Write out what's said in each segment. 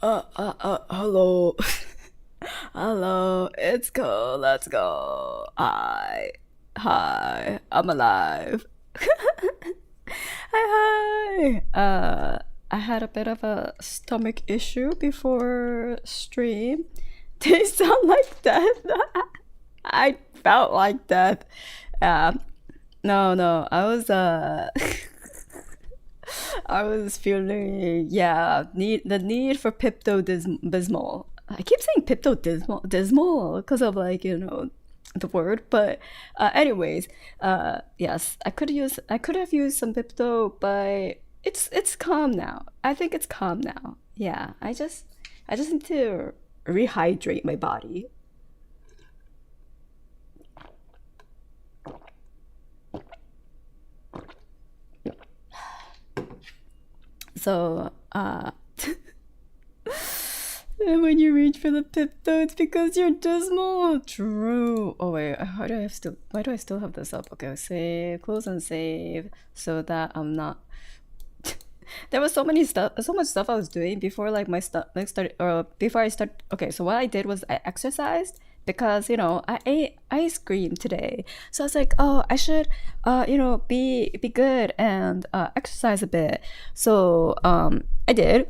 Hello. Hello. It's cool. Let's go. Hi. I'm alive. Hi. I had a bit of a stomach issue before stream. They sound like death. I felt like death. Uh, no. I was feeling, yeah, the need for Bismol. I keep saying dismal because of like, the word, but anyways, yes, I could have used some Pipto, but it's calm now. I think it's calm now. Yeah, I just need to rehydrate my body. So, and when you reach for the Pipto, it's because you're dismal. True. Oh wait, why do I still have this up? Okay, save, close and save, so that I'm not. There was so much stuff I was doing before like my stuff like started or before I start. Okay, so what I did was I exercised because I ate ice cream today. So I was like, oh, I should be good and exercise a bit. So I did,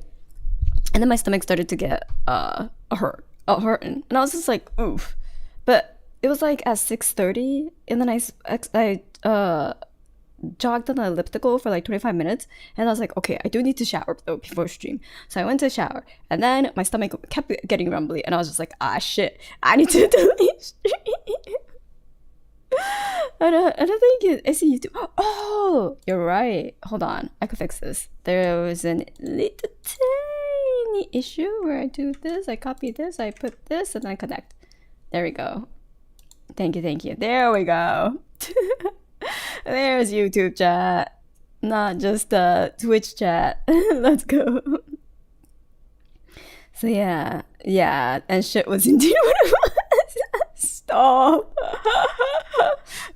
and then my stomach started to get hurting, and I was just like, oof. But it was like at 6:30, and then I jogged on the elliptical for like 25 minutes, and I was like, okay, I do need to shower though before stream. So I went to shower, and then my stomach kept getting rumbly, and I was just like, ah shit, I need to delete stream. I don't think it's YouTube. Oh, you're right. Hold on, I could fix this. There was a little tiny issue where I do this, I copy this, I put this, and then connect. There we go. Thank you. There we go. There's YouTube chat, not just Twitch chat. Let's go. So yeah, and shit was indeed what it was. Stop.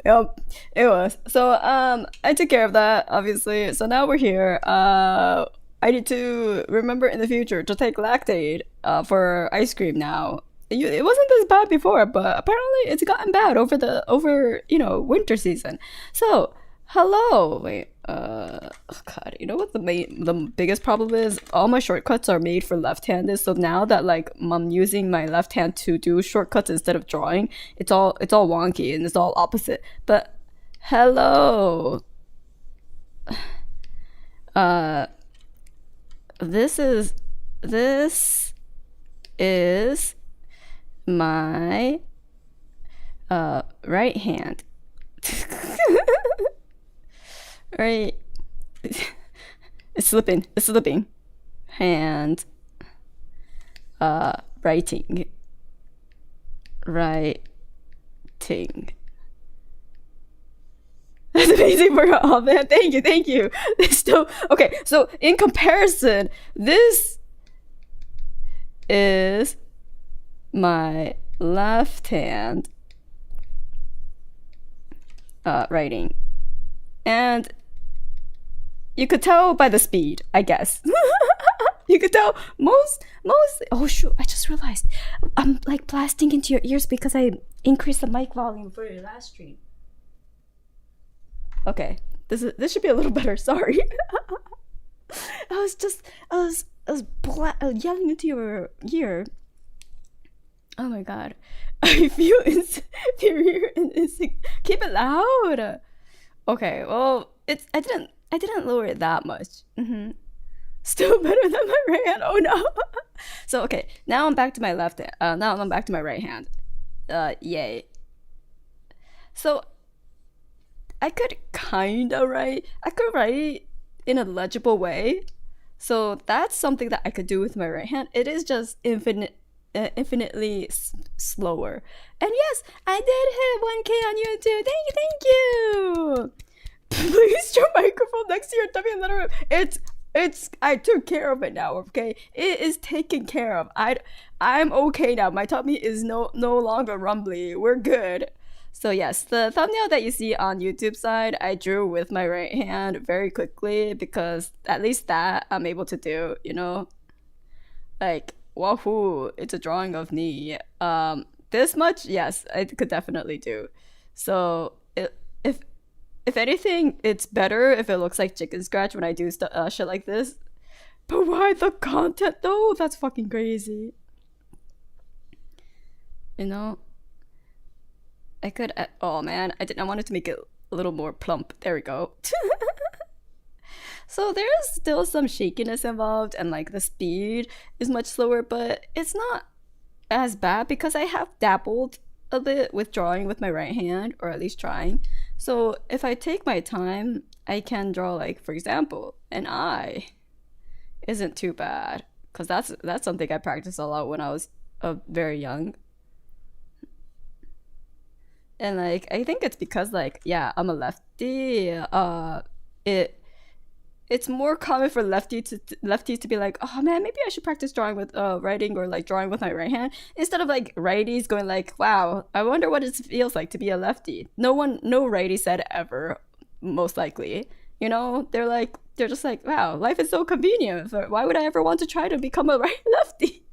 Yep, it was. So I took care of that, obviously. So now we're here. I need to remember in the future to take lactate for ice cream now. It wasn't this bad before, but apparently it's gotten bad over winter season. So hello, wait, oh god, you know what the biggest problem is? All my shortcuts are made for left-handed, so now that like I'm using my left hand to do shortcuts instead of drawing, it's all wonky and it's all opposite. But hello, uh, this is my right hand. Right. It's slipping. Hand. Writing. That's amazing for all that. Thank you. Still okay. So in comparison, this is my left hand writing, and you could tell by the speed, I guess. You could tell most. Oh shoot! I just realized I'm like blasting into your ears because I increased the mic volume for your last stream. Okay, this should be a little better. Sorry. Yelling into your ear. Oh my god. I feel inferior and keep it loud. Okay, well, I didn't lower it that much. Still better than my right hand. Oh no. So okay, now I'm back to my left hand. Now I'm back to my right hand. Yay. So I could write in a legible way. So that's something that I could do with my right hand. It is just infinitely slower. And yes, I did hit 1K on YouTube. Thank you. Please your microphone next to your tummy and let her. It's I took care of it now. Okay, it is taken care of. I'm okay now. My tummy is no longer rumbly. We're good. So yes, the thumbnail that you see on YouTube side, I drew with my right hand very quickly because at least that I'm able to do. Like, wahoo, it's a drawing of me. This much, yes, I could definitely do. So if if anything, it's better if it looks like chicken scratch when I do shit like this. But why the content though? That's fucking crazy. You know, I could. Oh man, I wanted to make it a little more plump. There we go. So there's still some shakiness involved, and like the speed is much slower, but it's not as bad because I have dabbled a bit with drawing with my right hand, or at least trying. So if I take my time, I can draw, like, for example, an eye. Isn't too bad because that's something I practiced a lot when I was very young. And like I think it's because, like, yeah, I'm a lefty. It it's more common for lefties to be like, oh man, maybe I should practice drawing with writing, or like drawing with my right hand, instead of like righties going like, wow, I wonder what it feels like to be a lefty. No righty said ever, most likely. You know, they're just like, wow, life is so convenient. Why would I ever want to try to become a right lefty?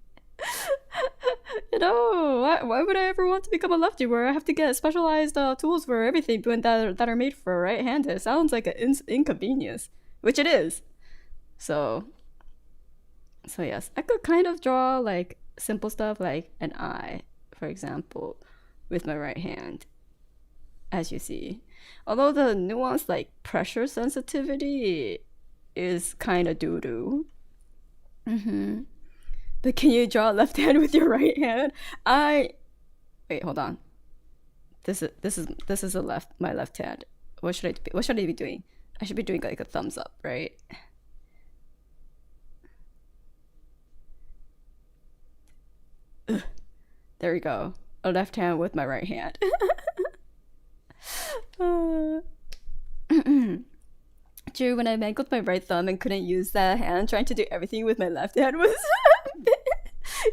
You know, why would I ever want to become a lefty where I have to get specialized tools for everything that are made for right-handed? It sounds like an inconvenience, which it is. So, so yes, I could kind of draw like simple stuff like an eye, for example, with my right hand, as you see. Although the nuance like pressure sensitivity is kind of doo-doo. Mm-hmm. But can you draw left hand with your right hand? I wait, hold on. This is my left hand. What should I be doing? I should be doing like a thumbs up, right? Ugh. There we go. A left hand with my right hand. True, when I mangled my right thumb and couldn't use that hand, trying to do everything with my left hand was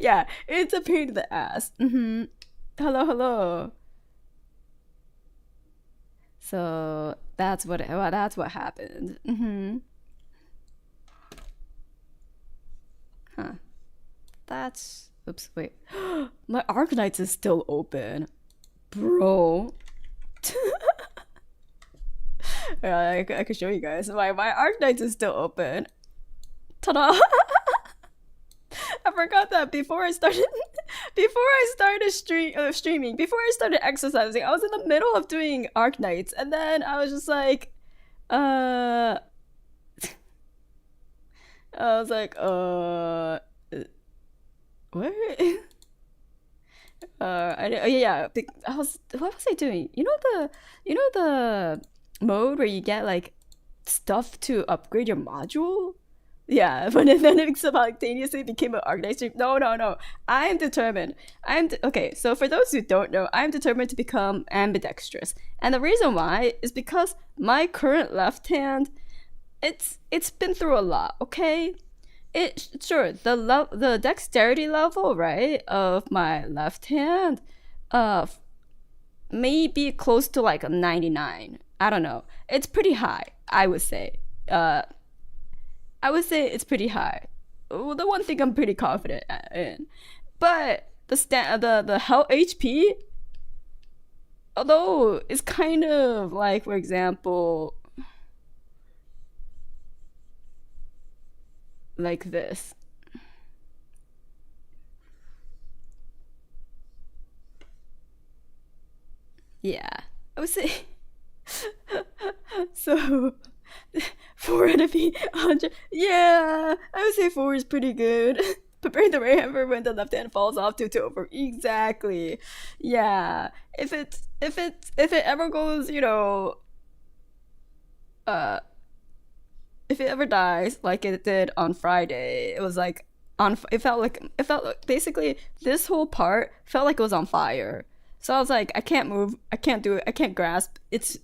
yeah, it's a pain in the ass. Hello, hello. So that's what happened. Huh. That's oops. Wait, my Arknights is still open, bro. Yeah, I could show you guys. My Arknights is still open. Ta-da! I forgot that before I started streaming, before I started exercising, I was in the middle of doing Arknights, and then I was just like, I was like, what? Yeah, what was I doing? You know the mode where you get like stuff to upgrade your module? Yeah, but then it simultaneously became an Arknight stream. No, no, no. I'm determined. Okay, so for those who don't know, I'm determined to become ambidextrous. And the reason why is because my current left hand, it's been through a lot, okay? Sure, the dexterity level, right, of my left hand may be close to like a 99. I don't know. It's pretty high, I would say. I would say it's pretty high. Well, the one thing I'm pretty confident in. But the health HP, although it's kind of like, for example, like this. Yeah, I would say. So 4 out of 100. Yeah, I would say 4 is pretty good. Prepare the right hand for when the left hand falls off to over. Exactly. Yeah. If it ever goes, uh if it ever dies like it did on Friday, it was like it felt like basically this whole part felt like it was on fire. So I was like, I can't move, I can't do it, I can't grasp. It's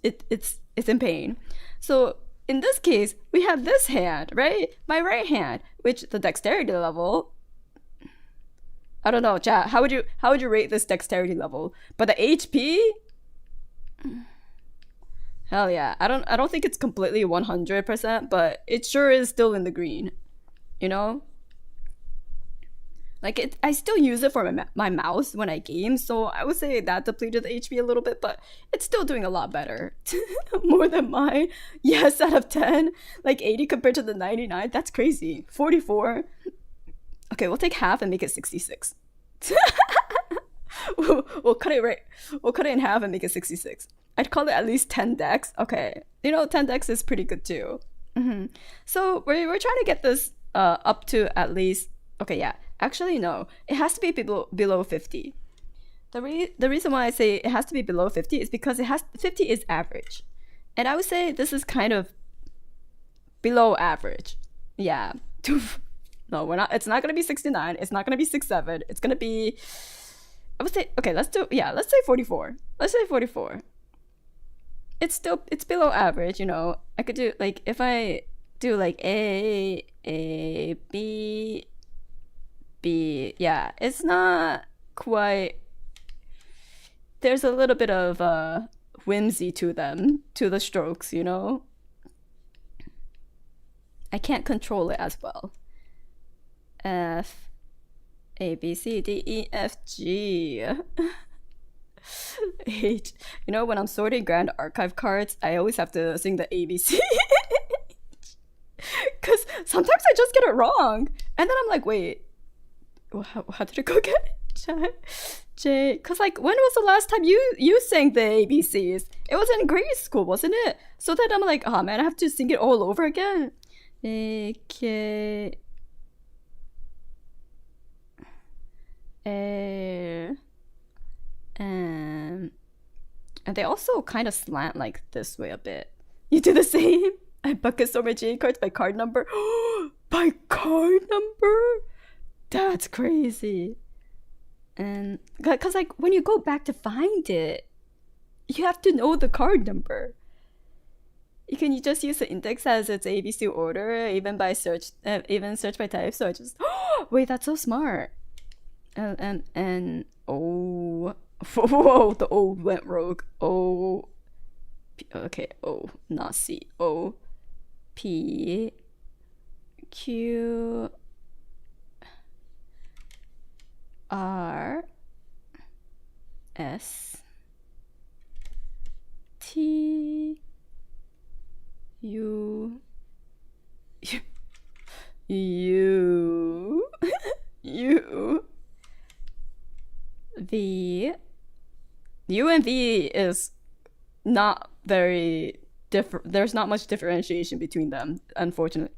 in pain. So in this case, we have this hand, right? My right hand, which the dexterity level, I don't know, chat. How would you rate this dexterity level? But the HP, hell yeah. I don't think it's completely 100%, but it sure is still in the green. You know? Like I still use it for my mouse when I game, so I would say that depleted the HP a little bit, but it's still doing a lot better. More than mine. Yes, out of 10. Like 80 compared to the 99. That's crazy. 44. Okay, we'll take half and make it 66. we'll cut it right. We'll cut it in half and make it 66. I'd call it at least 10 decks. Okay. 10 decks is pretty good too. So we're trying to get this up to at least. Okay, yeah. Actually, no. It has to be below 50. The reason why I say it has to be below 50 is because 50 is average. And I would say this is kind of below average. Yeah. No, we're not. It's not going to be 69. It's not going to be 67. It's going to be, I would say, okay, let's say 44. Let's say 44. It's below average, I could do, like, if I do, like, A, B, yeah, it's not quite, there's a little bit of whimsy to them, to the strokes, I can't control it as well. F, A, B, C, D, E, F, G, H. When I'm sorting Grand Archive cards, I always have to sing the ABC. Because sometimes I just get it wrong. And then I'm like, wait, how did it go again? J. Because, like, when was the last time you sang the ABCs? It was in grade school, wasn't it? So then I'm like, oh man, I have to sing it all over again. A, K, A, and they also kind of slant like this way a bit. You do the same? I bucket sort my J cards by card number. By card number? That's crazy. And because, like, when you go back to find it, you have to know the card number. You just use the index as its ABC order, even search by type. So I just, wait, that's so smart. And oh, whoa, the O went rogue. O, okay, O, not C. O, P, Q, R, S, T, U, U, U, V. U and V is not very different. There's not much differentiation between them, unfortunately.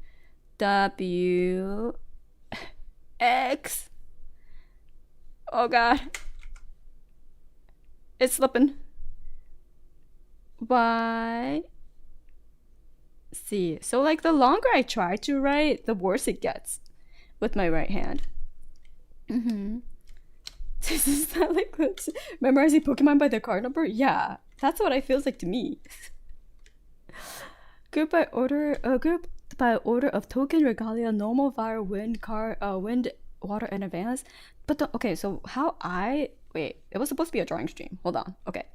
W, X. Oh god. It's slipping. Y, C. So, like, the longer I try to write, the worse it gets with my right hand. Is that like memorizing Pokemon by their card number? Yeah, that's what it feels like to me. Group by order of token, regalia, normal, fire, wind, wind, water, and advance. But okay, so how wait, it was supposed to be a drawing stream. Hold on. Okay.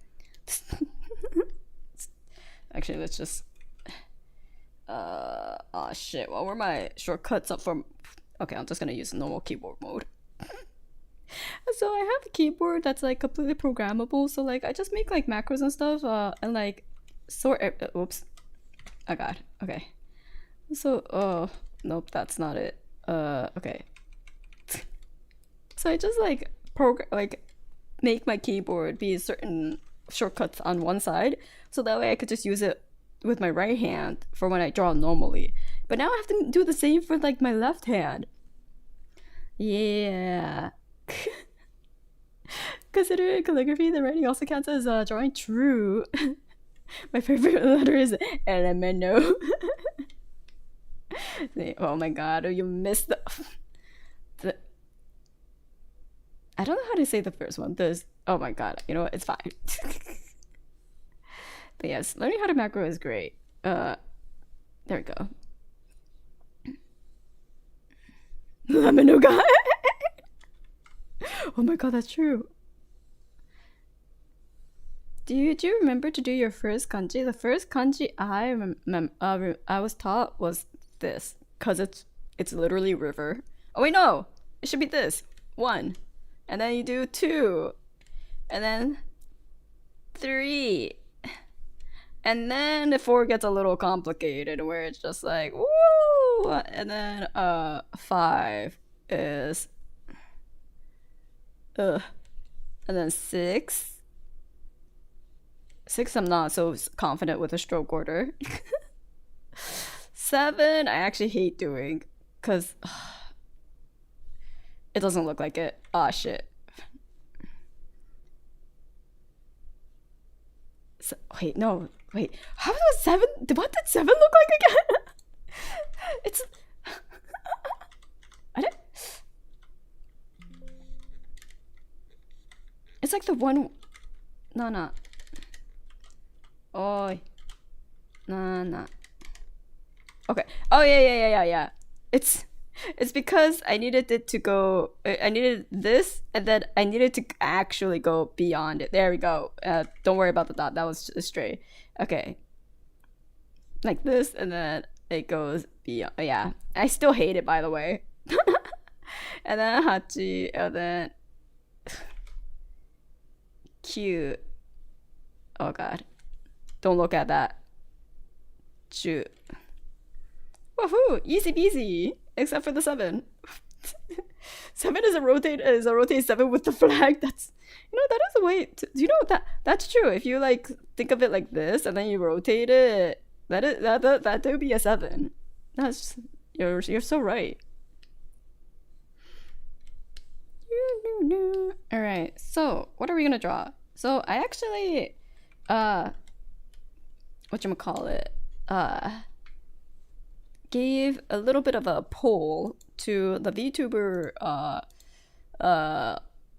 Actually, let's just oh shit, what were my shortcuts up for? Okay, I'm just gonna use normal keyboard mode. So I have a keyboard that's, like, completely programmable, so, like, I just make, like, macros and stuff, and, like, sort oops, oh god, okay, so oh nope, that's not it. Okay. So I just, like, make my keyboard be certain shortcuts on one side, so that way I could just use it with my right hand for when I draw normally. But now I have to do the same for, like, my left hand. Yeah. Considering calligraphy, the writing also counts as drawing. True. My favorite letter is LMNO. Oh my god, you missed the I don't know how to say the first one. Oh my god, you know what? It's fine. But yes, learning how to macro is great. There we go. LMNO guy. Oh my god, that's true. Do you remember to do your first kanji? The first kanji I was taught was this, cause it's literally river. Oh wait, no, it should be this. 1, and then you do 2, and then 3, and then the 4 gets a little complicated where it's just like woo, and then 5 is and then 6 I'm not so confident with a stroke order. 7 I actually hate doing because it doesn't look like it. Ah, shit. So, wait, no, wait. How does 7? What did 7 look like again? It's. I don't. It's like the one. No. Oi. No. Okay. Oh yeah. It's because I needed it to go. I needed this, and then I needed to actually go beyond it. There we go. Don't worry about the dot. That was stray. Okay. Like this, and then it goes beyond. Yeah. I still hate it, by the way. And then hachi, and then Q. Oh god. Don't look at that. Shoot. Woohoo! Easy peasy. Except for the 7. 7 is a rotate 7 with the flag. That's, that is a way to, you know, that's true. If you like think of it like this and then you rotate it, that would be a 7. That's, you're so right. All right, so what are we gonna draw? So I actually whatchamacallit, gave a little bit of a poll to the VTuber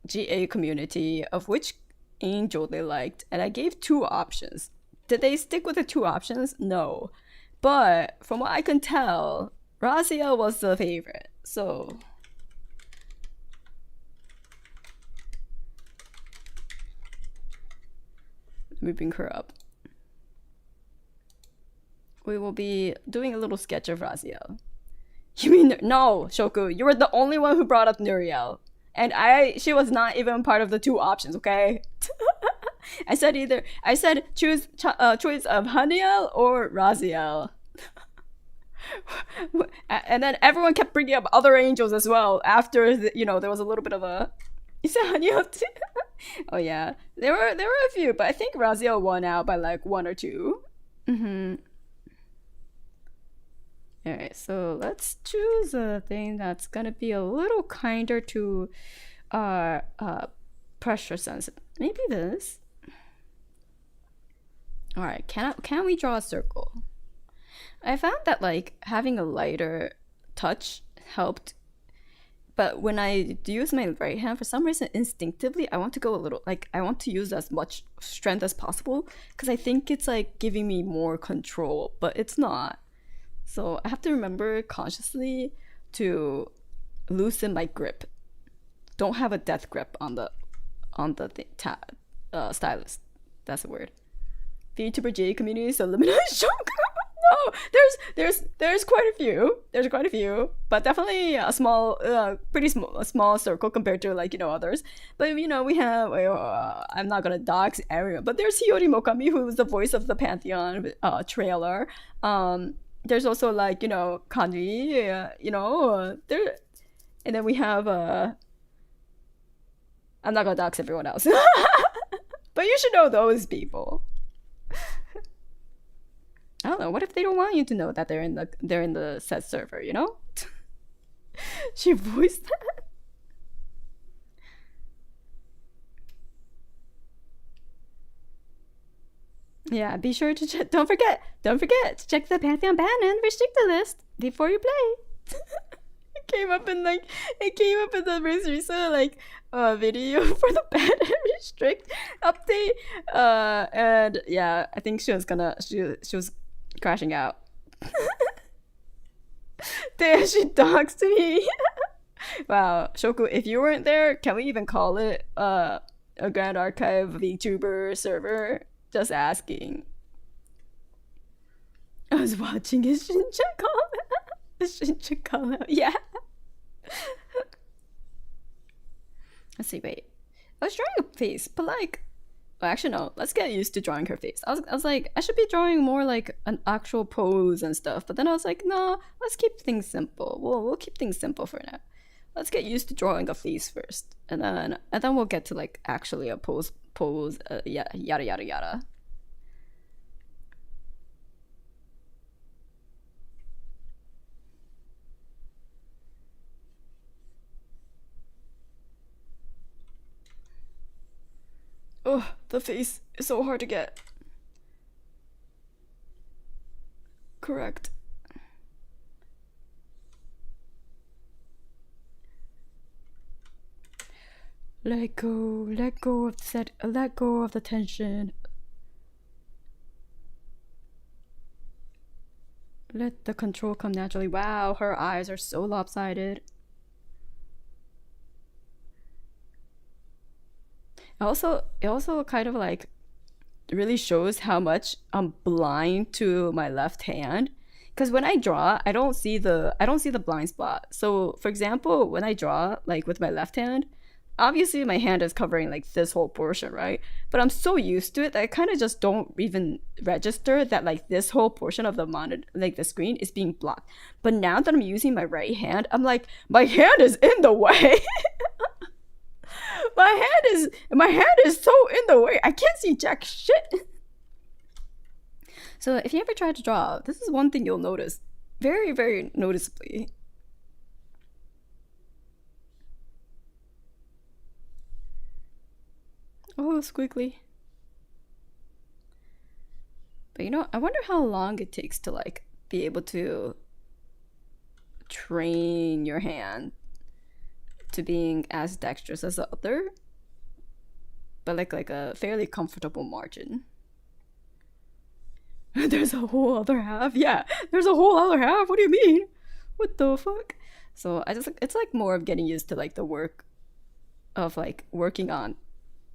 GA community of which angel they liked, and I gave 2 options. Did they stick with the 2 options? No. But from what I can tell, Raziel was the favorite. So let me bring her up. We will be doing a little sketch of Raziel. You mean, no, Shoku, you were the only one who brought up Nuriel. And she was not even part of the 2 options, okay? I said choose choice of Haniel or Raziel. And then everyone kept bringing up other angels as well after, there was a little bit of a... You said Haniel too? Oh yeah, there were a few, but I think Raziel won out by like 1 or 2. Alright, so let's choose a thing that's gonna be a little kinder to pressure sensitive. Maybe this. Alright, can we draw a circle? I found that like having a lighter touch helped, but when I use my right hand, for some reason instinctively I want to go a little, like I want to use as much strength as possible because I think it's like giving me more control, but it's not. So I have to remember consciously to loosen my grip. Don't have a death grip on the stylus. That's the word. VTuber J community, so eliminate Shoku. No, there's quite a few. There's quite a few, but definitely a small, pretty small circle compared to like others. But we have. I'm not gonna dox everyone, but there's Hiyori Mokami, who was the voice of the Pantheon trailer. There's also like Kanji, there, and then we have I'm not gonna dox everyone else, but you should know those people. I don't know. What if they don't want you to know that they're in the set server? She voiced that. Yeah, be sure to check. Don't forget to check the Pantheon ban and restricted list before you play. It came up in the most recent video for the ban and restrict update. And yeah, I think she was crashing out. Damn, she doxed me. Wow, Shoku, if you weren't there, can we even call it a Grand Archive VTuber server? Just asking. I was watching a Shinja call out. Yeah. Let's see, wait. I was drawing a face, but like, well, actually no. Let's get used to drawing her face. I was like, I should be drawing more like an actual pose and stuff. But then I was like, no, let's keep things simple. We'll keep things simple for now. Let's get used to drawing a face first, and then we'll get to like actually a pose, yada yada yada. Oh, the face is so hard to get correct. Let go of let go of the tension. Let the control come naturally. Wow, her eyes are so lopsided. It also kind of like really shows how much I'm blind to my left hand. Because when I draw, I don't see the blind spot. So for example, when I draw like with my left hand, obviously my hand is covering like this whole portion, right? But I'm so used to it that I kind of just don't even register that like this whole portion of the monitor, like the screen, is being blocked. But now that I'm using my right hand, I'm like, my hand is in the way. My hand is so in the way. I can't see jack shit. So if you ever try to draw, this is one thing you'll notice very, very noticeably. Oh, squiggly. But you know, I wonder how long it takes to like be able to train your hand to being as dexterous as the other, but like a fairly comfortable margin. There's a whole other half. Yeah, there's a whole other half. What do you mean? What the fuck? So I just it's like more of getting used to like the work of like working on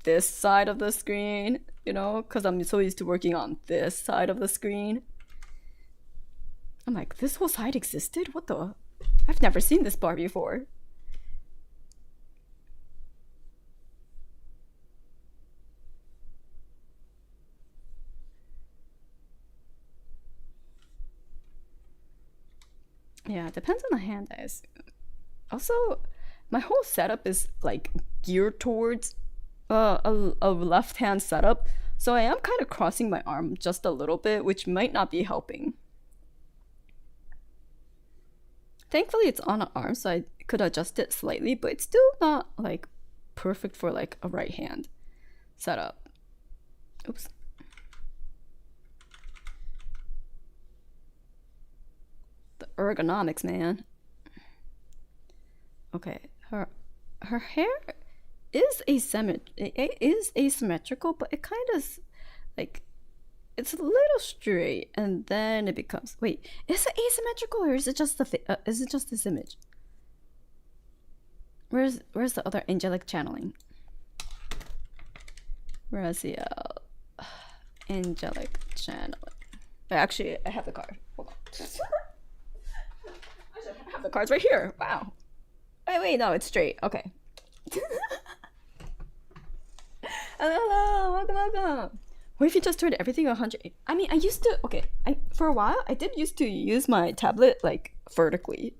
this side of the screen, you know, because I'm so used to working on this side of the screen. I'm like, this whole side existed? What the? I've never seen this bar before. Yeah, it depends on the hand, I assume. Also, my whole setup is like geared towards a left hand setup, so I am kind of crossing my arm just a little bit, which might not be helping. Thankfully, it's on an arm, so I could adjust it slightly, but it's still not like perfect for like a right hand setup. Oops. The ergonomics, man. Okay, her hair is asymmetrical, but it kind of like it's a little straight, and then it becomes. Wait, is it asymmetrical or is it just is it just this image? Where's the other angelic channeling? Where's the angelic channeling? Actually, I have the card. Hold on. I have the cards right here. Wow. Wait, no, it's straight. Okay. Hello, welcome. What if you just turned everything 100? I mean, I used to. Okay, for a while I did used to use my tablet like vertically,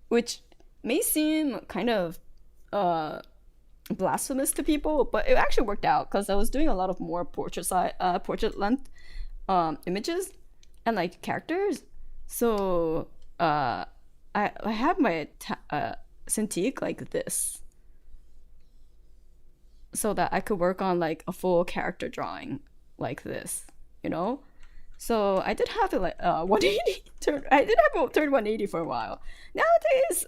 which may seem kind of blasphemous to people, but it actually worked out because I was doing a lot of more portrait length images and like characters. So I have my Cintiq like this, so that I could work on like a full character drawing like this, you know. So I did have it like 180 turn. I did have it turn 180 for a while. Nowadays,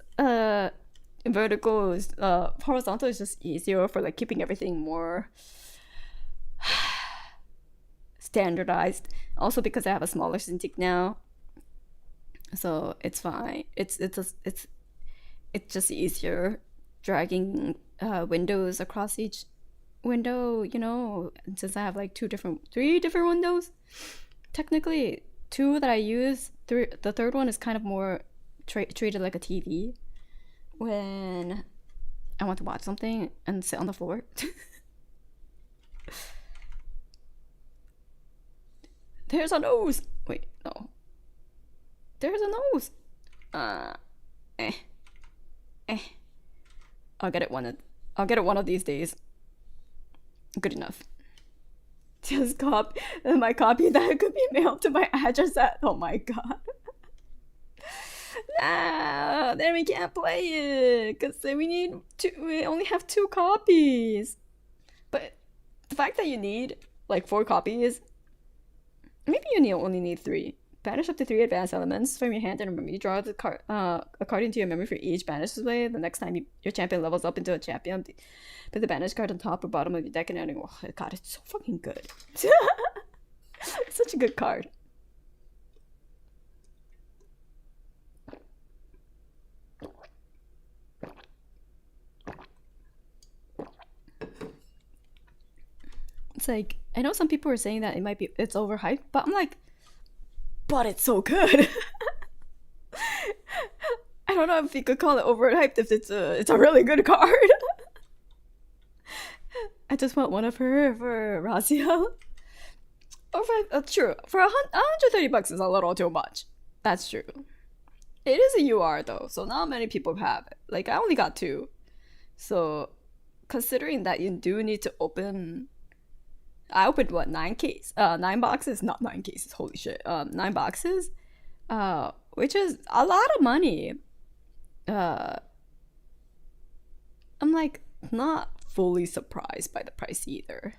vertical is horizontal is just easier for like keeping everything more standardized. Also because I have a smaller Cintiq now, so it's fine. It's just easier dragging windows across each window, you know, since I have like three different windows. Technically, two that I use. The third one is kind of more treated like a TV when I want to watch something and sit on the floor. There's a nose. Wait, no. There's a nose. Eh. I'll get it one of these days. Good enough. Just copy my copy that could be mailed to my address at. Oh my god. Nah, then we can't play it because we only have 2 copies. But the fact that you need like 4 copies, maybe you only need 3. Banish up to 3 advanced elements from your hand and remember you draw the card a card into your memory for each banish display. The next time your champion levels up into a champion, put the banish card on top or bottom of your deck and oh god, it's so fucking good. It's such a good card. It's like, I know some people are saying that it's overhyped, but I'm like, but it's so good. I don't know if you could call it overhyped if it's a really good card. I just want one of her for Razia. True. For $130 is a little too much. That's true. It is a UR though, so not many people have it. Like I only got 2. So considering that you do need to open, I opened what, 9 boxes? Not 9 cases, holy shit. 9 boxes, which is a lot of money. I'm like not fully surprised by the price either.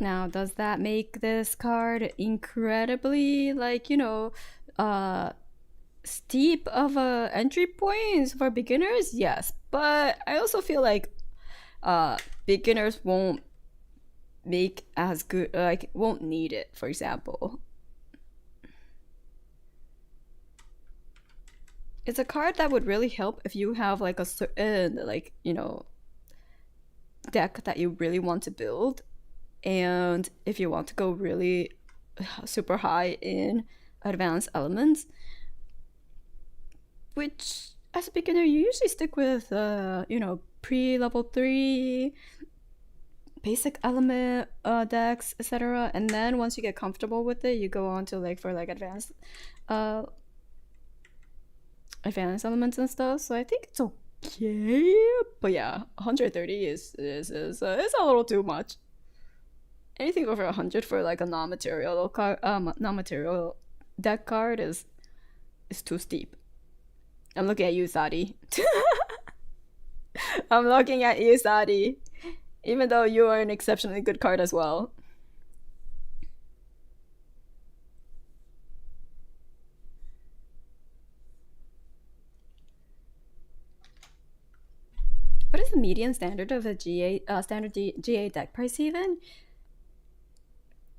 Now, does that make this card incredibly, like, you know, steep of a entry points for beginners? Yes, but I also feel like beginners won't make as good, like won't need it, for example. It's a card that would really help if you have like a certain, like, you know, deck that you really want to build, and if you want to go really super high in advanced elements, which as a beginner you usually stick with you know, pre-level 3 basic element decks, etc. And then once you get comfortable with it, you go on to like for like advanced elements and stuff. So I think it's okay, but yeah, 130 is a little too much. Anything over 100 for like a non-material card, non-material deck card is too steep. I'm looking at you, Sadi. I'm looking at you, Sadi. Even though you are an exceptionally good card as well. What is the median standard of a standard GA deck price even?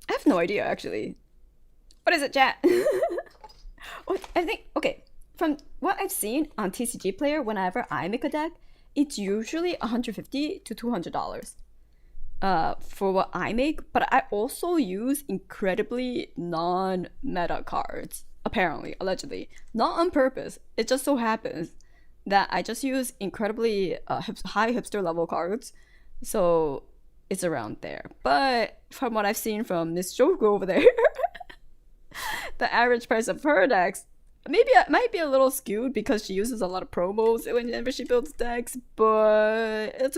I have no idea actually. What is it, chat? I think, okay, from what I've seen on TCG Player, whenever I make a deck, it's usually $150 to $200 for what I make, but I also use incredibly non-meta cards, apparently, allegedly. Not on purpose, it just so happens that I just use incredibly high hipster level cards, so it's around there. But from what I've seen from Miss Joku over there, the average price of her decks maybe it might be a little skewed because she uses a lot of promos whenever she builds decks, but it's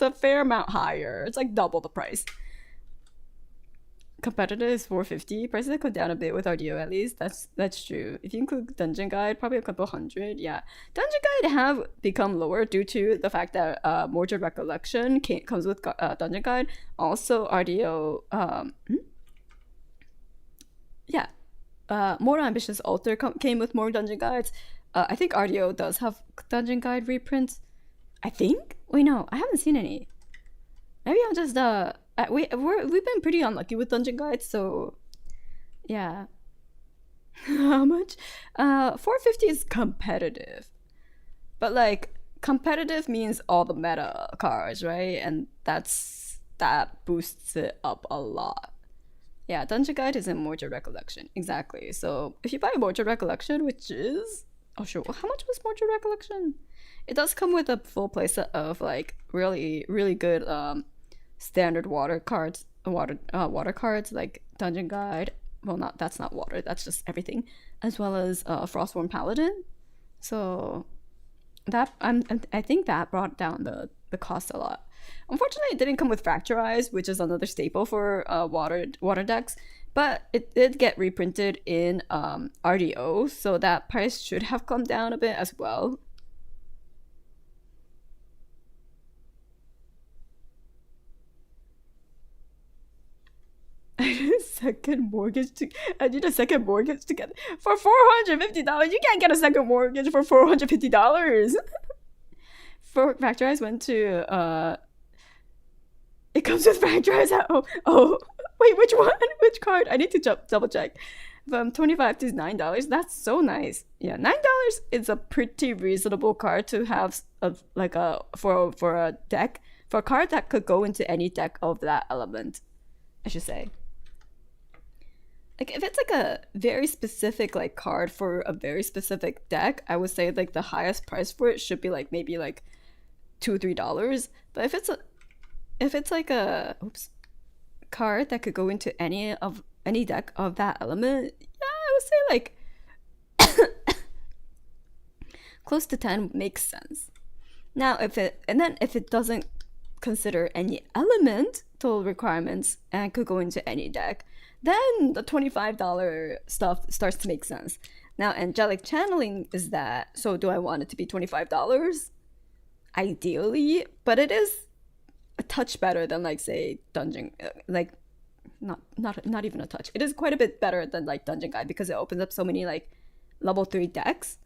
a fair amount higher. It's like double the price. Competitor is $450. Prices have come down a bit with RDO at least. That's true. If you include Dungeon Guide, probably a couple hundred. Yeah, Dungeon Guide have become lower due to the fact that Mordred Recollection comes with Dungeon Guide. Also, RDO. Yeah. More Ambitious Altar came with more Dungeon Guides. I think RDO does have Dungeon Guide reprints. I think. Wait, no, I haven't seen any. Maybe I'm just we've been pretty unlucky with Dungeon Guides, so yeah. How much? $450 is competitive, but like competitive means all the meta cards, right? And that's that boosts it up a lot. Yeah, Dungeon Guide is in Mordred Recollection. Exactly. So if you buy Mordred Recollection, which is, oh sure, how much was Mordred Recollection? It does come with a full playset of like really really good standard water cards like Dungeon Guide. Well, not that's not water. That's just everything, as well as Frostborn Paladin. So I think that brought down the cost a lot. Unfortunately, it didn't come with Fracturize, which is another staple for water decks, but it did get reprinted in RDO, so that price should have come down a bit as well. I need a second mortgage to get for $450. You can't get a second mortgage for $450. For Factorize went to it comes with Factorize at oh wait, which one? Which card? I need to double check. From 25 to $9. That's so nice. Yeah, $9 is a pretty reasonable card to have like a for a deck, for a card that could go into any deck of that element, I should say. Like if it's like a very specific like card for a very specific deck, I would say like the highest price for it should be like maybe like $2-3. But if it's like a card that could go into any deck of that element, yeah, I would say like close to 10 makes sense. Now if it doesn't consider any elemental requirements and could go into any deck, then the $25 stuff starts to make sense. Now, angelic channeling is that. So, do I want it to be $25? Ideally, but it is a touch better than like say dungeon, like not even a touch. It is quite a bit better than like Dungeon Guide because it opens up so many like level 3 decks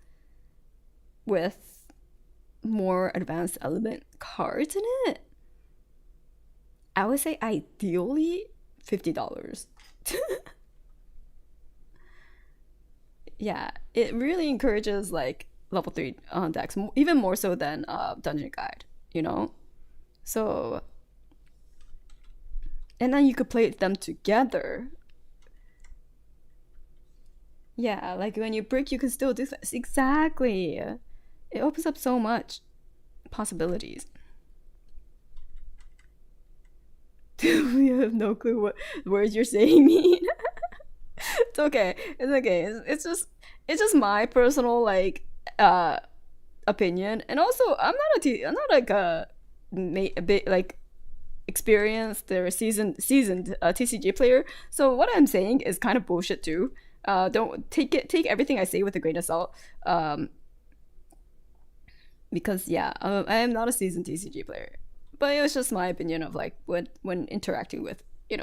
with more advanced element cards in it. I would say ideally $50. Yeah, it really encourages like level 3 decks, even more so than Dungeon Guide, you know? So, and then you could play them together. Yeah, like when you break, you can still do this. Exactly. It opens up so much possibilities. We have no clue what words you're saying mean. It's okay. It's okay. It's just my personal like opinion, and also I'm not like a bit like experienced or seasoned TCG player. So what I'm saying is kind of bullshit too. Don't take everything I say with a grain of salt. Because yeah, I am not a seasoned TCG player, but it was just my opinion of like when interacting with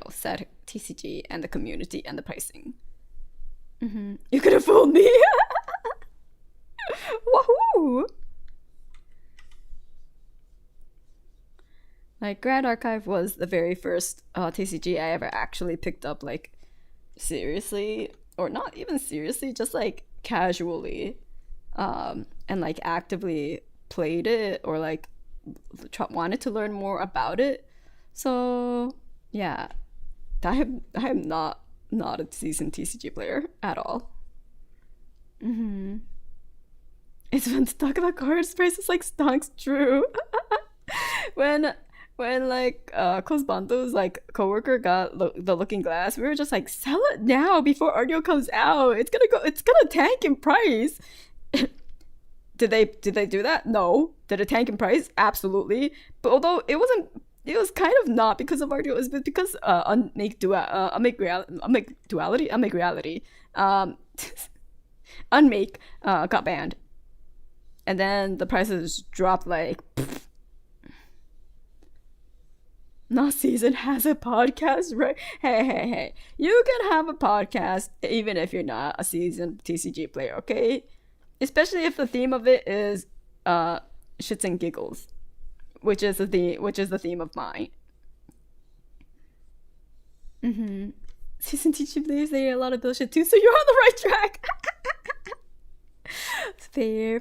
said TCG and the community and the pricing. You could have fooled me. Wahoo! Like Grand Archive was the very first TCG I ever actually picked up like seriously, or not even seriously, just like casually, and like actively played it or like wanted to learn more about it. So yeah, I am not a seasoned TCG player at all. It's fun to talk about cards prices like stonks. True. when like Cosbando's like coworker got the Looking Glass, we were just like, sell it now before Ardio comes out. It's gonna tank in price. Did they do that? No. Did it tank in price? Absolutely. But although it was kind of not because of Ardio, it was because Unmake Reality. Unmake got banned. And then the prices dropped like Not Season has a podcast, right? Hey. You can have a podcast even if you're not a seasoned TCG player, okay? Especially if the theme of it is shits and giggles, which is the theme of mine. Seasoned TCG players say a lot of bullshit too, so you're on the right track. Fair.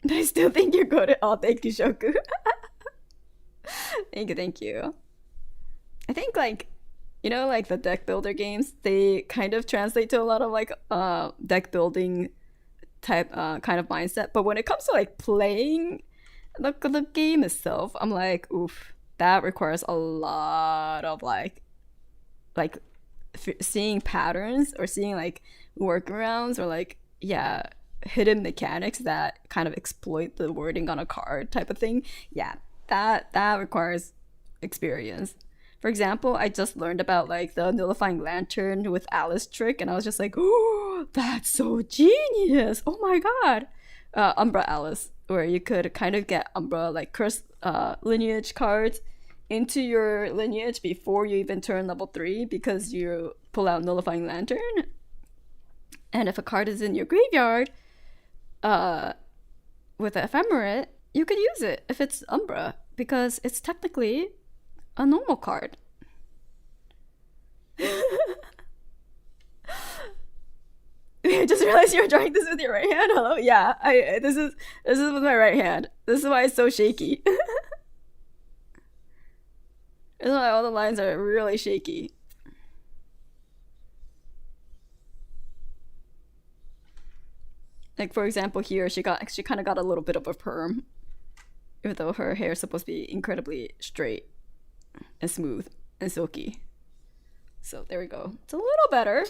I still think you're good at. Oh, thank you, Shoku. Thank you, thank you. I think like like the deck builder games, they kind of translate to a lot of like deck building type kind of mindset. But when it comes to like playing the game itself, I'm like, oof, that requires a lot of like seeing patterns or seeing like workarounds or like yeah hidden mechanics that kind of exploit the wording on a card type of thing. Yeah, that requires experience. For example, I just learned about like the nullifying lantern with Alice trick, and I was just like, oh, that's so genius! Oh my god, Umbra Alice, where you could kind of get Umbra like curse lineage cards into your lineage before you even turn level 3 because you pull out nullifying lantern, and if a card is in your graveyard, with the ephemerate, you could use it if it's Umbra because it's technically a normal card. I just realized you're drawing this with your right hand. Hello, yeah. This is with my right hand. This is why it's so shaky. This is why all the lines are really shaky. Like for example, here she kind of got a little bit of a perm, even though her hair is supposed to be incredibly straight and smooth and silky. So there we go. It's a little better.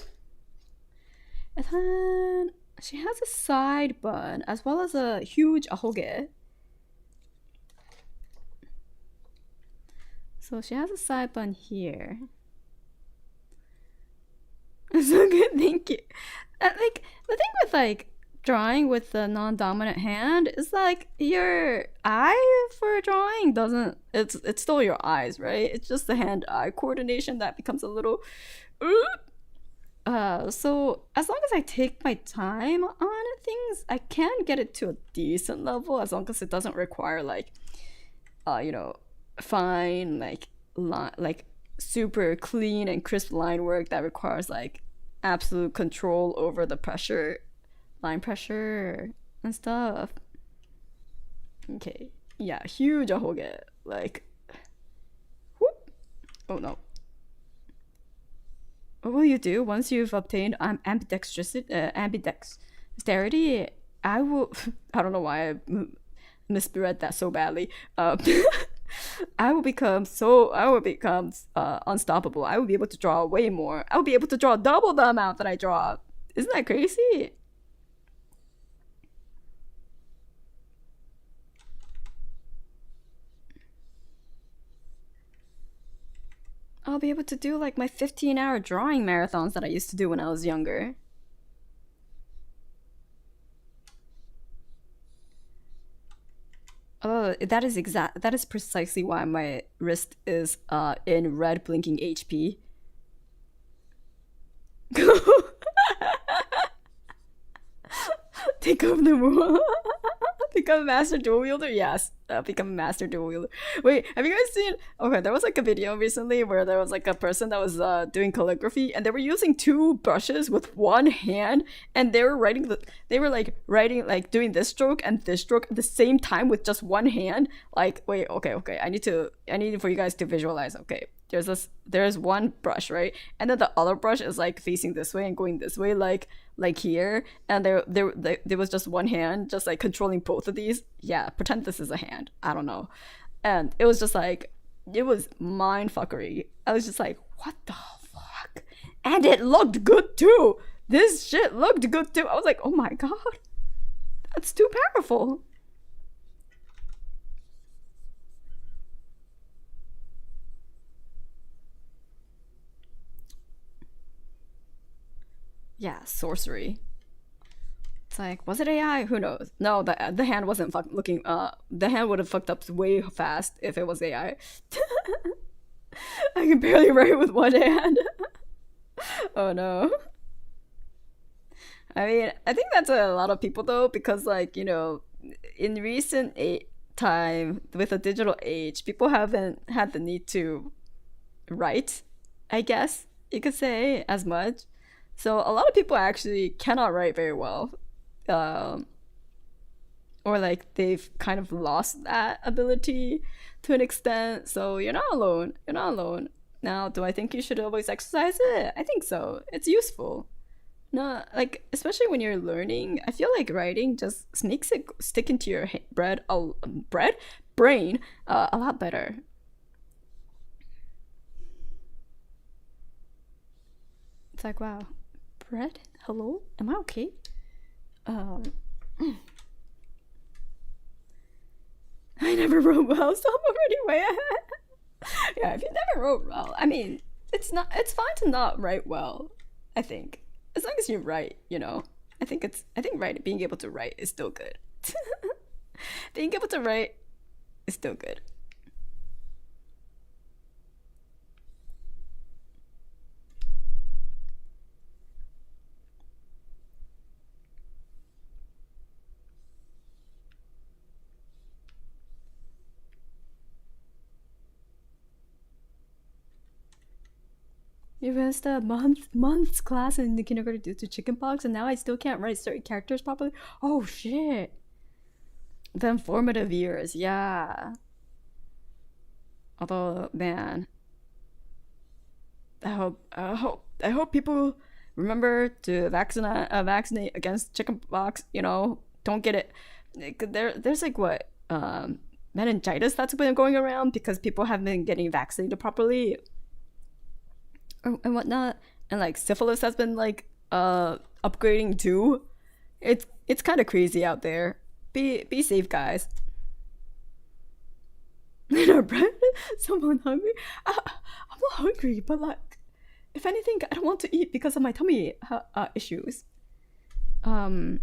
And then she has a side bun as well as a huge ahoge. So she has a side bun here. So good, thank you. Like the thing with like drawing with the non-dominant hand is like your eye for drawing doesn't, it's still your eyes, right? It's just the hand-eye coordination that becomes a little so as long as I take my time on things, I can get it to a decent level as long as it doesn't require like fine like super clean and crisp line work that requires like absolute control over the pressure, line pressure and stuff. Okay, yeah, huge ahoge, like whoop. Oh no. What will you do once you've obtained ambidexterity? I will I don't know why I misread that so badly. I will become unstoppable. I will be able to draw way more. I will be able to draw double the amount that I draw. Isn't that crazy? I'll be able to do like my 15-hour drawing marathons that I used to do when I was younger. Oh, that is precisely why my wrist is in red blinking HP. Take over the world. Become a master dual wielder? Yes. Become a master dual wielder. Wait, have you guys seen? Okay, there was like a video recently where there was like a person that was doing calligraphy, and they were using two brushes with one hand, and they were writing like doing this stroke and this stroke at the same time with just one hand. Like, wait, okay. I need for you guys to visualize. Okay, there's one brush, right, and then the other brush is like facing this way and going this way, like here, and there was just one hand just like controlling both of these. Yeah, pretend this is a hand, I don't know. And it was just like, it was mind fuckery. I was just like, what the fuck? And it looked good too. This shit looked good too. I was like, oh my god, that's too powerful. Yeah, sorcery. It's like, was it AI? Who knows? No, the hand wasn't looking. The hand would have fucked up way fast if it was AI. I can barely write with one hand. Oh no. I mean, I think that's a lot of people though, because like in recent time with the digital age, people haven't had the need to write, I guess you could say, as much. So a lot of people actually cannot write very well. Um, or like they've kind of lost that ability to an extent. So you're not alone. You're not alone. Now, do I think you should always exercise it? I think so. It's useful. No, like especially when you're learning, I feel like writing just makes it stick into your brain a lot better. It's like wow, bread. Hello, am I okay? Um, I never wrote well, so I'm already way ahead. Yeah, if you never wrote well, I mean, it's fine to not write well. I think as long as you write, you know. I think write being able to write is still good. Being able to write is still good. You missed a month's class in the kindergarten due to chickenpox, and now I still can't write certain characters properly. Oh shit! The formative years, yeah. Although, man, I hope people remember to vaccinate against chickenpox. You know, don't get it. There's like what meningitis that's been going around because people haven't been getting vaccinated properly and whatnot, and like syphilis has been like upgrading too. It's kind of crazy out there. Be safe, guys. In our bread, someone hungry. I'm not hungry, but like, if anything, I don't want to eat because of my tummy issues. Um,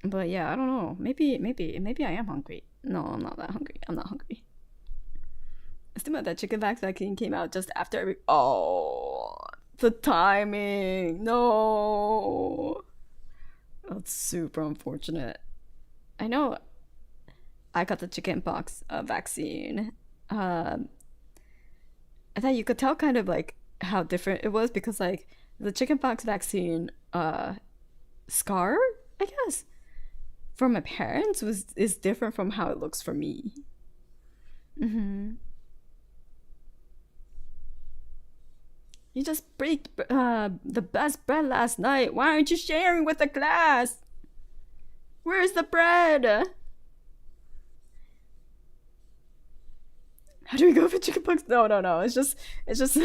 but yeah, I don't know. Maybe I am hungry. No, I'm not that hungry. I'm not hungry. Estimate that chicken vaccine came out just after every. Oh, the timing. No, that's super unfortunate. I know I got the chickenpox vaccine. Um, I thought you could tell kind of like how different it was because like the chickenpox vaccine scar, I guess, from my parents was is different from how it looks for me. Hmm. You just break the best bread last night. Why aren't you sharing with the class? Where's the bread? How do we go for chickenpox? No, no, no. It's just.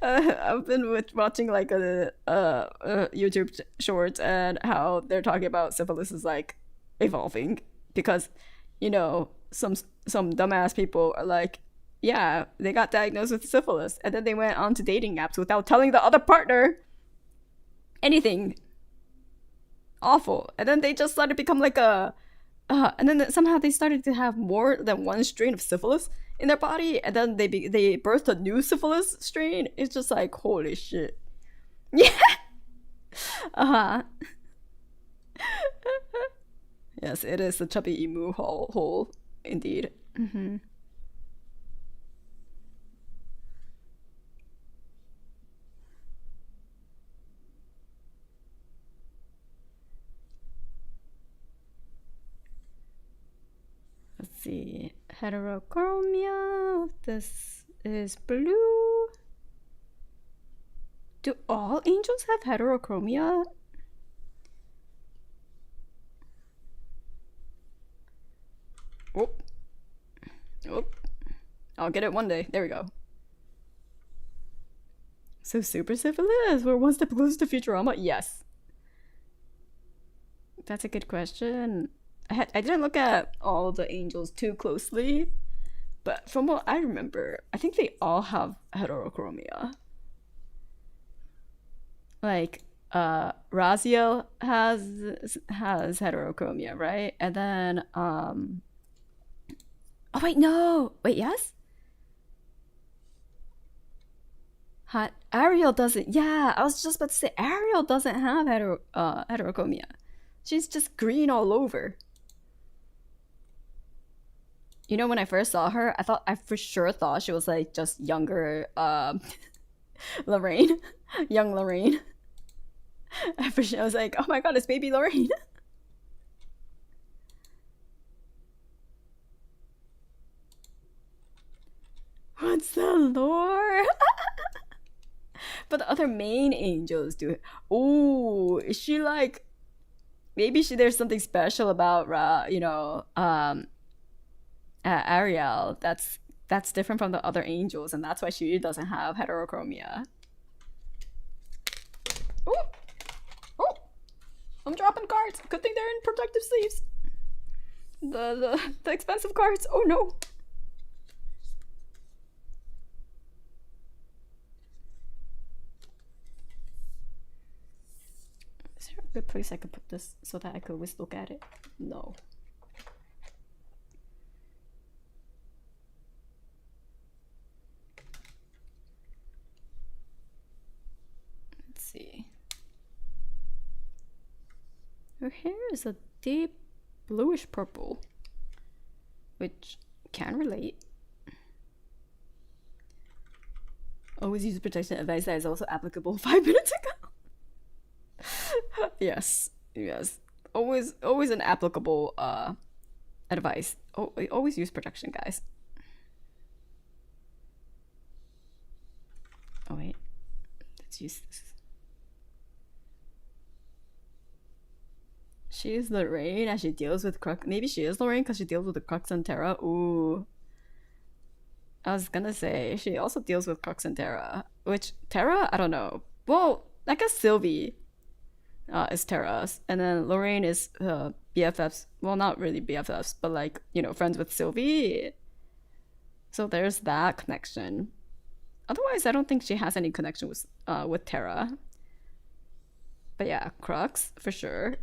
I've been watching like a YouTube shorts and how they're talking about syphilis is like evolving because, you know, some dumbass people are like, yeah, they got diagnosed with syphilis and then they went on to dating apps without telling the other partner anything awful, and then they just started to become like a and then somehow they started to have more than one strain of syphilis in their body, and then they birthed a new syphilis strain. It's just like holy shit. Yeah. Uh-huh. Yes, it is the chubby emu hole indeed. Hmm. Let's see, heterochromia. This is blue. Do all angels have heterochromia? Oh, oh, I'll get it one day. There we go. So super syphilis. We're one step closer to Futurama. Yes, that's a good question. I didn't look at all the angels too closely, but from what I remember, I think they all have heterochromia. Like Raziel has heterochromia, right? And then oh wait, no. Wait, yes? Hot Ariel doesn't. Yeah, I was just about to say Ariel doesn't have heterochromia. She's just green all over. You know, when I first saw her, I for sure thought she was like just younger Lorraine, young Lorraine. I was like, oh my god, it's baby Lorraine. What's the lore? But the other main angels do it. Oh, is she like? Maybe there's something special about Ariel that's different from the other angels, and that's why she doesn't have heterochromia. Oh, oh! I'm dropping cards. Good thing they're in protective sleeves. The expensive cards. Oh no. Is there a good place I could put this so that I could always look at it? No. Let's see. Her hair is a deep bluish purple, which can relate. Always use protection advice that is also applicable 5 minutes ago. Yes, yes. Always an applicable advice. Oh, always use protection, guys. Oh wait, let's use this. She is Lorraine as she deals with Crux. Maybe she is Lorraine because she deals with the Crux and Terra. Ooh. I was gonna say, she also deals with Crux and Terra. Which, Terra? I don't know. Well, I guess Sylvie is Terra's. And then Lorraine is BFFs. Well, not really BFFs, but like, friends with Sylvie. So there's that connection. Otherwise, I don't think she has any connection with Terra. But yeah, Crux, for sure.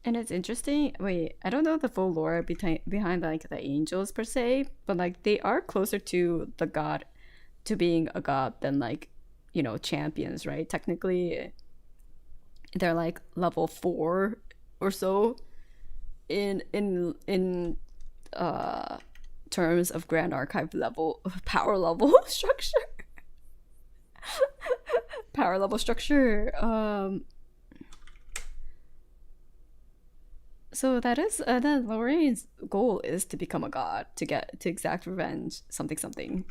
And it's interesting. Wait, I don't know the full lore behind like the angels per se, but like they are closer to the god, to being a god than like, champions, right? Technically, they're like level 4 or so in terms of Grand Archive level power level structure. Power level structure. So that is then Lorraine's goal is to become a god, to exact revenge, something something.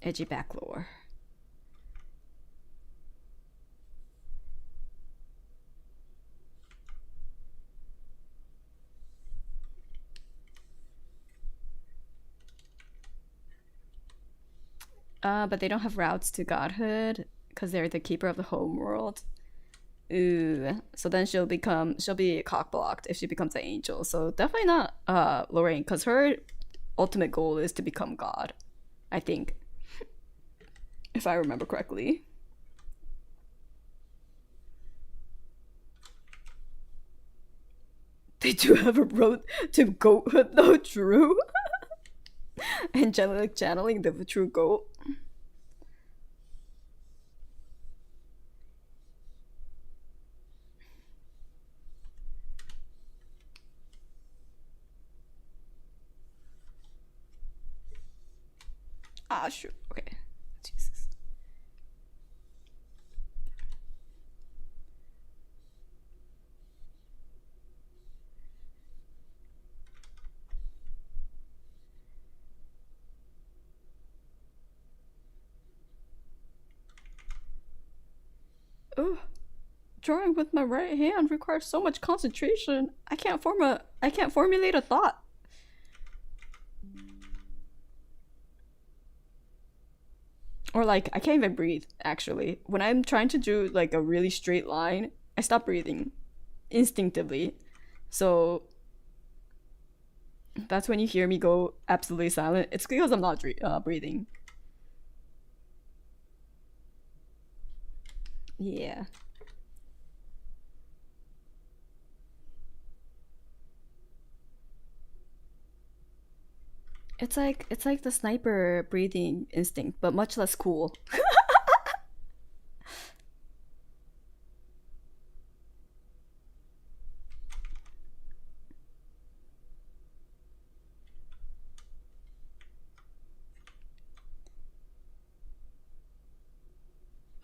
Edgy back lore. But they don't have routes to godhood because they're the keeper of the home world. Ooh. So then she'll be cockblocked if she becomes an angel. So definitely not Lorraine, because her ultimate goal is to become god, I think. If I remember correctly. They do have a road to goathood though, true. Angelic channeling the true goat. Ah, sure. Okay. Jesus. Ugh. Drawing with my right hand requires so much concentration. I can't formulate a thought. Or like I can't even breathe, actually. When I'm trying to do like a really straight line, I stop breathing instinctively. So that's when you hear me go absolutely silent. It's because I'm not breathing. Yeah. It's like the sniper breathing instinct, but much less cool.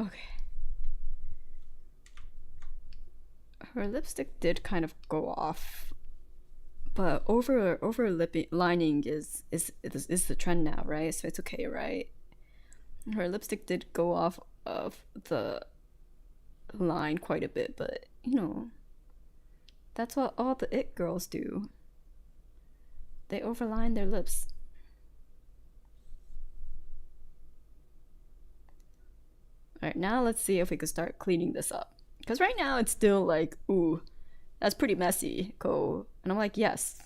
Okay. Her lipstick did kind of go off, but over lip lining is the trend now, right? So it's okay, right? Her lipstick did go off of the line quite a bit, but you know, that's what all the it girls do. They overline their lips. Alright, now let's see if we can start cleaning this up. Because right now it's still like, ooh, that's pretty messy, Ko. And I'm like, yes,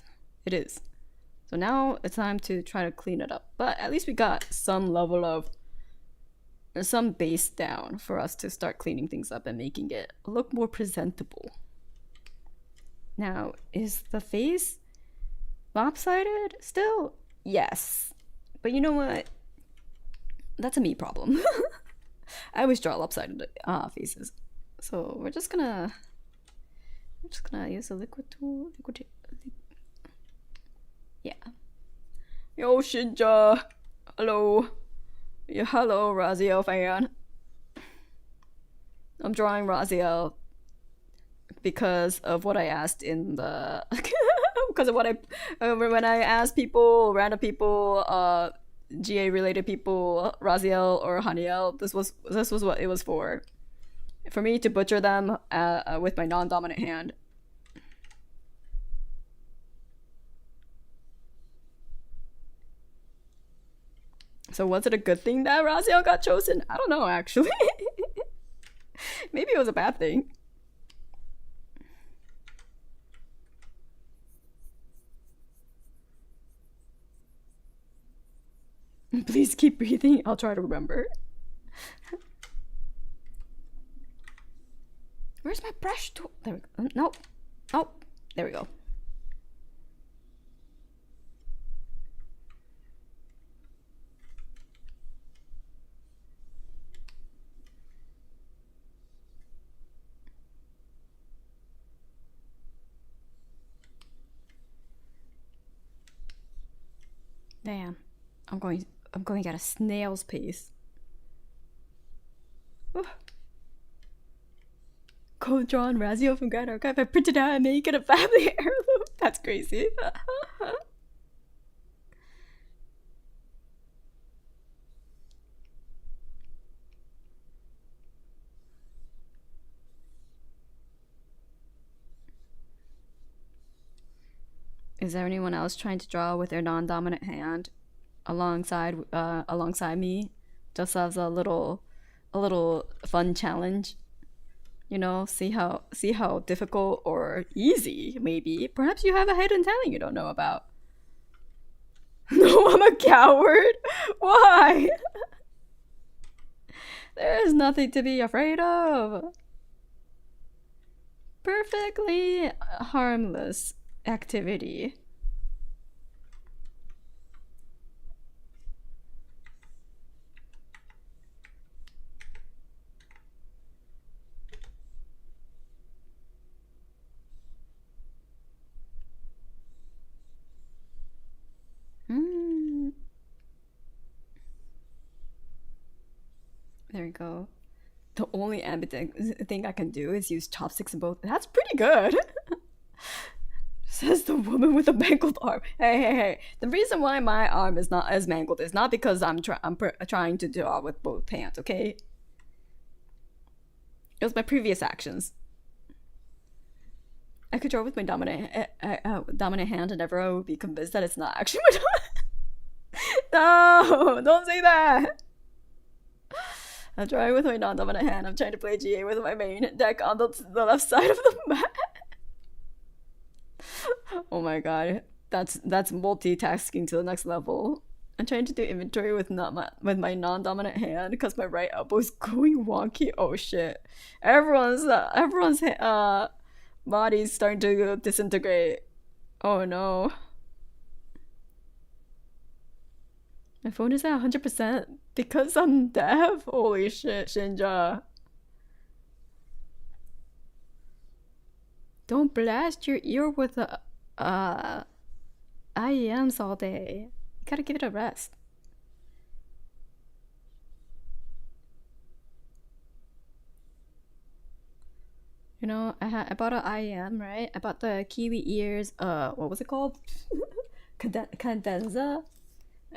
it is. So now it's time to try to clean it up. But at least we got some level of, some base down for us to start cleaning things up and making it look more presentable. Now, is the face lopsided still? Yes. But you know what? That's a me problem. I always draw lopsided faces. So we're just gonna use a liquid tool. Yeah. Yo, Shinja. Hello. Yeah, hello, Raziel fan. I'm drawing Raziel because of what I asked in the because of what I when I asked people, random people, GA related people, Raziel or Haniel. This was what it was for me to butcher them with my non-dominant hand. So was it a good thing that Raziel got chosen? I don't know, actually. Maybe it was a bad thing. Please keep breathing. I'll try to remember. Where's my brush tool? There we go. Nope. Oh, there we go. Damn. I'm going at a snail's pace. Code drawn Raziel from Grand Archive. I printed out and make it a family heirloom. That's crazy. Is there anyone else trying to draw with their non-dominant hand alongside me, just as a little fun challenge? You know, see how difficult or easy maybe. Perhaps you have a hidden talent you don't know about. No, I'm a coward. Why? There is nothing to be afraid of. Perfectly harmless activity. There we go. The only ambidextrous thing I can do is use chopsticks in both. That's pretty good. Says the woman with a mangled arm. Hey. The reason why my arm is not as mangled is not because I'm trying to draw with both hands, okay? It was my previous actions. I could draw with my dominant hand and never I would be convinced that it's not actually my dominant. No, don't say that. I'm drawing with my non-dominant hand. I'm trying to play GA with my main deck on the left side of the map. Oh my god, that's multitasking to the next level. I'm trying to do inventory with my non-dominant hand because my right elbow is going wonky. Oh shit! Everyone's body's starting to disintegrate. Oh no. My phone is at 100% because I'm deaf. Holy shit, Shinja. Don't blast your ear with a IEMs all day. You gotta give it a rest. You know, I bought an IM, right? I bought the kiwi ears. What was it called? Cadenza.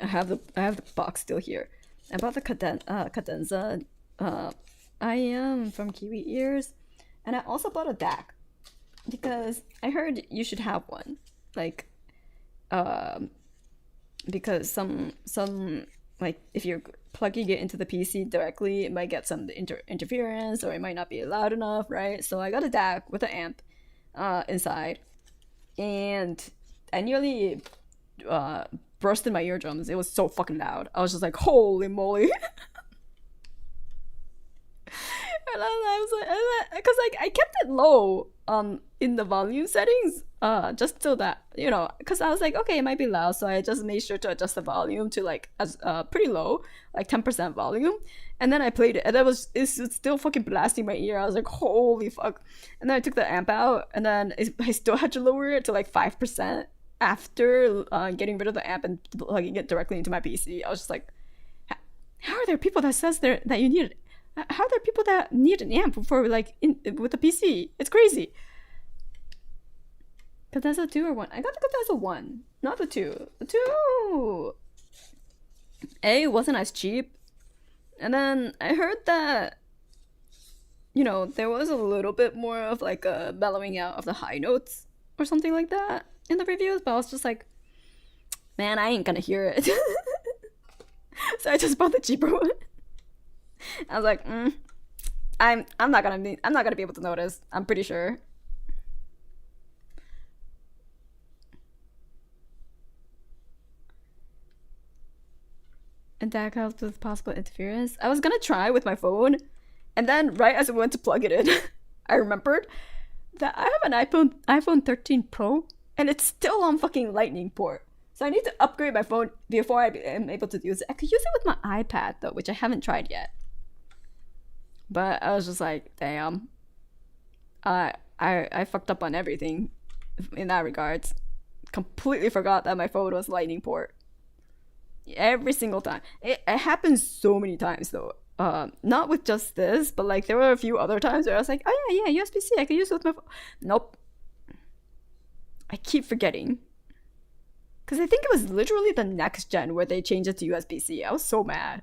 I have the box still here. I bought the Cadenza IM from Kiwi Ears, and I also bought a DAC because I heard you should have one. Like, um, because some like if you're plugging it into the PC directly, it might get some interference or it might not be loud enough, right? So I got a DAC with an amp inside, and I nearly burst in my eardrums. It was so fucking loud. I was just like, holy moly. And I was like, because like I kept it low in the volume settings, just so that because I was like, okay, it might be loud, so I just made sure to adjust the volume to like as pretty low, like 10% volume, and then I played it, and it's still fucking blasting my ear. I was like, holy fuck! And then I took the amp out, and then I still had to lower it to like 5% after getting rid of the amp and plugging it directly into my PC. I was just like, how are there people that says that you need it? How are there people that need an amp for like with a PC? It's crazy. Cadenza 2 or 1? I got the Cadenza 1, not the 2. The 2 A wasn't as cheap. And then I heard that there was a little bit more of like a mellowing out of the high notes or something like that in the reviews, but I was just like, man, I ain't gonna hear it. So I just bought the cheaper one. I was like, I'm not gonna be able to notice. I'm pretty sure. And that helps with possible interference. I was gonna try with my phone, and then right as I went to plug it in, I remembered that I have an iPhone 13 Pro, and it's still on fucking Lightning port. So I need to upgrade my phone before I am able to use it. I could use it with my iPad though, which I haven't tried yet. But I was just like, damn. I fucked up on everything in that regards. Completely forgot that my phone was Lightning port. Every single time. It happens so many times though. Not with just this, but like there were a few other times where I was like, oh yeah, USB-C, I could use it with my phone. Nope. I keep forgetting. Because I think it was literally the next gen where they changed it to USB-C. I was so mad.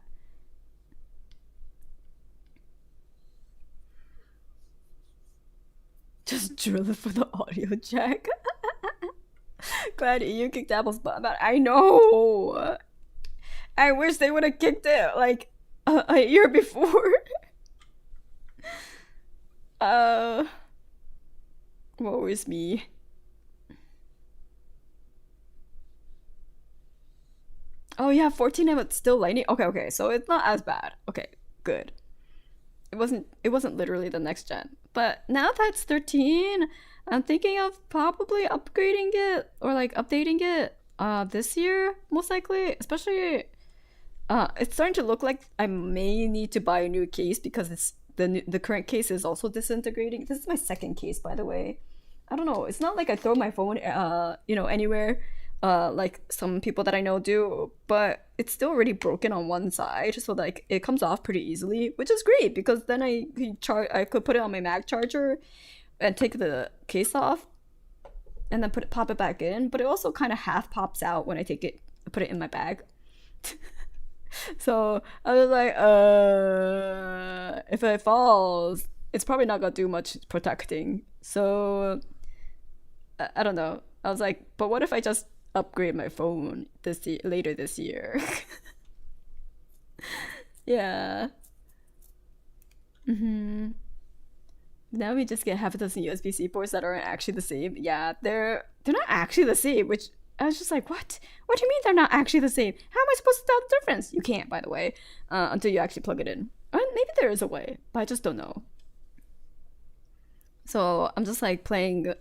Just drill it for the audio jack. Glad you kicked Apple's butt. But I know. I wish they would have kicked it like a year before. Woe is me. Oh yeah, 14 and it's still Lightning. Okay, so it's not as bad. Okay, good. It wasn't literally the next gen. But now that it's 13, I'm thinking of probably upgrading it or like updating it this year, most likely. Especially it's starting to look like I may need to buy a new case because the current case is also disintegrating. This is my second case, by the way. I don't know. It's not like I throw my phone anywhere like some people that I know do, but it's still already broken on one side, so like it comes off pretty easily, which is great because then I could put it on my Mac charger and take the case off and then pop it back in, but it also kind of half pops out when I put it in my bag. So I was like, if it falls, it's probably not gonna do much protecting. So I don't know. I was like, but what if I just upgrade my phone later this year? Yeah. Now we just get half a dozen USB-C ports that aren't actually the same. Yeah, they're not actually the same, which I was just like, what? What do you mean they're not actually the same? How am I supposed to tell the difference? You can't, by the way, until you actually plug it in. Maybe there is a way, but I just don't know. So I'm just like playing,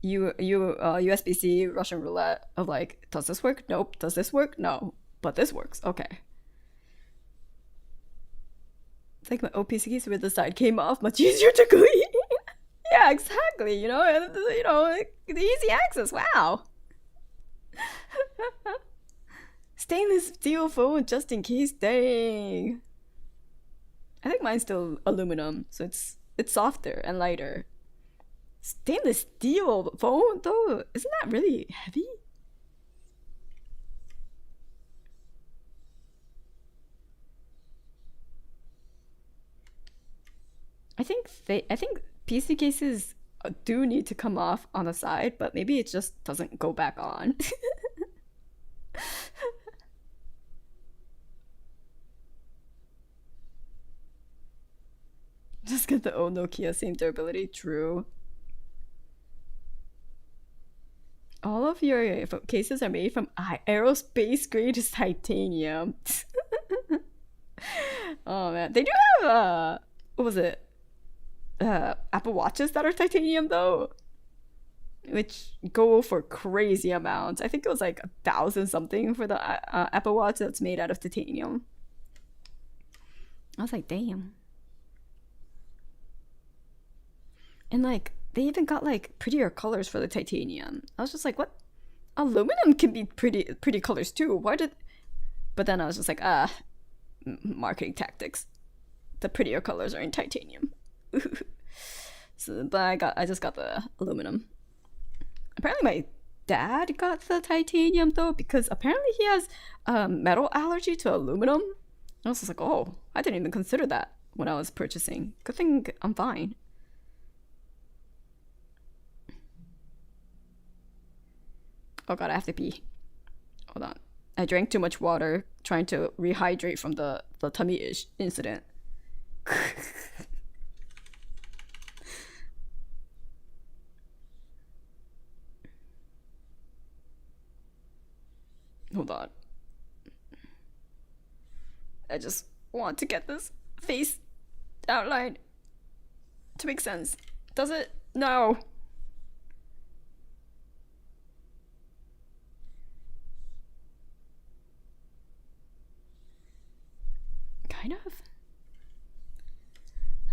USB-C Russian roulette of like, does this work? Nope. Does this work? No. But this works. Okay. It's like my OPC case where the side came off, much easier to clean. Yeah, exactly. The easy access. Wow. Stainless steel phone just in case. Dang. I think mine's still aluminum, so it's softer and lighter. Stainless steel phone though, isn't that really heavy? I think PC cases do need to come off on the side, but maybe it just doesn't go back on. Just get the old Nokia, same durability. True. All of your cases are made from aerospace grade titanium. Oh man, they do have what was it? Apple Watches that are titanium though, which go for crazy amounts. I think it was like 1,000 something for the Apple Watch that's made out of titanium. I was like, damn. And like they even got like prettier colors for the titanium. I was just like, what? Aluminum can be pretty colors too. Why did? But then I was just like, marketing tactics. The prettier colors are in titanium. So, but I just got the aluminum. Apparently, my dad got the titanium though because apparently he has metal allergy to aluminum. I was just like, oh, I didn't even consider that when I was purchasing. Good thing I'm fine. Oh god, I have to pee. Hold on. I drank too much water trying to rehydrate from the tummy incident. Hold on. I just want to get this face outline to make sense. Does it? No. Kind of.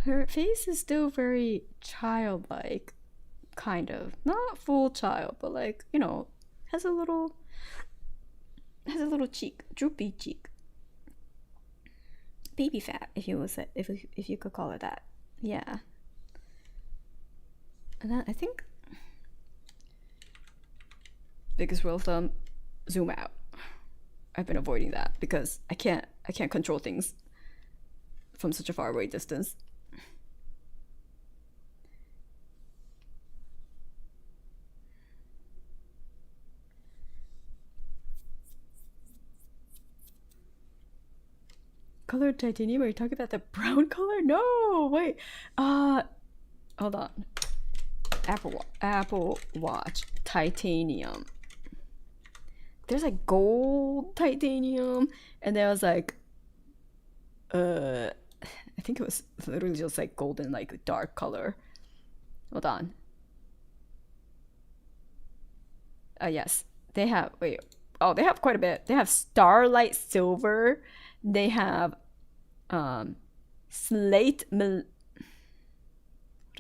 Her face is still very childlike. Kind of. Not full child, but like, you know, has a little cheek, droopy cheek. Baby fat, if you could call it that. Yeah. And then I think biggest rule of thumb, zoom out. I've been avoiding that because I can't control things from such a far away distance. Colored titanium? Are you talking about the brown color? No, wait. Hold on. Apple Watch titanium. There's like gold titanium, and there was like, I think it was literally just like golden, like dark color. Hold on. Yes, they have. Wait. Oh, they have quite a bit. They have starlight silver. They have slate what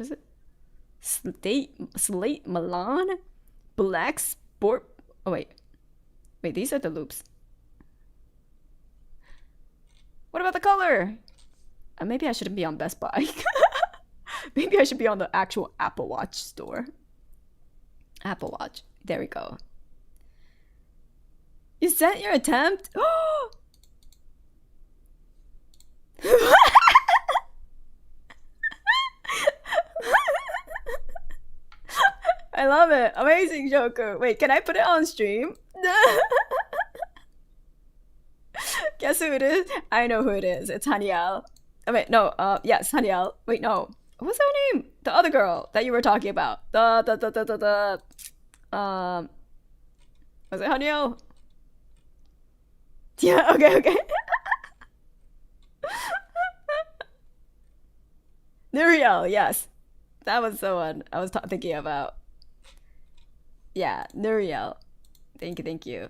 is it? Slate Milan, black sport. Oh wait, these are the loops. What about the color? Maybe I shouldn't be on Best Buy. Maybe I should be on the actual Apple Watch store. Apple Watch. There we go. You sent your attempt? Oh! I love it. Amazing, Joker. Wait, can I put it on stream? Guess who it is? I know who it is. It's Haniel. Oh, wait, no. Yes, Haniel. Wait, no. What's her name? The other girl that you were talking about. Was it Haniel? Yeah. Okay. Nuriel, yes. That was the one I was thinking about. Yeah, Nuriel. Thank you.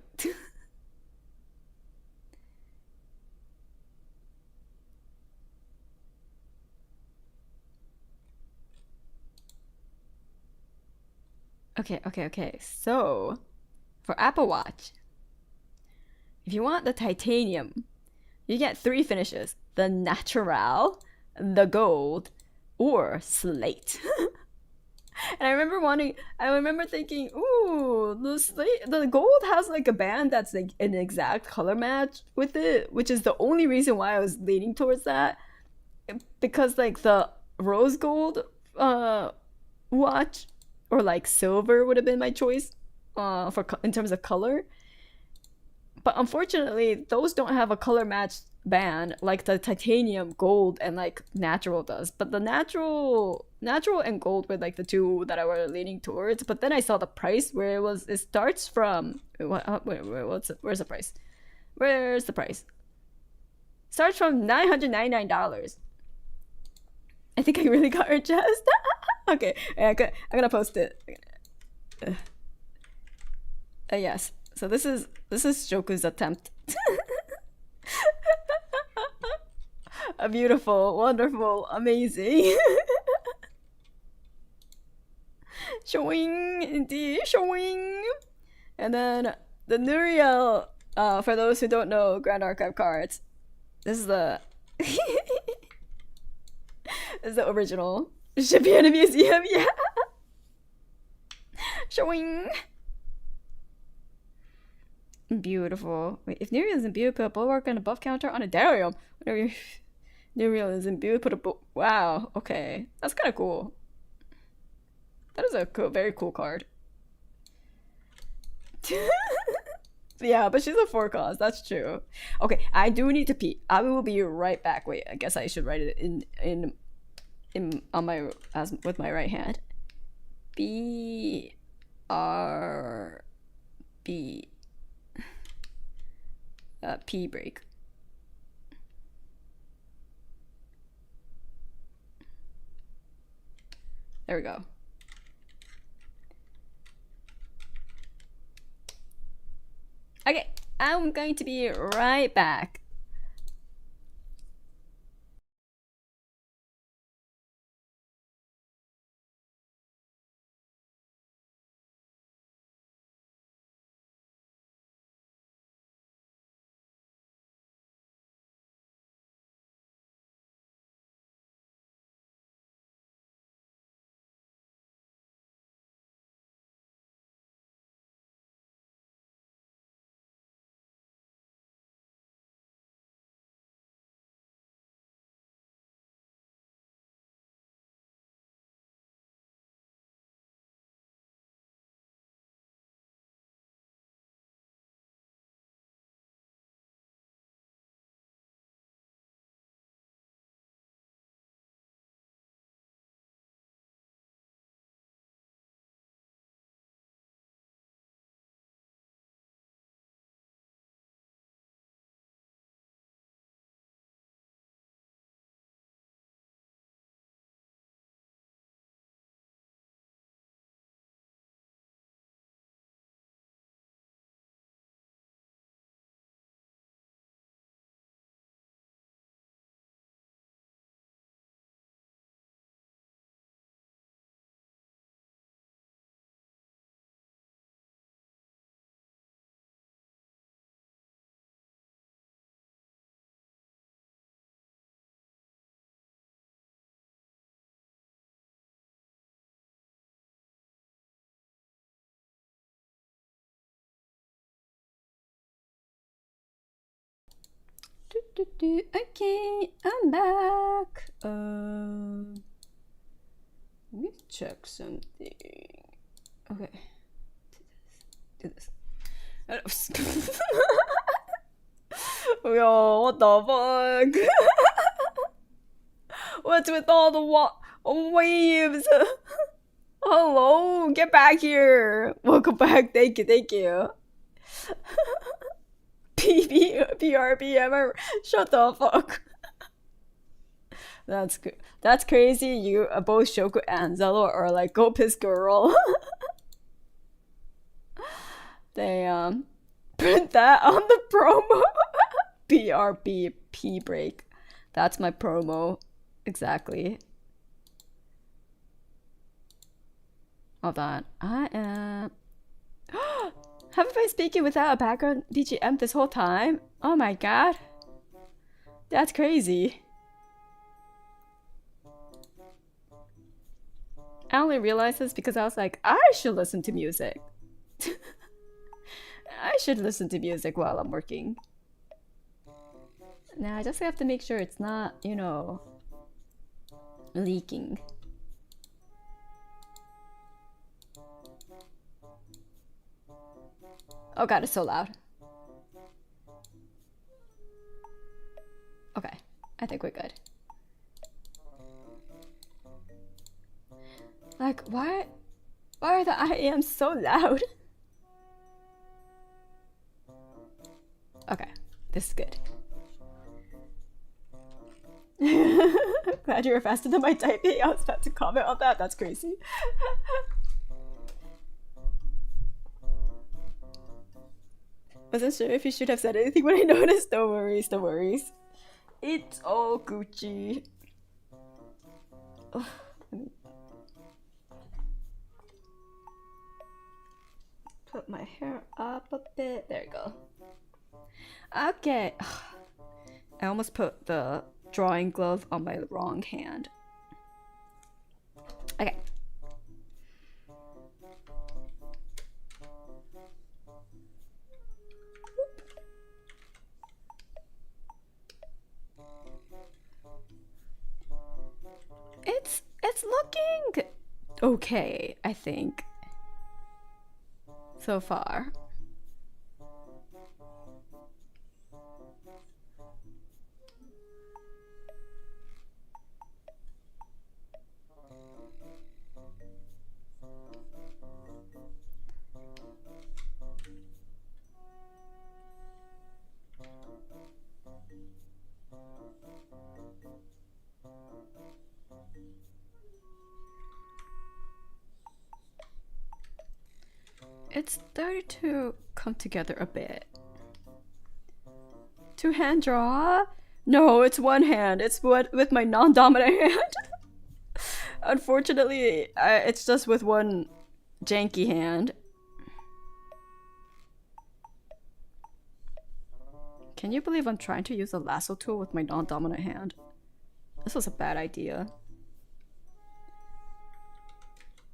Okay. So, for Apple Watch, if you want the titanium, you get 3 finishes: the natural, the gold, or slate. And I remember thinking, ooh, the gold has like a band that's like an exact color match with it, which is the only reason why I was leaning towards that. Because like the rose gold watch or like silver would have been my choice for in terms of color. But unfortunately, those don't have a color match band like the titanium, gold, and like natural does. But the natural and gold were like the two that I were leaning towards. But then I saw the price where it starts from where's the price? Where's the price? Starts from $999. I think I really got her chest. Okay, I'm gonna post it. Yes. So this is Shoku's attempt. A beautiful, wonderful, amazing. Showing, indeed, showing. And then the Nuriel, for those who don't know Grand Archive cards, this is the this is the original. Should be in a museum, yeah. Showing. Beautiful. Wait, if Nuriel is imbued, put a bulwark and a buff counter on a Darium. Nuriel is imbued, put a wow, okay. That's kind of cool. That is a cool, very cool card. Yeah, but she's a 4-cost. That's true. Okay, I do need to pee. I will be right back. Wait, I guess I should write it in on my with my right hand. B R B P break. There we go. Okay, I'm going to be right back. Okay, I'm back. Let me check something. Okay. Do this. Yo, what the fuck? What's with all the waves? Hello, get back here. Welcome back. Thank you. PRBM, shut the fuck. That's good. That's crazy. You both Shoku and Zello are like, go piss girl. They print that on the promo. PRBP break. That's my promo. Exactly. Hold on. I am. Haven't been speaking without a background BGM this whole time? Oh my god. That's crazy. I only realized this because I was like, I should listen to music. I should listen to music while I'm working. Now I just have to make sure it's not, you know, leaking. Oh god, it's so loud. Okay, I think we're good. Like, why are the IAMs so loud? Okay, this is good. Glad you were faster than my typing. I was about to comment on that. That's crazy. Wasn't sure if you should have said anything when I noticed. No worries, no worries. It's all Gucci. Put my hair up a bit. There you go. Okay. I almost put the drawing glove on my wrong hand. Okay. It's looking okay, I think. So far. It's starting to come together a bit. Two-hand draw? No, it's one hand. It's with my non-dominant hand. Unfortunately, it's just with one janky hand. Can you believe I'm trying to use a lasso tool with my non-dominant hand? This was a bad idea.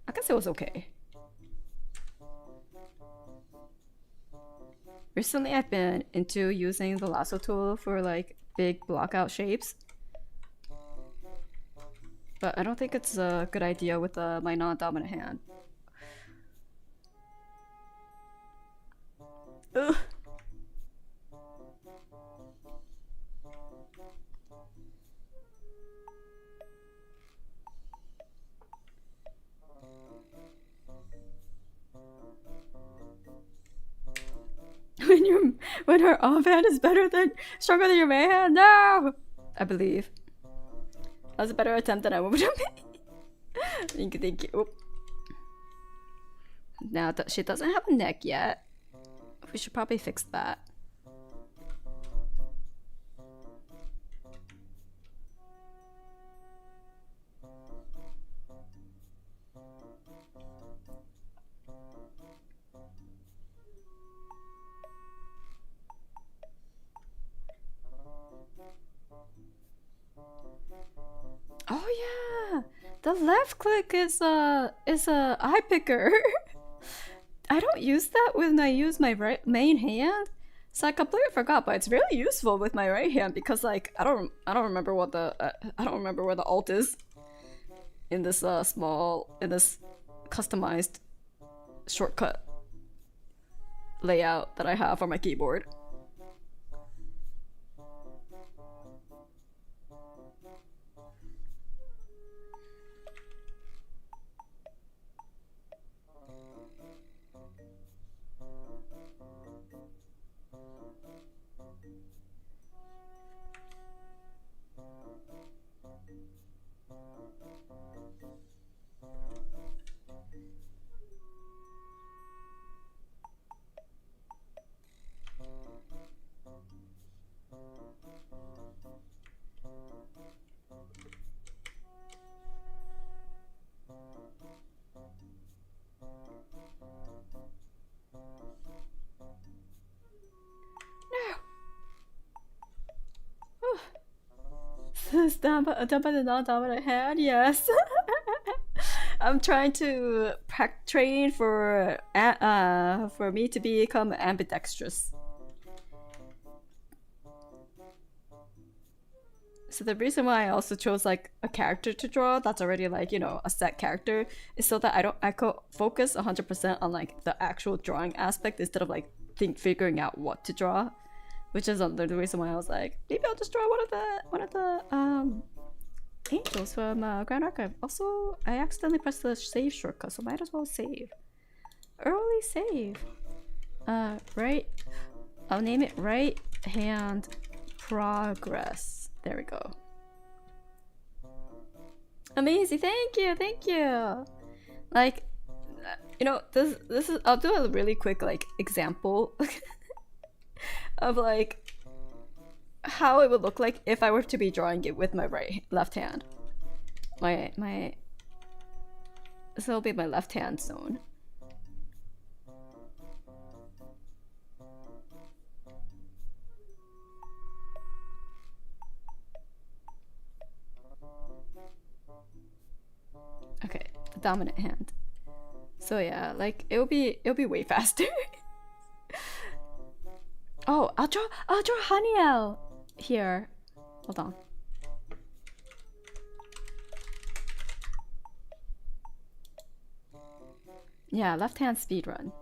I guess it was okay. Recently, I've been into using the lasso tool for like big blockout shapes. But I don't think it's a good idea with my non-dominant hand. Ugh. When her offhand is stronger than your main hand? No! I believe. That was a better attempt than I would have made. Thank you. Oop. Now that she doesn't have a neck yet. We should probably fix that. Oh yeah, the left click is a eye picker. I don't use that when I use my main hand, so I completely forgot. But it's really useful with my right hand because like I don't remember what the I don't remember where the alt is in this this customized shortcut layout that I have for my keyboard. Down by the non-dominant hand, yes. I'm trying to train for me to become ambidextrous. So the reason why I also chose like a character to draw that's already like, you know, a set character is so that I could focus 100% on like the actual drawing aspect instead of like figuring out what to draw, which is the reason why I was like, maybe I'll just draw one of the angels from Grand Archive. Also, I accidentally pressed the save shortcut, so might as well save. Early save. Right. I'll name it right hand progress. There we go. Amazing, thank you, thank you. Like, you know, this is. I'll do a really quick like example of like how it would look like if I were to be drawing it with my left hand. My. This will be my left hand zone. Okay, the dominant hand. So yeah, like it'll be way faster. Oh, I'll draw Haniel here. Hold on. Yeah, left hand speed run.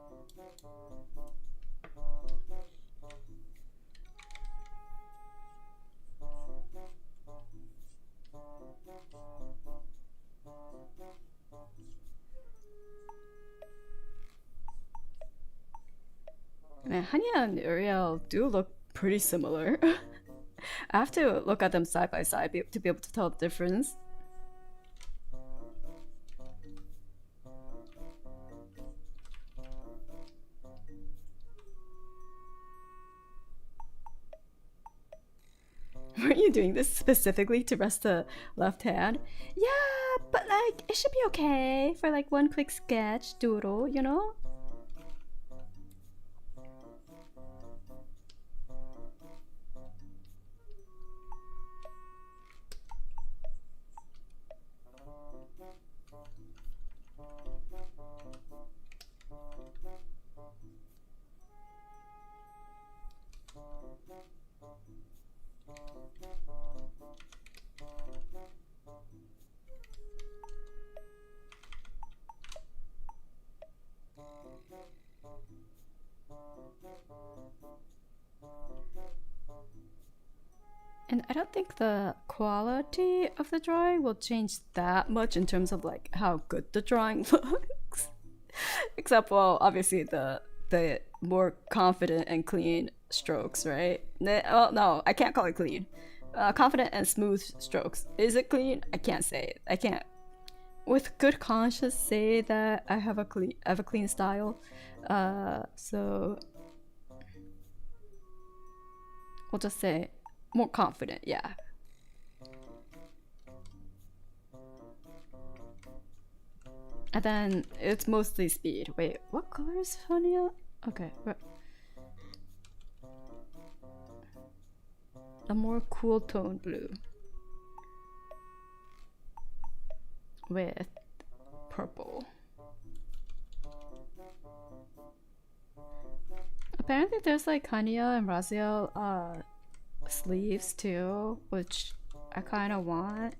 Man, Hanya and Uriel do look pretty similar. I have to look at them side by side to be able to tell the difference. Were you doing this specifically to rest the left hand? Yeah, but like, it should be okay for like one quick sketch, doodle, you know? And I don't think the quality of the drawing will change that much in terms of like how good the drawing looks. Except, well, obviously the more confident and clean strokes, right? Well, no, I can't call it clean. Confident and smooth strokes. Is it clean? I can't say it. I can't, with good conscience, say that I have a clean style. So we'll just say more confident. Yeah. And then it's mostly speed. Wait, what color is Hania? Okay, a more cool tone blue with purple. Apparently there's like Hania and Raziel sleeves too, which I kind of want,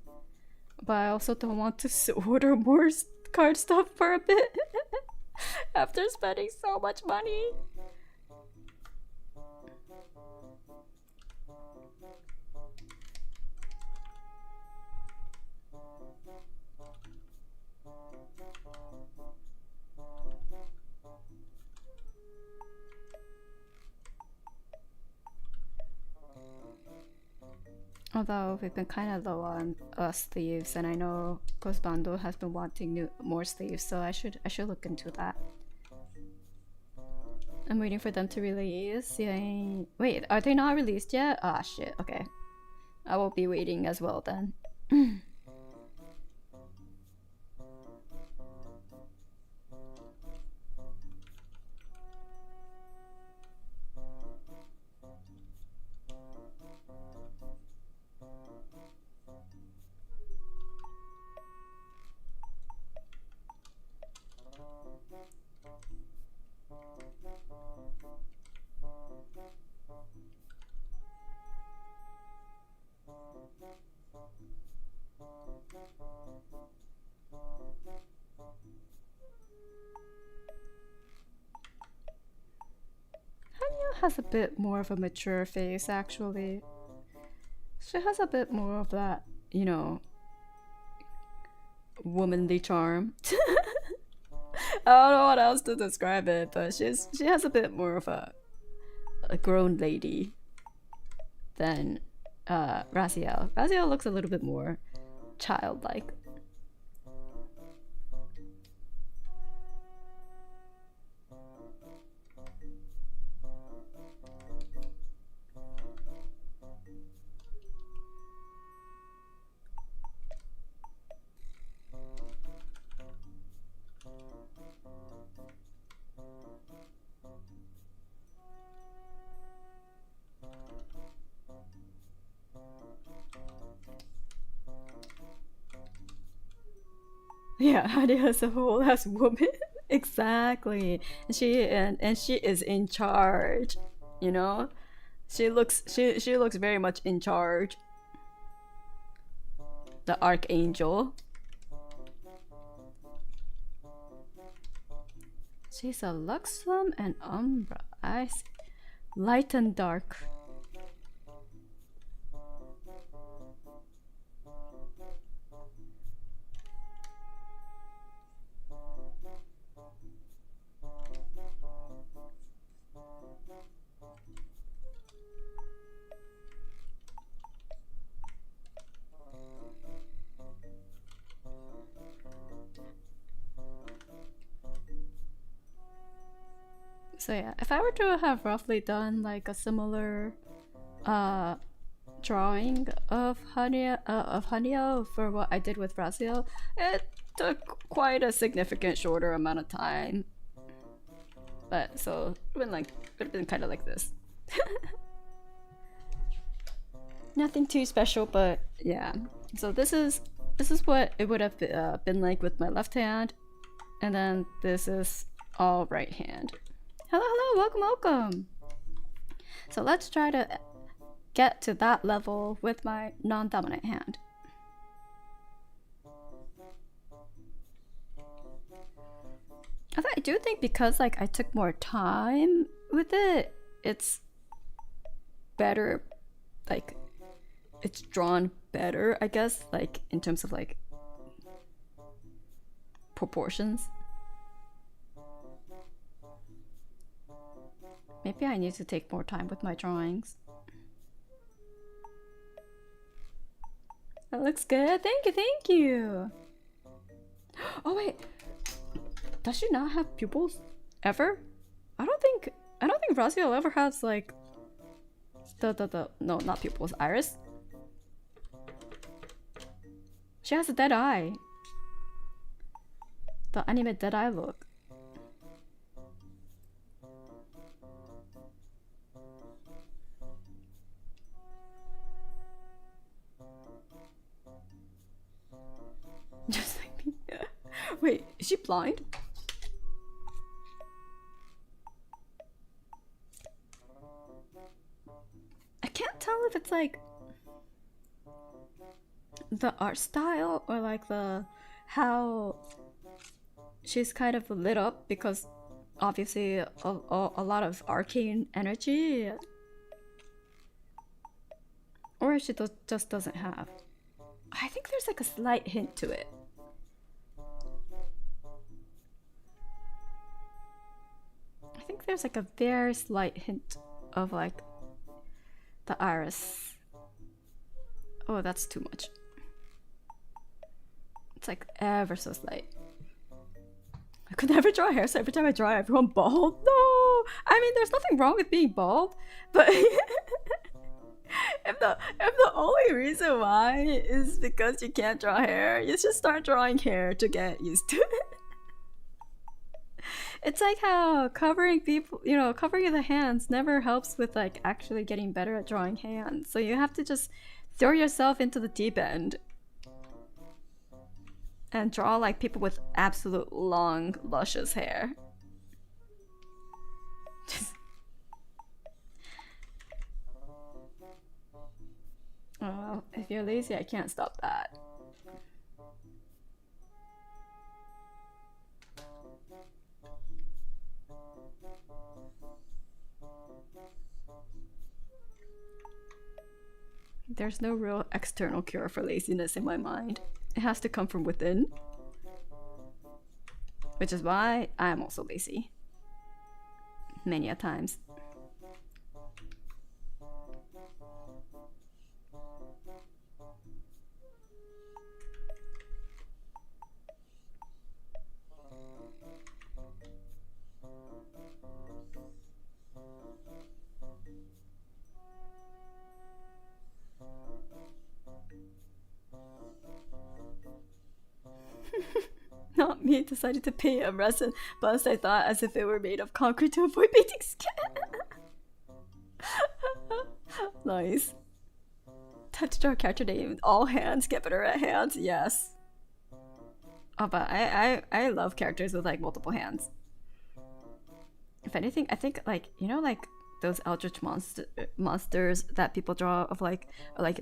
but I also don't want to order more card stuff for a bit after spending so much money. Although we've been kind of low on sleeves, and I know Cosbando has been wanting more sleeves, so I should look into that. I'm waiting for them to release. Yeah. Wait, are they not released yet? Ah, shit. Okay, I will be waiting as well then. has a bit more of a mature face, actually. She has a bit more of that, you know, womanly charm. I don't know what else to describe it, but she has a bit more of a grown lady than Raziel. Raziel looks a little bit more childlike. Yeah, Hadia is a whole ass woman. Exactly. And she is in charge, you know? She looks very much in charge. The Archangel. She's a Luxum and Umbra. I see. Light and dark. So yeah, if I were to have roughly done like a similar drawing of Hania for what I did with Raziel, it took quite a significant shorter amount of time. But so it would have been kind of like this. Nothing too special, but yeah. So this is what it would have been like with my left hand, and then this is all right hand. Hello, hello, welcome, welcome. So let's try to get to that level with my non-dominant hand. I do think because like I took more time with it, it's better, like it's drawn better, I guess, like in terms of like proportions. Maybe I need to take more time with my drawings. That looks good. Thank you, thank you. Oh wait, does she not have pupils ever? I don't think Raziel ever has like no, not pupils, iris. She has a dead eye. The anime dead eye look. Just like me. Wait, is she blind? I can't tell if it's like the art style or like the how she's kind of lit up, because obviously a lot of arcane energy, or if she just doesn't have. I think there's like a slight hint to it. I think there's like a very slight hint of like the iris. Oh, that's too much. It's like ever so slight. I could never draw hair, so every time I draw everyone bald. No! I mean, there's nothing wrong with being bald, but if the only reason why is because you can't draw hair, you should start drawing hair to get used to it. It's like how covering people, you know, covering the hands never helps with like actually getting better at drawing hands. So you have to just throw yourself into the deep end and draw like people with absolute long, luscious hair. Oh, well, if you're lazy, I can't stop that. There's no real external cure for laziness in my mind. It has to come from within. Which is why I'm also lazy. Many a times. Not me decided to pay a resin, but I thought as if it were made of concrete to avoid painting skin. Nice. Touch draw character name. All hands get better at hands. Yes. Oh, but I love characters with like multiple hands. If anything, I think like you know like those eldritch monsters that people draw of like or like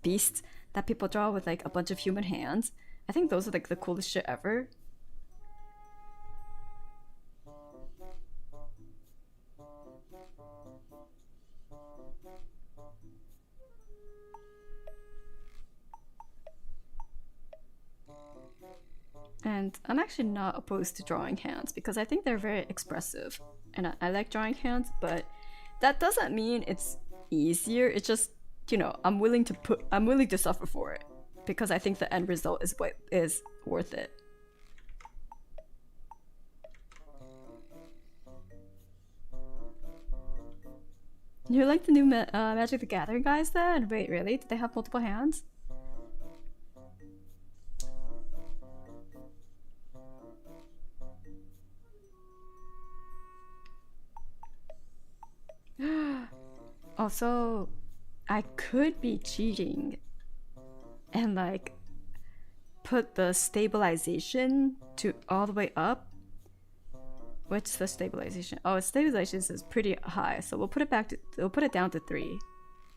beasts that people draw with like a bunch of human hands. I think those are like the coolest shit ever. And I'm actually not opposed to drawing hands because I think they're very expressive. And I like drawing hands, but that doesn't mean it's easier. It's just, you know, I'm willing to suffer for it because I think the end result is what is worth it. You like the new Magic the Gathering guys then? Wait, really? Did they have multiple hands? Also, I could be cheating and like put the stabilization to all the way up. What's the stabilization? Oh, stabilization is pretty high, so we'll put it down to 3.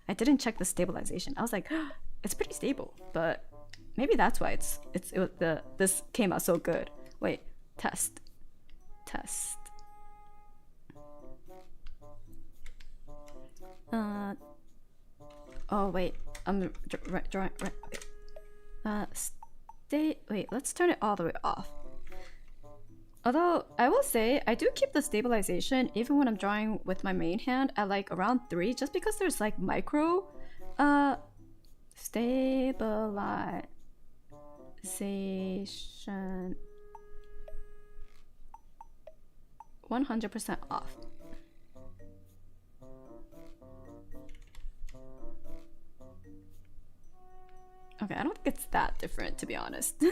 I didn't check the stabilization. I was like, oh, it's pretty stable, but maybe that's why this came out so good. Wait, test. Oh wait, I'm drawing. Okay. Wait, let's turn it all the way off. Although I will say I do keep the stabilization even when I'm drawing with my main hand at like around 3, just because there's like micro stabilization 100% off. Okay, I don't think it's that different, to be honest.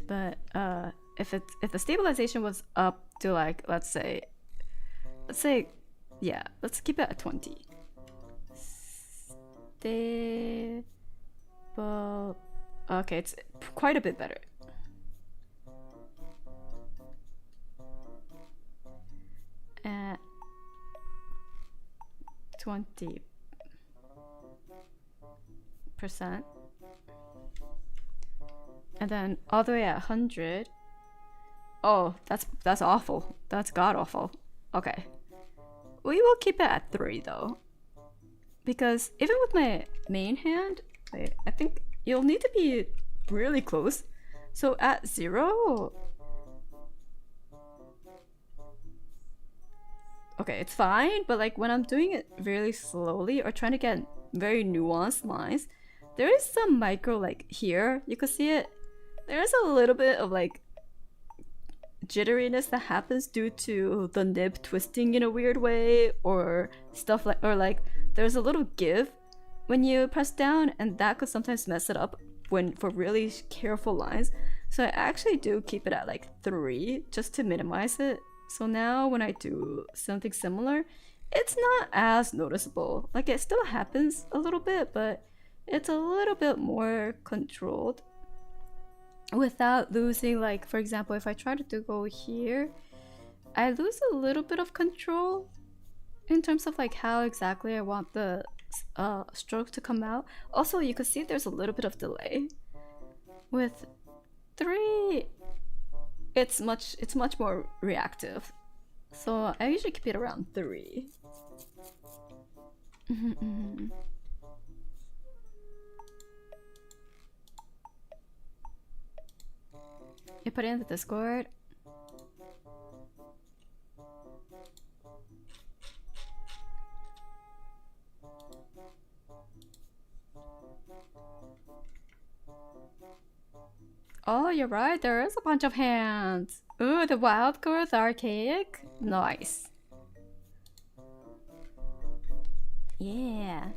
But if the stabilization was up to like let's say yeah, let's keep it at 20. Okay, it's quite a bit better. At 20%. And then all the way at 100. Oh, that's awful. That's god awful. Okay. We will keep it at 3 though. Because even with my main hand, wait, I think you'll need to be really close. So at 0. Okay, it's fine, but like when I'm doing it really slowly or trying to get very nuanced lines, there is some micro like here, you can see it. There's a little bit of like jitteriness that happens due to the nib twisting in a weird way or stuff like, or like there's a little give when you press down, and that could sometimes mess it up when for really careful lines. So I actually do keep it at like 3 just to minimize it. So now when I do something similar, it's not as noticeable. Like it still happens a little bit, but it's a little bit more controlled without losing, like for example, if I try to go here, I lose a little bit of control in terms of like how exactly I want the stroke to come out. Also, you can see there's a little bit of delay. With 3, it's much more reactive. So I usually keep it around 3. You put it in the Discord? Oh, you're right, there is a bunch of hands. Ooh, the wild growth archaic? Nice. Yeah.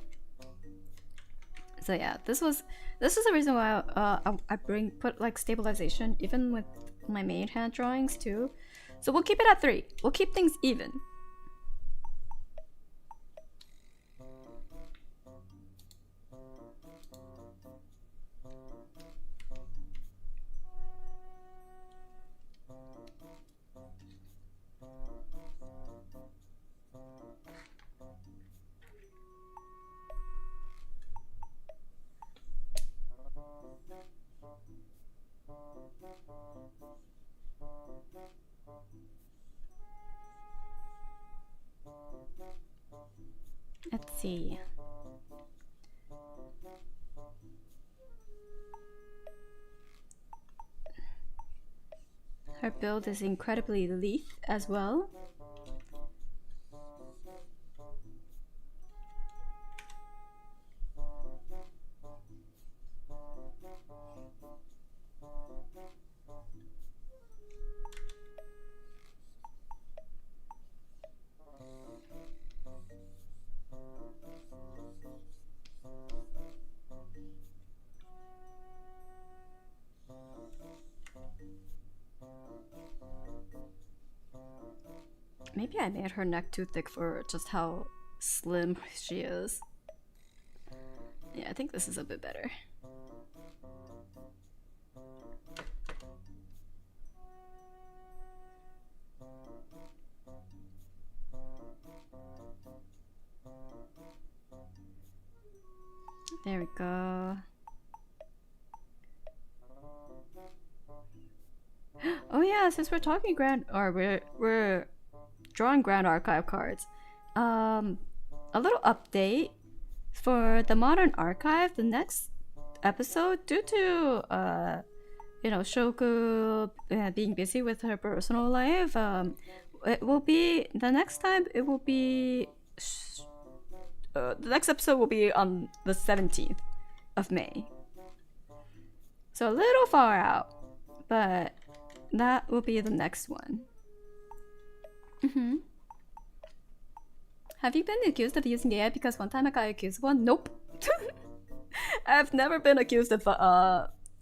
So yeah, this is the reason why I put like stabilization even with my main hand drawings too. So we'll keep it at 3. We'll keep things even. Let's see. Her build is incredibly lithe as well. Maybe I made her neck too thick for just how slim she is. Yeah, I think this is a bit better. There we go. Oh yeah, since we're talking we're drawing Grand Archive cards. A little update for the Modern Archive. The next episode, due to Shoku being busy with her personal life, it will be the next time. It will be the next episode will be on the 17th of May. So a little far out, but that will be the next one. Have you been accused of using AI? Because one time I got accused of one. Nope. I've never been accused of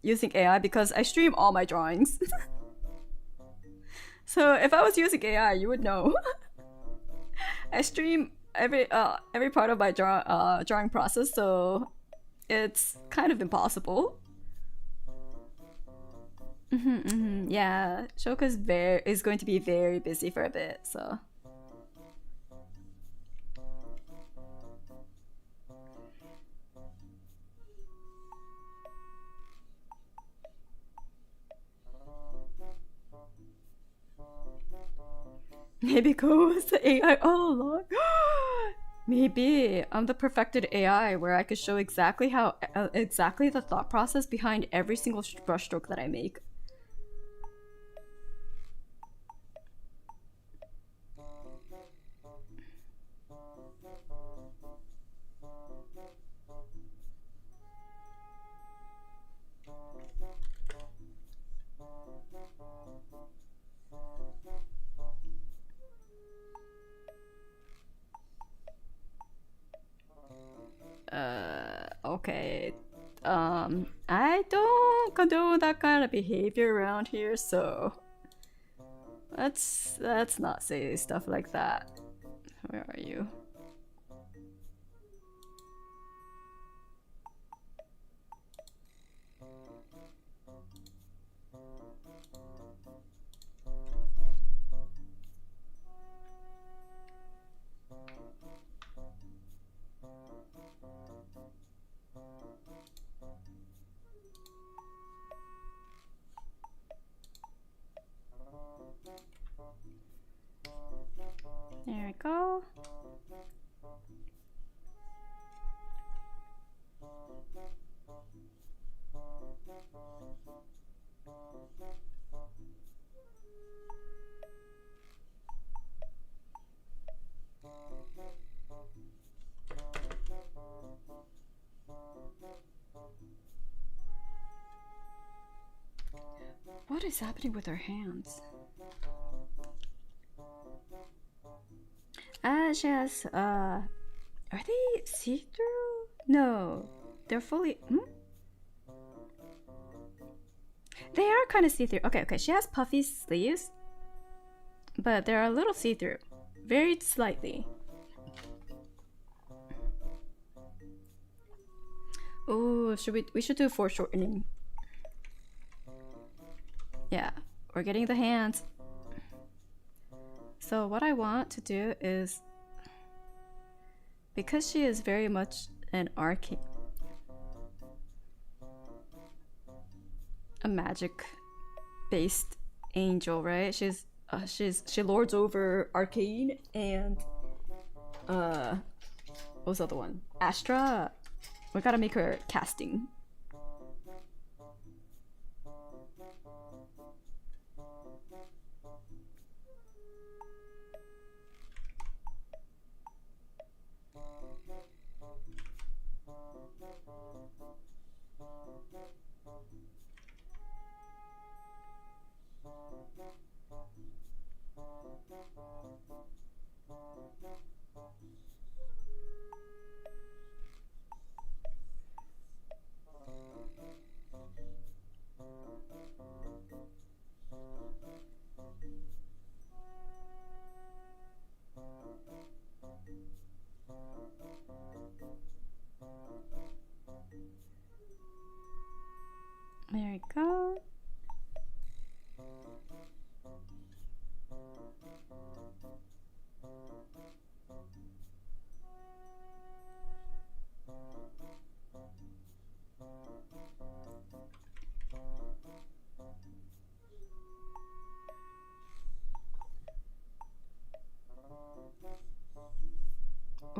using AI because I stream all my drawings. So if I was using AI, you would know. I stream every part of my drawing process, so it's kind of impossible. Yeah, Shoka's is going to be very busy for a bit, so. Maybe Go was the AI all along. Maybe I'm the perfected AI where I could show exactly how exactly the thought process behind every single brushstroke that I make. Okay. I don't condone that kind of behavior around here, so let's not say stuff like that. Where are you? There we go. What is happening with her hands? She has, are they see-through? No, they're fully, They are kind of see-through. Okay, okay, she has puffy sleeves, but they're a little see-through. Very slightly. Oh, we should do foreshortening. Yeah, we're getting the hands. So what I want to do is, because she is very much an arcane, a magic based angel, right? She lords over arcane and what was the other one? Astra. We gotta make her casting. There we go.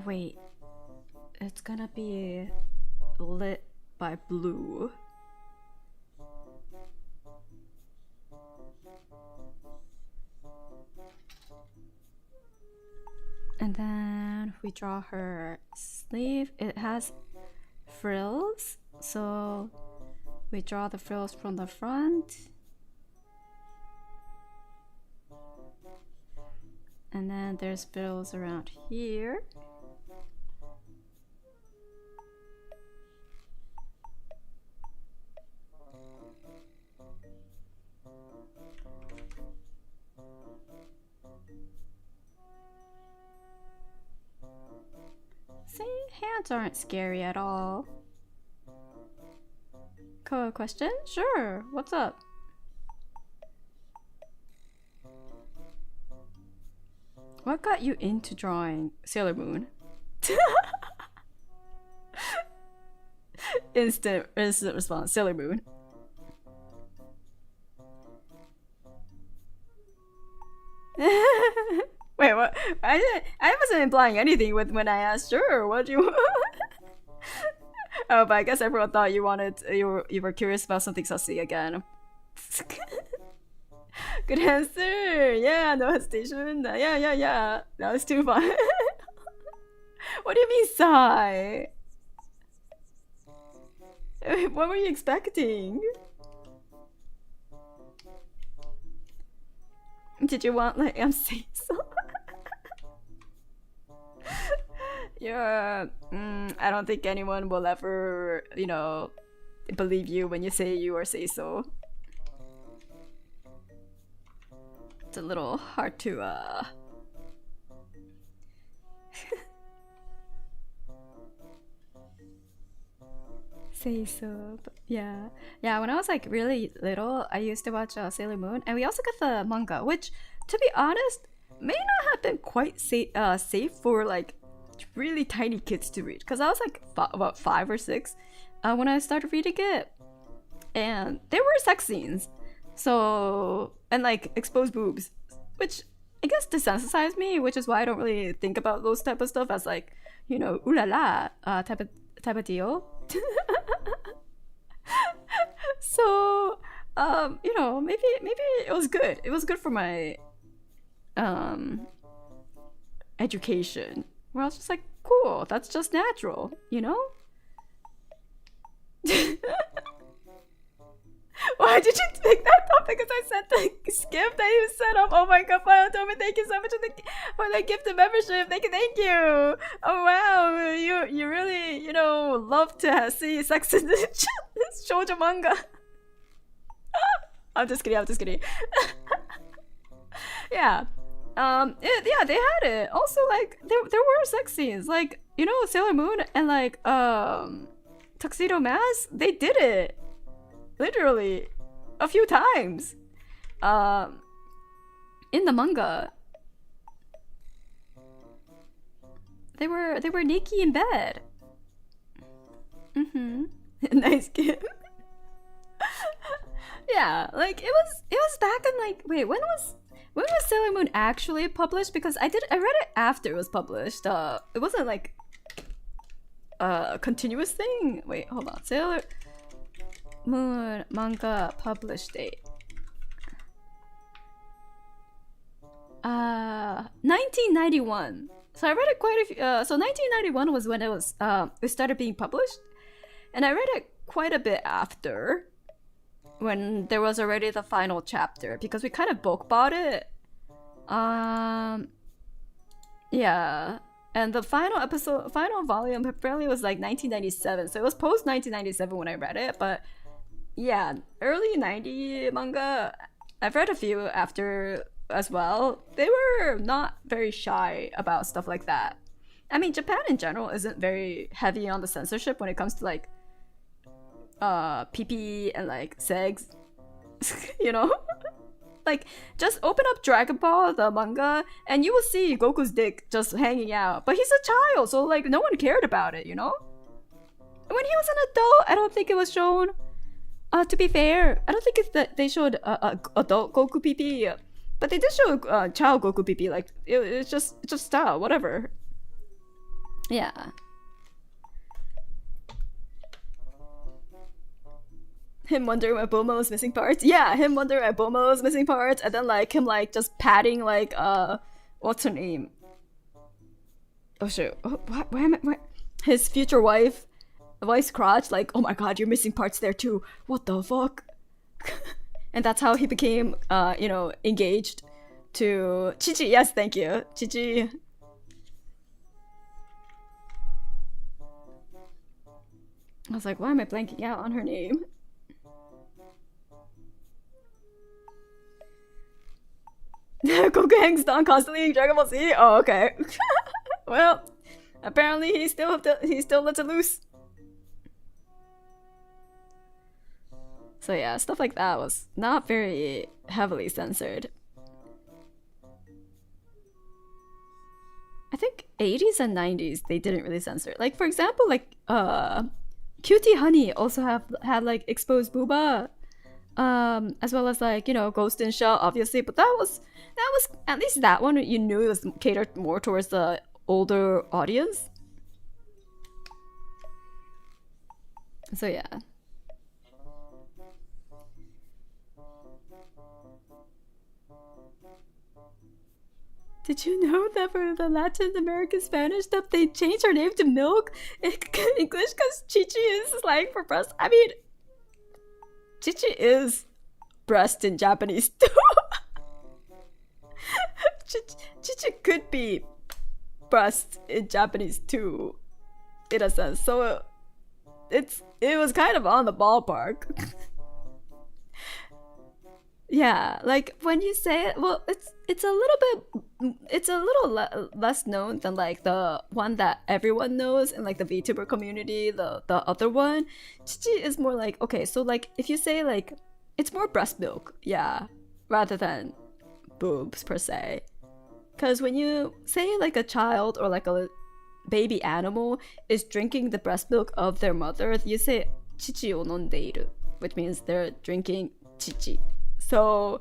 Wait, it's gonna be lit by blue. And then we draw her sleeve. It has frills, so we draw the frills from the front. And then there's frills around here. See, hands aren't scary at all. Question? Sure, what's up? What got you into drawing Sailor Moon? Instant response, Sailor Moon. Wait, what? I wasn't implying anything with when I asked. Sure, what do you want? Oh, but I guess everyone thought you were curious about something sussy again. Good answer. Yeah, no hesitation. Yeah. That was too fun. What do you mean sigh? What were you expecting? Did you want like I'm saying so? Yeah, I don't think anyone will ever, believe you when you say you or say so. It's a little hard to say so, but yeah. When I was like really little, I used to watch Sailor Moon, and we also got the manga, which, to be honest, may not have been quite safe for like really tiny kids to read, because I was like about 5 or 6 when I started reading it, and there were sex scenes, so, and like exposed boobs, which I guess desensitized me, which is why I don't really think about those type of stuff as like, ooh la la type of deal. So maybe it was good. It was good for my education. Where I was just like, cool, that's just natural, you know? Why did you pick that up? Because I sent the skip that you set up. Oh my god, Final Tommy, thank you so much for the gift of membership. Thank you. Oh wow, you really, you know, love to see sex in the shoujo manga. I'm just kidding. Yeah. Yeah, they had it. Also, like, there were sex scenes. Like, you know, Sailor Moon and, like, Tuxedo Mask, they did it. Literally. A few times. In the manga. They were naked in bed. Mm-hmm. Nice kid. Yeah, like, it was back in, like, wait, when was Sailor Moon actually published? Because I read it after it was published. It wasn't like a continuous thing. Wait, hold on. Sailor Moon manga published date. 1991. So I read it quite a few. So 1991 was when it started being published, and I read it quite a bit after, when there was already the final chapter, because we kind of bulk bought it. Yeah, and the final volume apparently was like 1997, so it was post 1997 when I read it. But yeah, early 90 manga, I've read a few after as well. They were not very shy about stuff like that. I mean, Japan in general isn't very heavy on the censorship when it comes to like PP and like segs. You know? Like, just open up Dragon Ball, the manga, and you will see Goku's dick just hanging out. But he's a child, so like no one cared about it, you know? When he was an adult, I don't think it was shown. To be fair, I don't think it's that they showed adult Goku PP, but they did show child Goku PP. Like, it's just style, whatever. Yeah. Him wondering why Bulma was missing parts. Yeah, him wondering why Bulma was missing parts, and then like him like just patting like what's her name? Oh shoot! Oh, why am I? Why? His future wife's crotch. Like, oh my god, you're missing parts there too. What the fuck? And that's how he became you know, engaged to Chichi. Yes, thank you, Chichi. I was like, why am I blanking out on her name? Goku hangs down constantly in Dragon Ball Z? Oh, okay. Well, apparently he still lets it loose. So yeah, stuff like that was not very heavily censored. I think 80s and 90s they didn't really censor. Like, for example, like Cutie Honey also had like exposed booba. As well as like, you know, Ghost in Shell, obviously, but that was at least that one you knew it was catered more towards the older audience. So yeah. Did you know that for the Latin American Spanish stuff they changed her name to Milk in English because Chichi is slang for breast? I mean, Chichi is breast in Japanese too. Chichi could be breast in Japanese too, in a sense. So it was kind of on the ballpark. Yeah, like when you say it, well, it's a little less known than like the one that everyone knows in like the VTuber community. The other one, Chichi is more like, okay, so like if you say like it's more breast milk, yeah, rather than boobs per se. Because when you say like a child or like a baby animal is drinking the breast milk of their mother, you say chichi o nondeiru, which means they're drinking chichi. So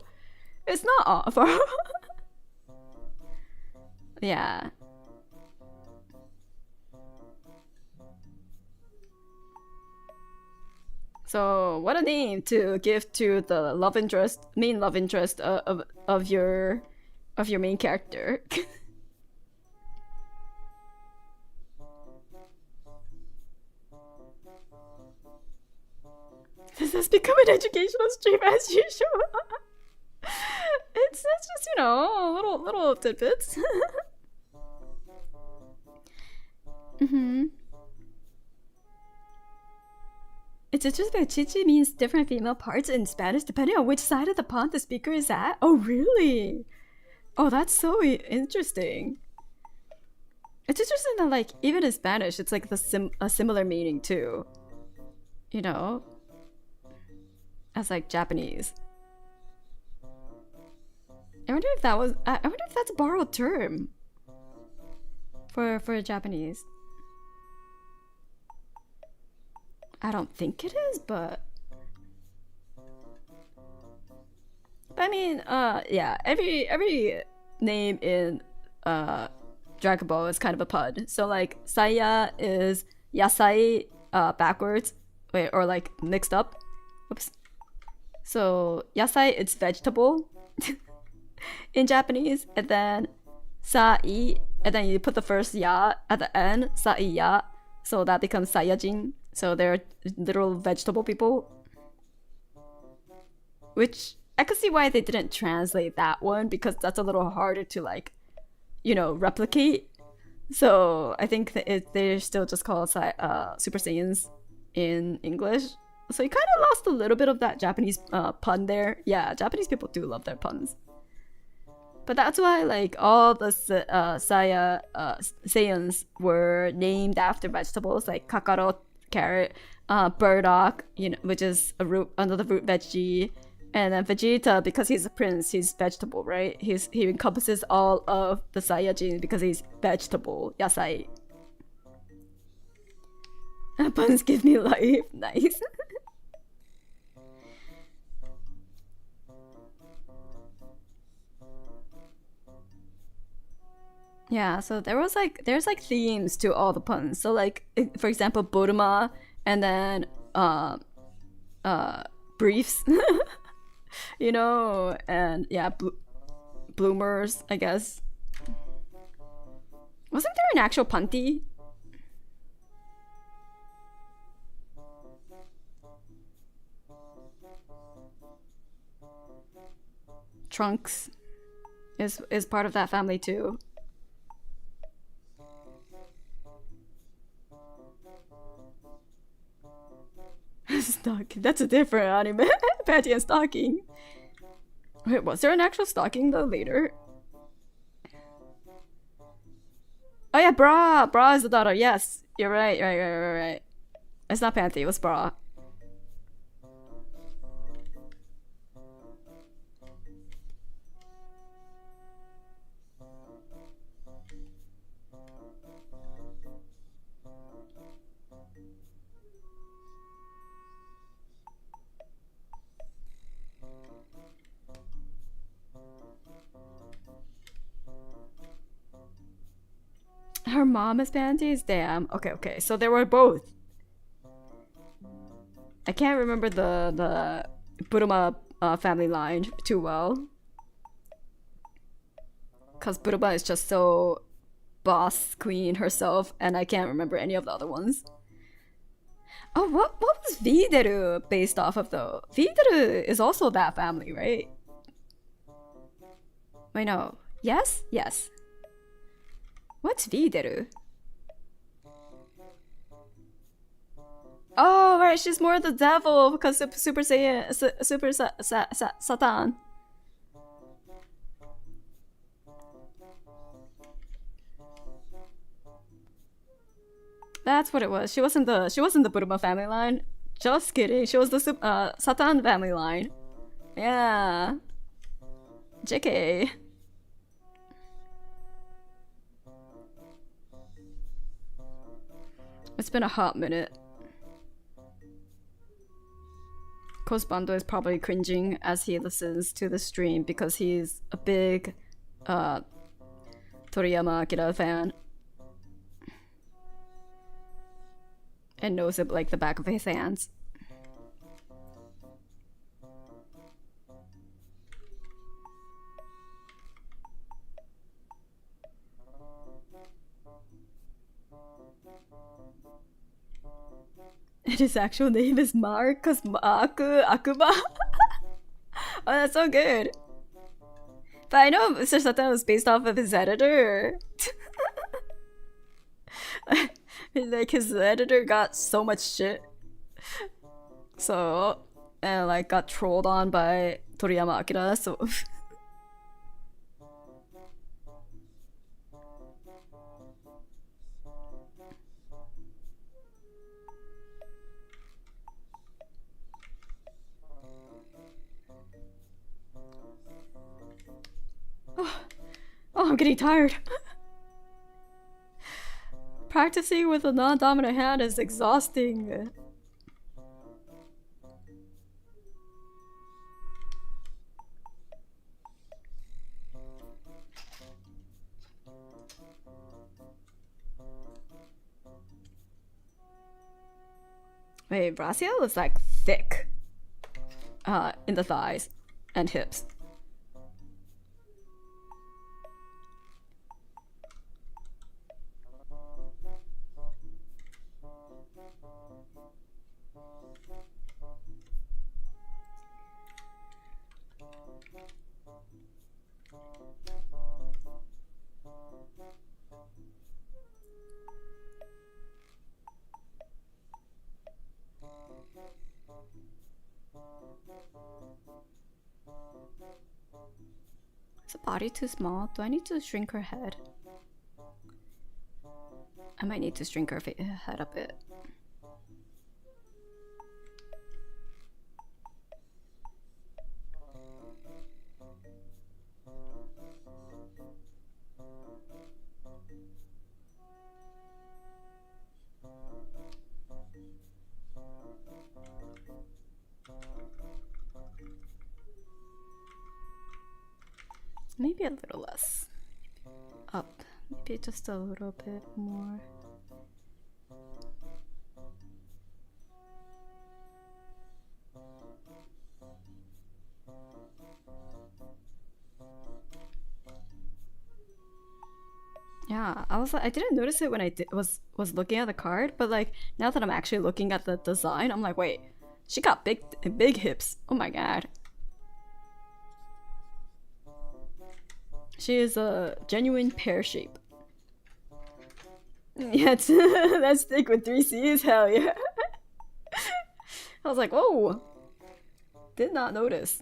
it's not off. Yeah. So what a name to give to the main love interest of your main character. This has become an educational stream as usual. It's just, you know, little tidbits. Mm-hmm. It's interesting that chichi means different female parts in Spanish depending on which side of the pond the speaker is at. Oh, really? Oh, that's so interesting. It's interesting that, like, even in Spanish, it's like a similar meaning too. You know, as like Japanese. I wonder if that was. I wonder if that's a borrowed term for Japanese. I don't think it is, but I mean, yeah. Every name in Dragon Ball is kind of a pun. So like Saya is yasai backwards, wait, or like mixed up. Oops. So yasai it's vegetable in Japanese, and then sai, and then you put the first ya at the end, sai ya, so that becomes Saiyajin. So they're literal vegetable people, which I could see why they didn't translate that one because that's a little harder to like, you know, replicate. So I think that they're still just called Super Saiyans in English. So you kind of lost a little bit of that Japanese pun there. Yeah, Japanese people do love their puns. But that's why like all the Saiyans were named after vegetables like kakaro, carrot, burdock, you know, which is a root, another root veggie, and then Vegeta because he's a prince, he's vegetable, right? He encompasses all of the Saiyajin because he's vegetable, yasai. Puns give me life, nice. Yeah, so there's like themes to all the puns. So like for example, Boduma and then briefs, you know, and yeah, bloomers, I guess. Wasn't there an actual punty? Trunks is part of that family too. Stocking. That's a different anime. Patty and Stocking. Wait, was there an actual Stocking though later? Oh yeah, Bra. Bra is the daughter. Yes, you're right. Right. It's not Panty. It was Bra. Her mom is panties? Damn. Okay. So there were both. I can't remember the Buruma family line too well. Because Buruma is just so boss queen herself, and I can't remember any of the other ones. Oh, what was Videru based off of though? Videru is also that family, right? Wait, no. Yes? Yes. What's Videru? Oh, right, she's more the devil because of Super Saiyan, Super Satan. That's what it was. She wasn't the Buruma family line. Just kidding. She was the Satan family line. Yeah. JK. It's been a hot minute. Kosbando is probably cringing as he listens to the stream because he's a big Toriyama Akira fan. And knows it like the back of his hands. And his actual name is Marcus Akuma. Oh, that's so good. But I know Mr. Satan was based off of his editor. Like his editor got so much shit. So, and like got trolled on by Toriyama Akira, so. Oh, I'm getting tired. Practicing with a non-dominant hand is exhausting. Wait, Braciel is like thick. In the thighs and hips. Is the body too small? Do I need to shrink her head? I might need to shrink her head a bit. Maybe a little less. Up. Maybe just a little bit more. Yeah, I didn't notice it when I was looking at the card, but like now that I'm actually looking at the design, I'm like, wait, she got big hips. Oh my god. She is a genuine pear shape. Yeah, that stick with 3 C's, hell yeah. I was like, whoa. Did not notice.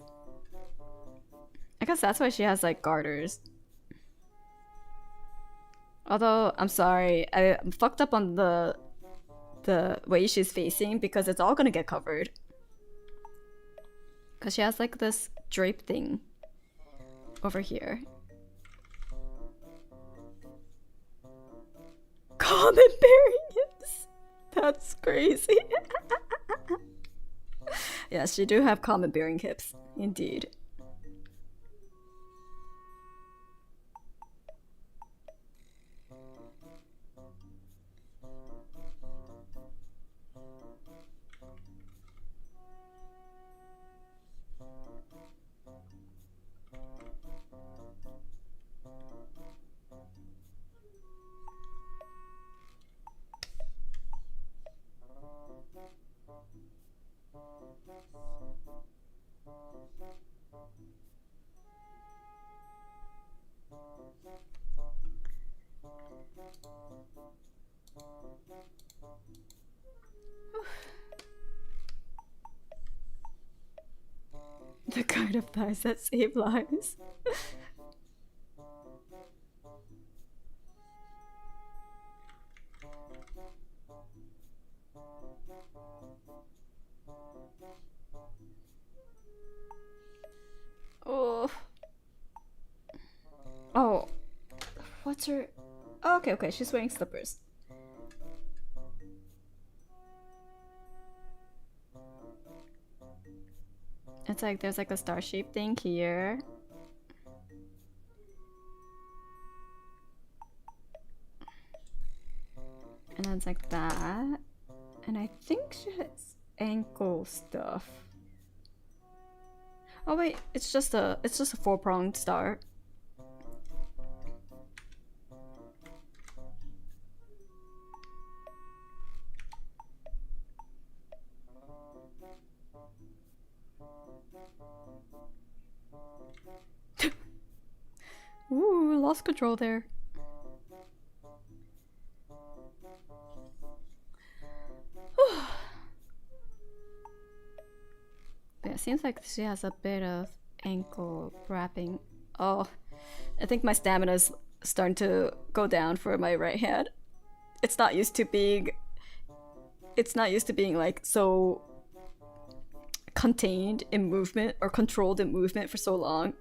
I guess that's why she has like garters. Although, I'm sorry, I'm fucked up on the way she's facing because it's all gonna get covered. Because she has like this drape thing over here. Common bearing hips. That's crazy. Yes, she do have common bearing hips, indeed. The kind of thighs that save lives. Oh. Oh. What's her... Oh, okay, she's wearing slippers. It's like there's like a star-shaped thing here. And then it's like that. And I think she has ankle stuff. Oh wait, it's just a 4-pronged star. lost control there. But it seems like she has a bit of ankle wrapping. Oh, I think my stamina is starting to go down for my right hand. It's not used to being like so contained in movement or controlled in movement for so long.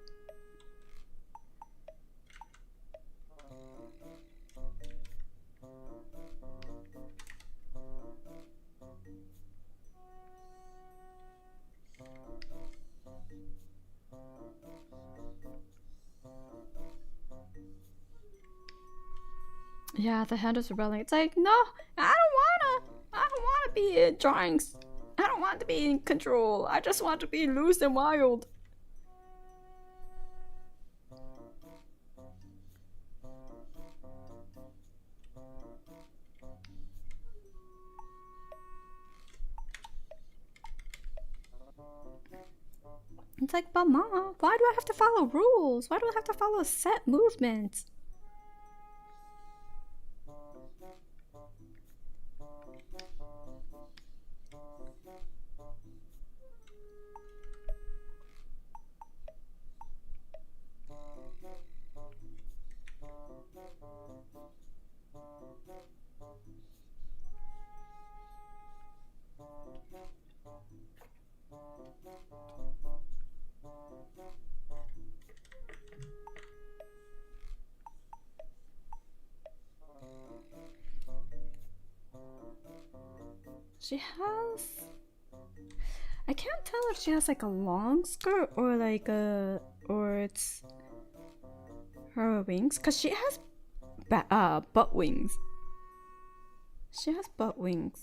Yeah, the hand is rebelling. It's like, no, I don't wanna be in drawings. I don't want to be in control. I just want to be loose and wild. It's like, but Mom, why do I have to follow rules? Why do I have to follow set movements? She has... I can't tell if she has like a long skirt or like a... or it's her wings, because she has butt wings. She has butt wings.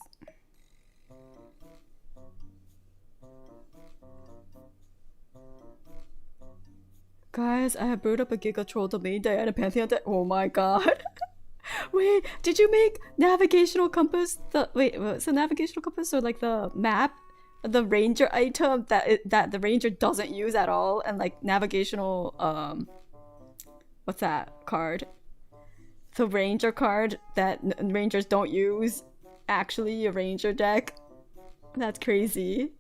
Guys, I have brewed up a Giga Troll domain day and a Pantheon deck. Oh my god. Wait, did you make navigational compass? Wait, what's the navigational compass or like the map? The ranger item that the ranger doesn't use at all, and like navigational what's that card? The ranger card that rangers don't use. Actually, a ranger deck. That's crazy.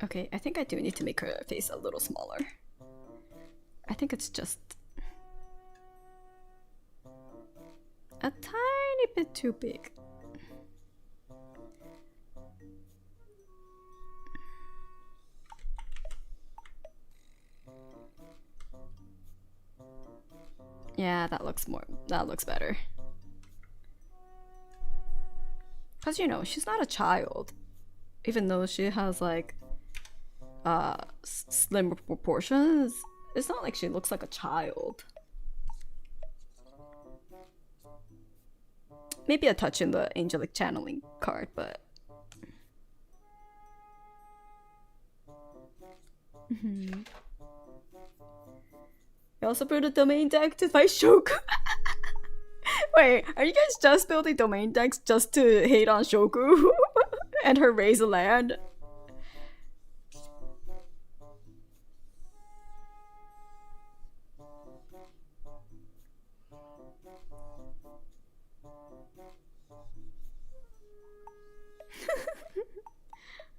Okay, I think I do need to make her face a little smaller. I think it's just a tiny bit too big. Yeah, that looks better. Cause you know, she's not a child. Even though she has like slim proportions, it's not like she looks like a child. Maybe a touch in the angelic channeling card, but I also built a domain deck to fight Shoku. Wait, are you guys just building domain decks just to hate on Shoku and her raise a land?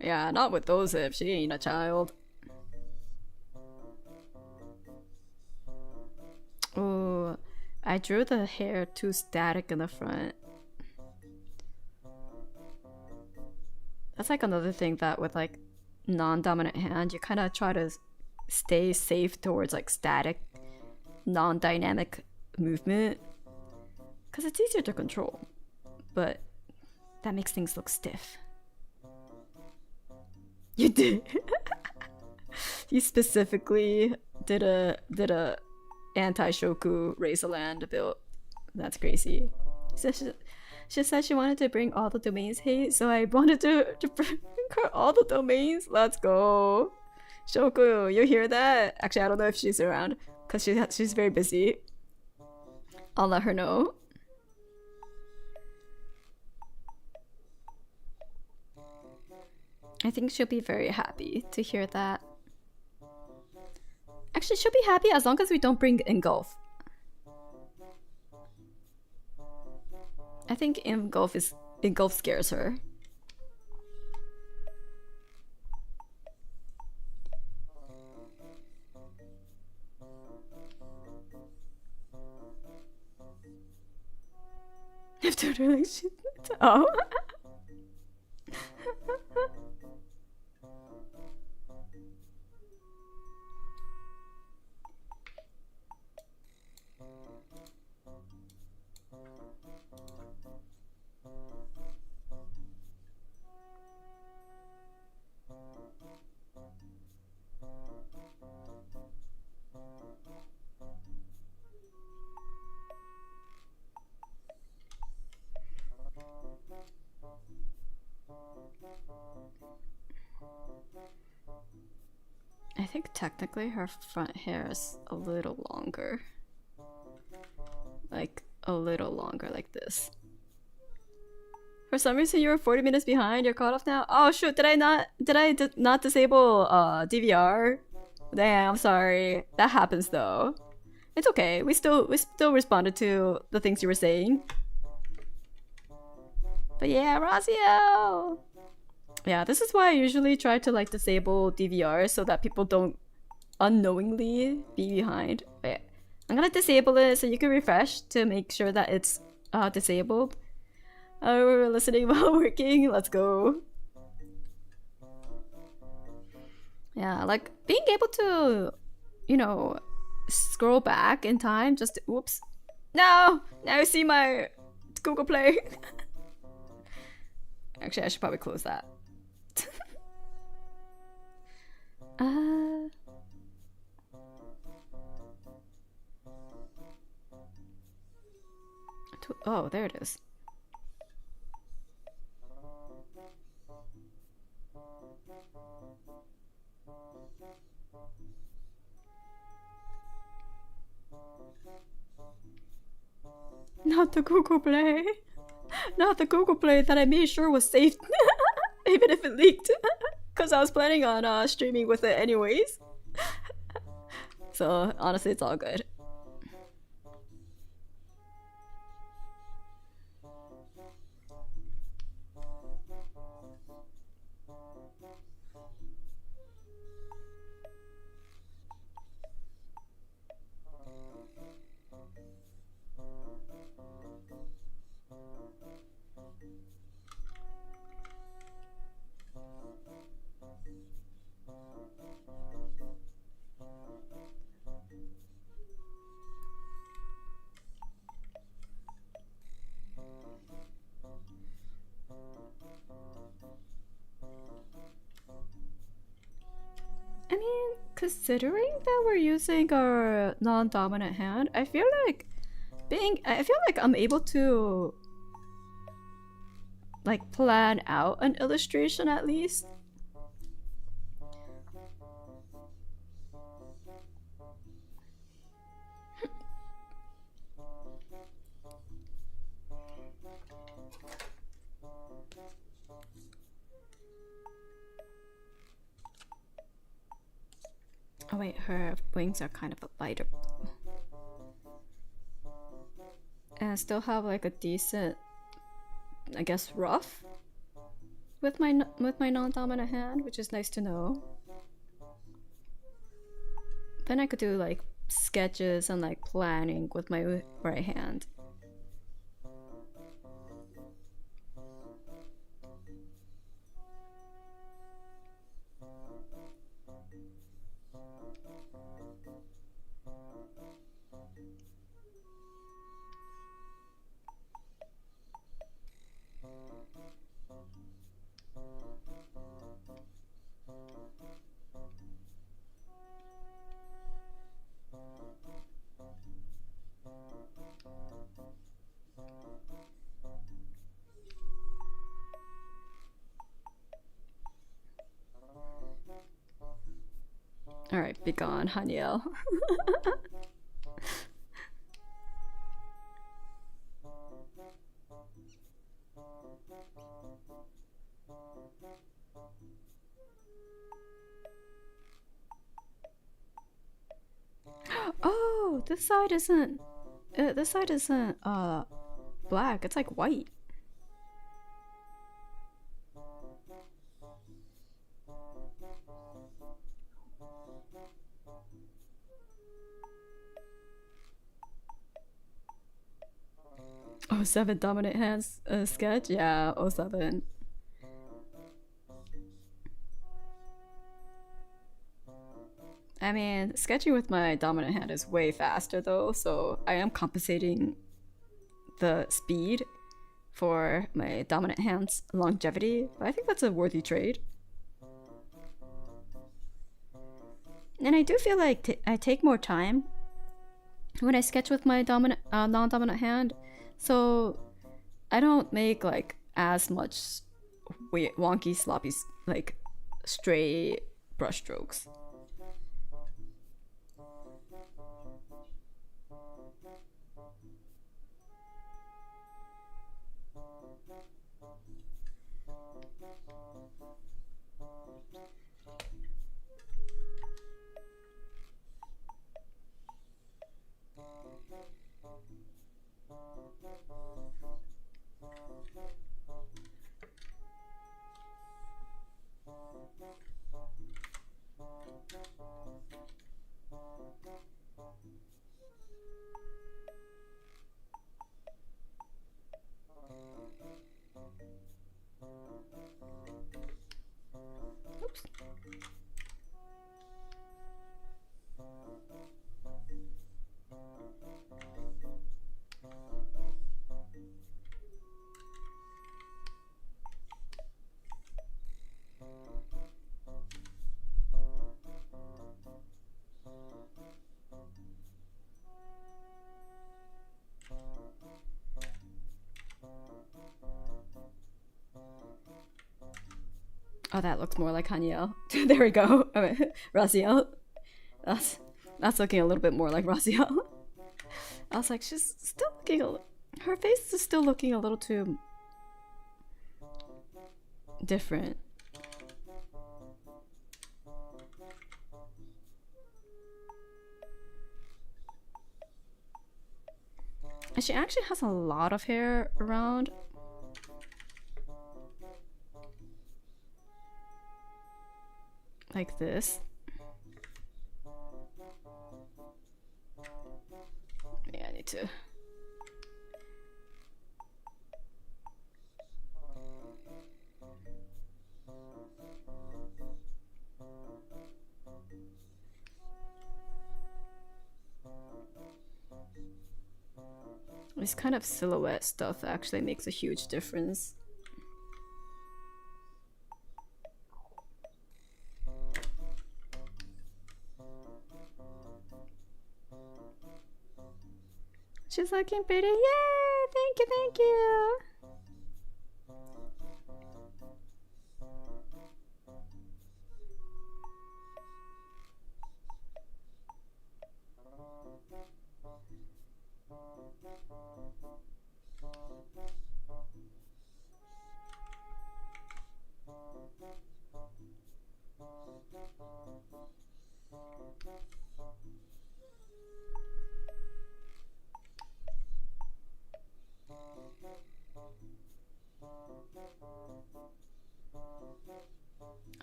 Yeah, not with those hips. She ain't a child. Oh, I drew the hair too static in the front. That's like another thing that with like non-dominant hand, you kind of try to stay safe towards like static, non-dynamic movement. Because it's easier to control. But that makes things look stiff. You did. You specifically did a anti-Shoku raise a land build. That's crazy. She said she wanted to bring all the domains. Hey, so I wanted to bring her all the domains. Let's go. Shoku, you hear that? Actually, I don't know if she's around because she's very busy. I'll let her know. I think she'll be very happy to hear that. Actually, she'll be happy as long as we don't bring Engulf. I think Engulf scares her. If they're like shit. Oh. I think technically her front hair is a little longer. Like, a little longer, like this. For some reason you were 40 minutes behind, you're caught off now? Oh shoot, did I not disable DVR? Damn, I'm sorry. That happens though. It's okay, we still responded to the things you were saying. But yeah, Razio! Yeah, this is why I usually try to like disable DVR so that people don't unknowingly be behind. But yeah, I'm gonna disable it so you can refresh to make sure that it's disabled. We're listening while working, let's go. Yeah, like being able to, you know, scroll back in time just to, whoops. No! Now I see my Google Play. Actually, I should probably close that. Oh, there it is. Not the Google Play. Not the Google Play that I made sure was safe. Even if it leaked. Because I was planning on streaming with it anyways. So honestly, it's all good. I mean, considering that we're using our non-dominant hand, I feel like I'm able to like plan out an illustration at least. Oh wait, her wings are kind of a lighter blue. And I still have like a decent, I guess, rough with my non-dominant hand, which is nice to know. Then I could do like sketches and like planning with my right hand. Be gone, Haniel. Oh, this side isn't. This side isn't black. It's like white. Oh, 07 dominant hands sketch. Yeah, 07. I mean, sketching with my dominant hand is way faster though, so I am compensating the speed for my dominant hand's longevity. But I think that's a worthy trade. And I do feel like I take more time when I sketch with my dominant, non-dominant hand, so I don't make like as much wonky, sloppy, like stray brush strokes. Oops. Oh, that looks more like Haniel. There we go. Raziel. That's looking a little bit more like Raziel. I was like, she's still looking her face is still looking a little too different. And she actually has a lot of hair around. Like this. Yeah, I need to. This kind of silhouette stuff actually makes a huge difference. She's looking pretty. Yay! Thank you, thank you.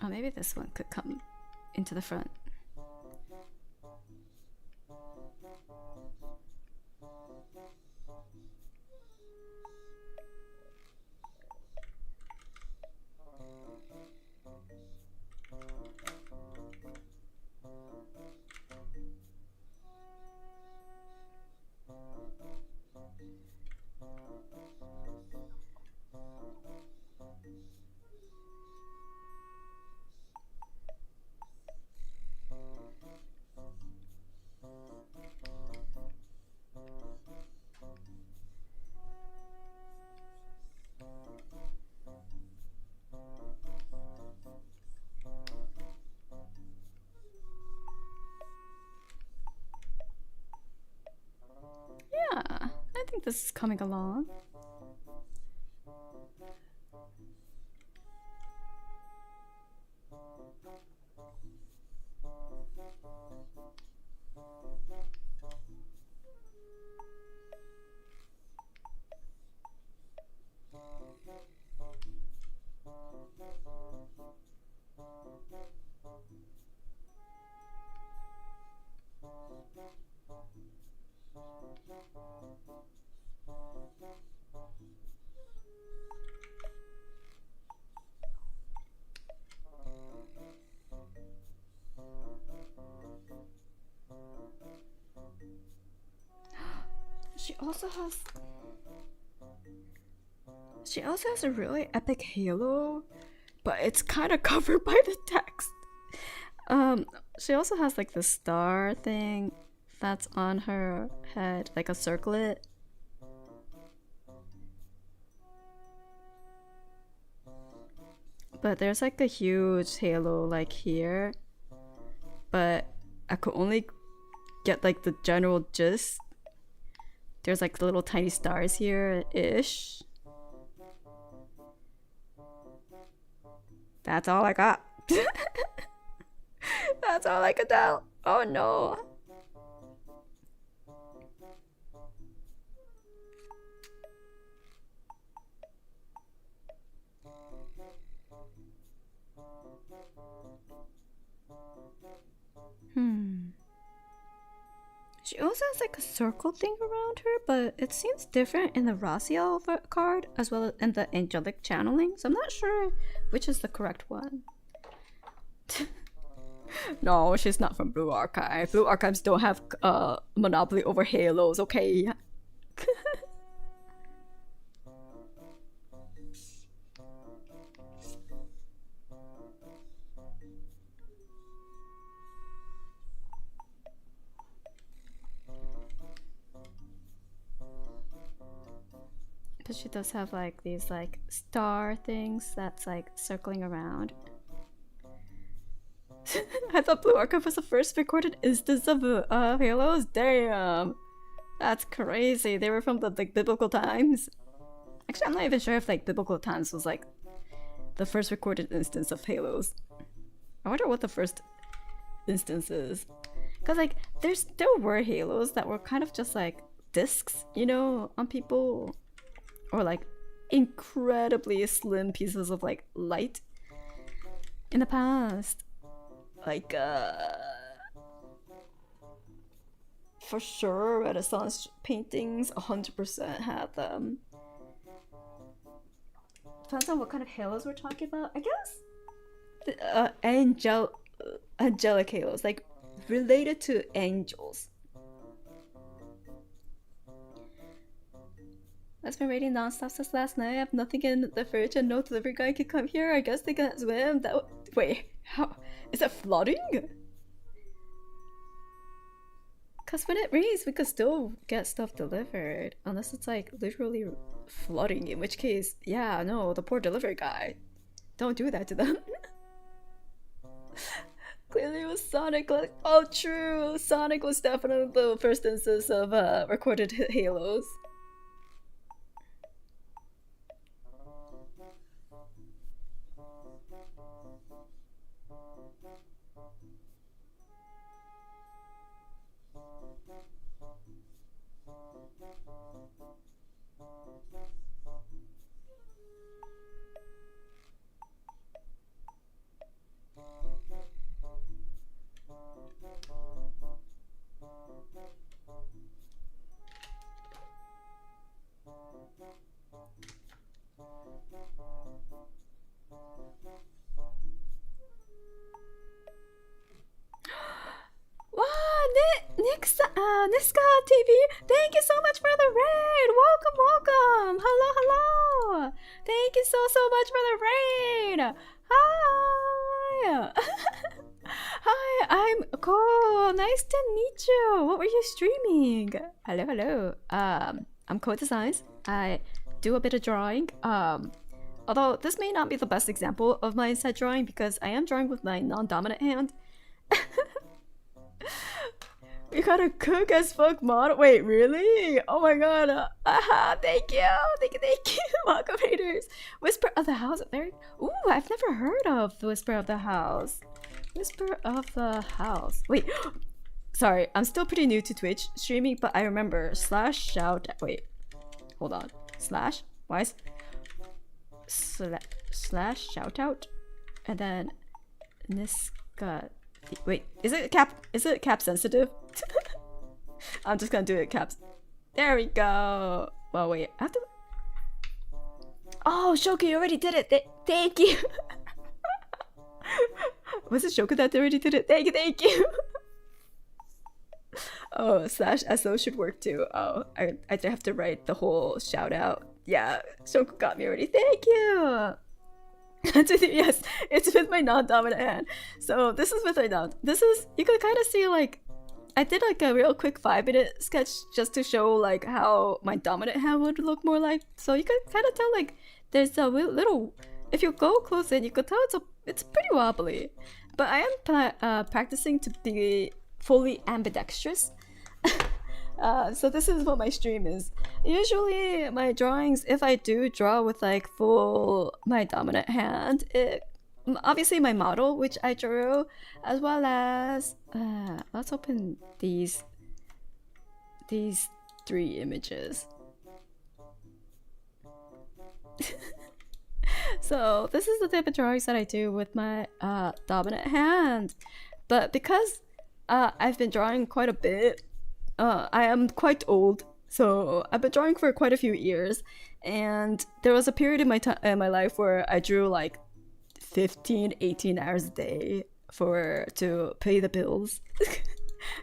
Oh, maybe this one could come into the front. I think this is coming along. She also has a really epic halo, but it's kind of covered by the text. She also has like the star thing that's on her head, like a circlet. But there's like a huge halo like here, but I could only get like the general gist. There's like little tiny stars here-ish. That's all I got. That's all I could tell. Oh no. She also has like a circle thing around her, but it seems different in the Raziel card as well as in the angelic channeling, so I'm not sure which is the correct one. No, she's not from Blue Archive. Blue Archives don't have monopoly over halos, okay? But she does have like these like star things that's like circling around. I thought Blue Archive was the first recorded instance of halos. Damn, that's crazy. They were from the like biblical times. Actually, I'm not even sure if like biblical times was like the first recorded instance of halos. I wonder what the first instance is. Cause like there were halos that were kind of just like discs, you know, on people, or like incredibly slim pieces of like light in the past. Like for sure Renaissance paintings 100% had them. Depends on what kind of halos we're talking about, I guess. Angelic halos, like related to angels. I've been reading non-stop since last night. I have nothing in the fridge and no delivery guy can come here. I guess they can't swim. Wait, how? Is it flooding? Cause when it rains, we could still get stuff delivered. Unless it's like literally flooding, in which case, yeah, no, the poor delivery guy. Don't do that to them. Clearly it was Sonic. Like, oh, true. Sonic was definitely the first instance of recorded halos. Niska TV, thank you so much for the raid. Welcome. Hello. Thank you so much for the raid. Hi. Hi, I'm Ko. Nice to meet you. What were you streaming? Hello. I'm Ko Designs. I do a bit of drawing. Although this may not be the best example of my inside drawing because I am drawing with my non-dominant hand. You got a cook as fuck model. Wait, really? Oh my god. Thank you. Thank you. Welcome, Raiders. Whisper of the House. There. Ooh, I've never heard of the Whisper of the House. Whisper of the House. Wait. Sorry, I'm still pretty new to Twitch streaming, but I remember /shout. Wait. Hold on. Slash? Why is slash shout out? And then Niska. Wait, is it cap sensitive? I'm just gonna do it caps. There we go. Well, wait, I have to. Oh, Shoku, you already did it. Thank you. Was it Shoku that already did it? Thank you. Oh, /SO should work too. Oh, I have to write the whole shout out. Yeah, Shoku got me already. Thank you. Yes, it's with my non-dominant hand. So this is with my non. This is, you can kind of see like, I did like a real quick 5-minute sketch just to show like how my dominant hand would look more like. So you can kind of tell like there's a little, if you go close in, you could tell it's pretty wobbly. But I am practicing to be fully ambidextrous. So this is what my stream is. Usually my drawings, if I do draw with like full my dominant hand, obviously my model which I drew, as well as let's open these 3 images. So this is the type of drawings that I do with my dominant hand. But because I've been drawing quite a bit, I am quite old, so I've been drawing for quite a few years, and there was a period in my life where I drew like 15-18 hours a day to pay the bills.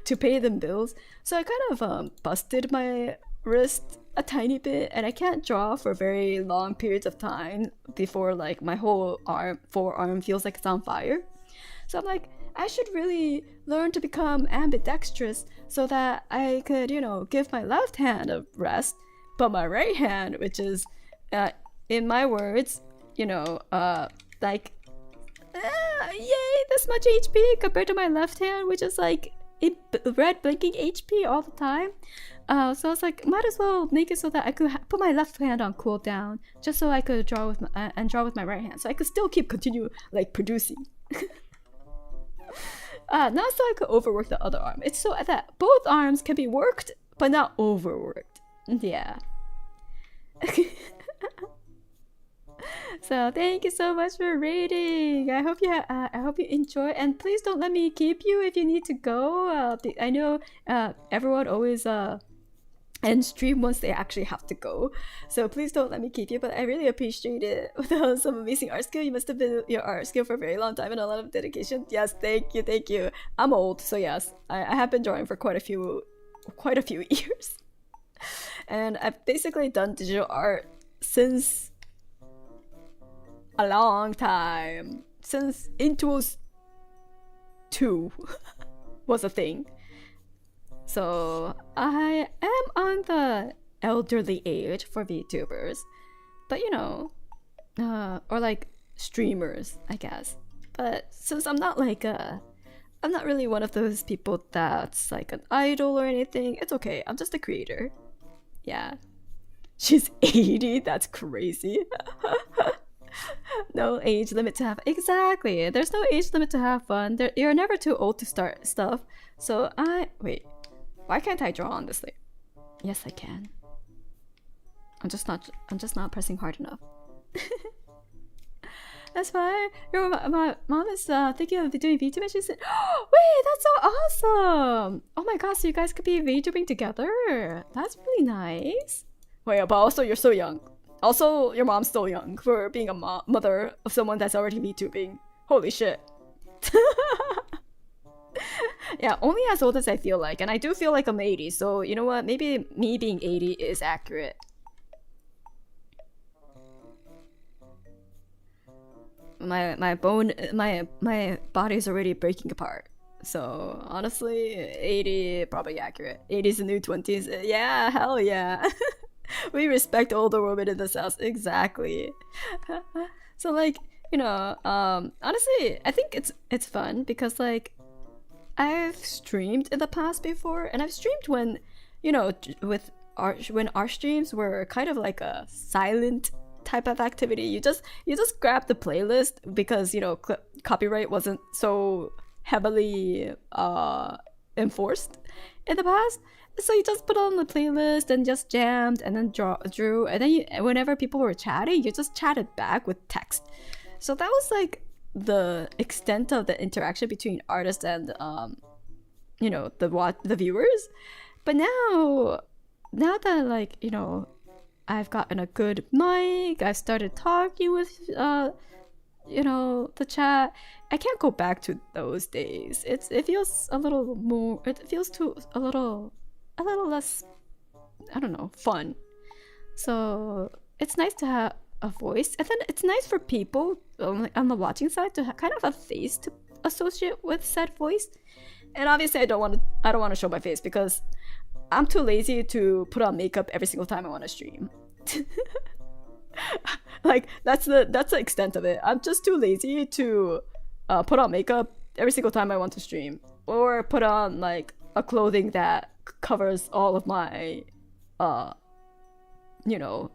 To pay them bills. So I kind of busted my wrist a tiny bit, and I can't draw for very long periods of time before like my whole forearm feels like it's on fire. So I'm like, I should really learn to become ambidextrous so that I could, you know, give my left hand a rest, but my right hand, which is, in my words, you know, like, yay, this much HP compared to my left hand, which is like red blinking HP all the time. So I was like, might as well make it so that I could put my left hand on cooldown, just so I could draw with my right hand, so I could still continue like producing. Not so I could overwork the other arm. It's so that both arms can be worked, but not overworked. Yeah. So thank you so much for rating. I hope you enjoy, and please don't let me keep you if you need to go. I know everyone always end stream once they actually have to go, so please don't let me keep you, but I really appreciate it. With some amazing art skill, you must have been your art skill for a very long time and a lot of dedication. Yes, thank you. I'm old, so yes, I have been drawing for quite a few years, and I've basically done digital art since a long time, since Intuos 2 was a thing. So I am on the elderly age for VTubers, but you know, or like streamers, I guess. But since I'm not like I'm not really one of those people that's like an idol or anything, it's okay. I'm just a creator. Yeah. She's 80, that's crazy. No age limit to have. Exactly. There's no age limit to have fun. You're never too old to start stuff. So wait. Why can't I draw on this layer? Yes, I can. I'm just not pressing hard enough. That's fine. My mom is thinking of doing VTubing. She said, oh, wait, that's so awesome! Oh my gosh, so you guys could be VTubing together. That's really nice. Wait, but also you're so young. Also, your mom's still young for being a mother of someone that's already VTubing. Holy shit. Yeah, only as old as I feel like, and I do feel like I'm 80, so you know what? Maybe me being 80 is accurate. My body's already breaking apart. So honestly, 80 probably accurate. 80's the new 20s. Yeah, hell yeah. We respect older women in this house. Exactly. So like, you know, honestly, I think it's fun because like I've streamed in the past before, and I've streamed when, you know, when our streams were kind of like a silent type of activity. You just grab the playlist because, you know, copyright wasn't so heavily enforced in the past. So you just put on the playlist and just jammed and then drew, and then whenever people were chatting, you just chatted back with text. So that was like the extent of the interaction between artists and you know, the viewers. But now that, like, you know, I've gotten a good mic, I started talking with you know, the chat, I can't go back to those days. It feels a little more, it feels a little less, I don't know, fun. So it's nice to have a voice, and then it's nice for people on the watching side to kind of have a face to associate with said voice. And obviously I don't want to show my face because I'm too lazy to put on makeup every single time I want to stream. Like that's the extent of it. I'm just too lazy to put on makeup every single time I want to stream, or put on like a clothing that covers all of my you know,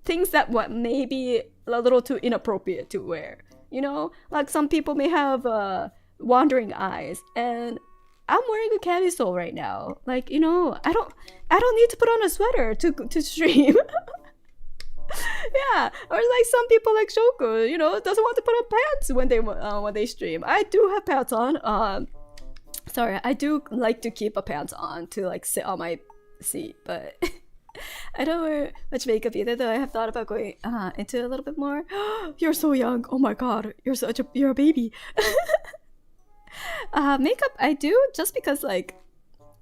things that what may be a little too inappropriate to wear. You know, like some people may have wandering eyes, and I'm wearing a camisole right now. Like, you know, I don't need to put on a sweater to stream. Yeah, or like some people like Shoku, you know, doesn't want to put on pants when they stream. I do have pants on. Sorry, I do like to keep a pants on to like sit on my seat, but I don't wear much makeup either. Though I have thought about going into a little bit more. You're so young. Oh my god, you're a baby. Makeup I do just because like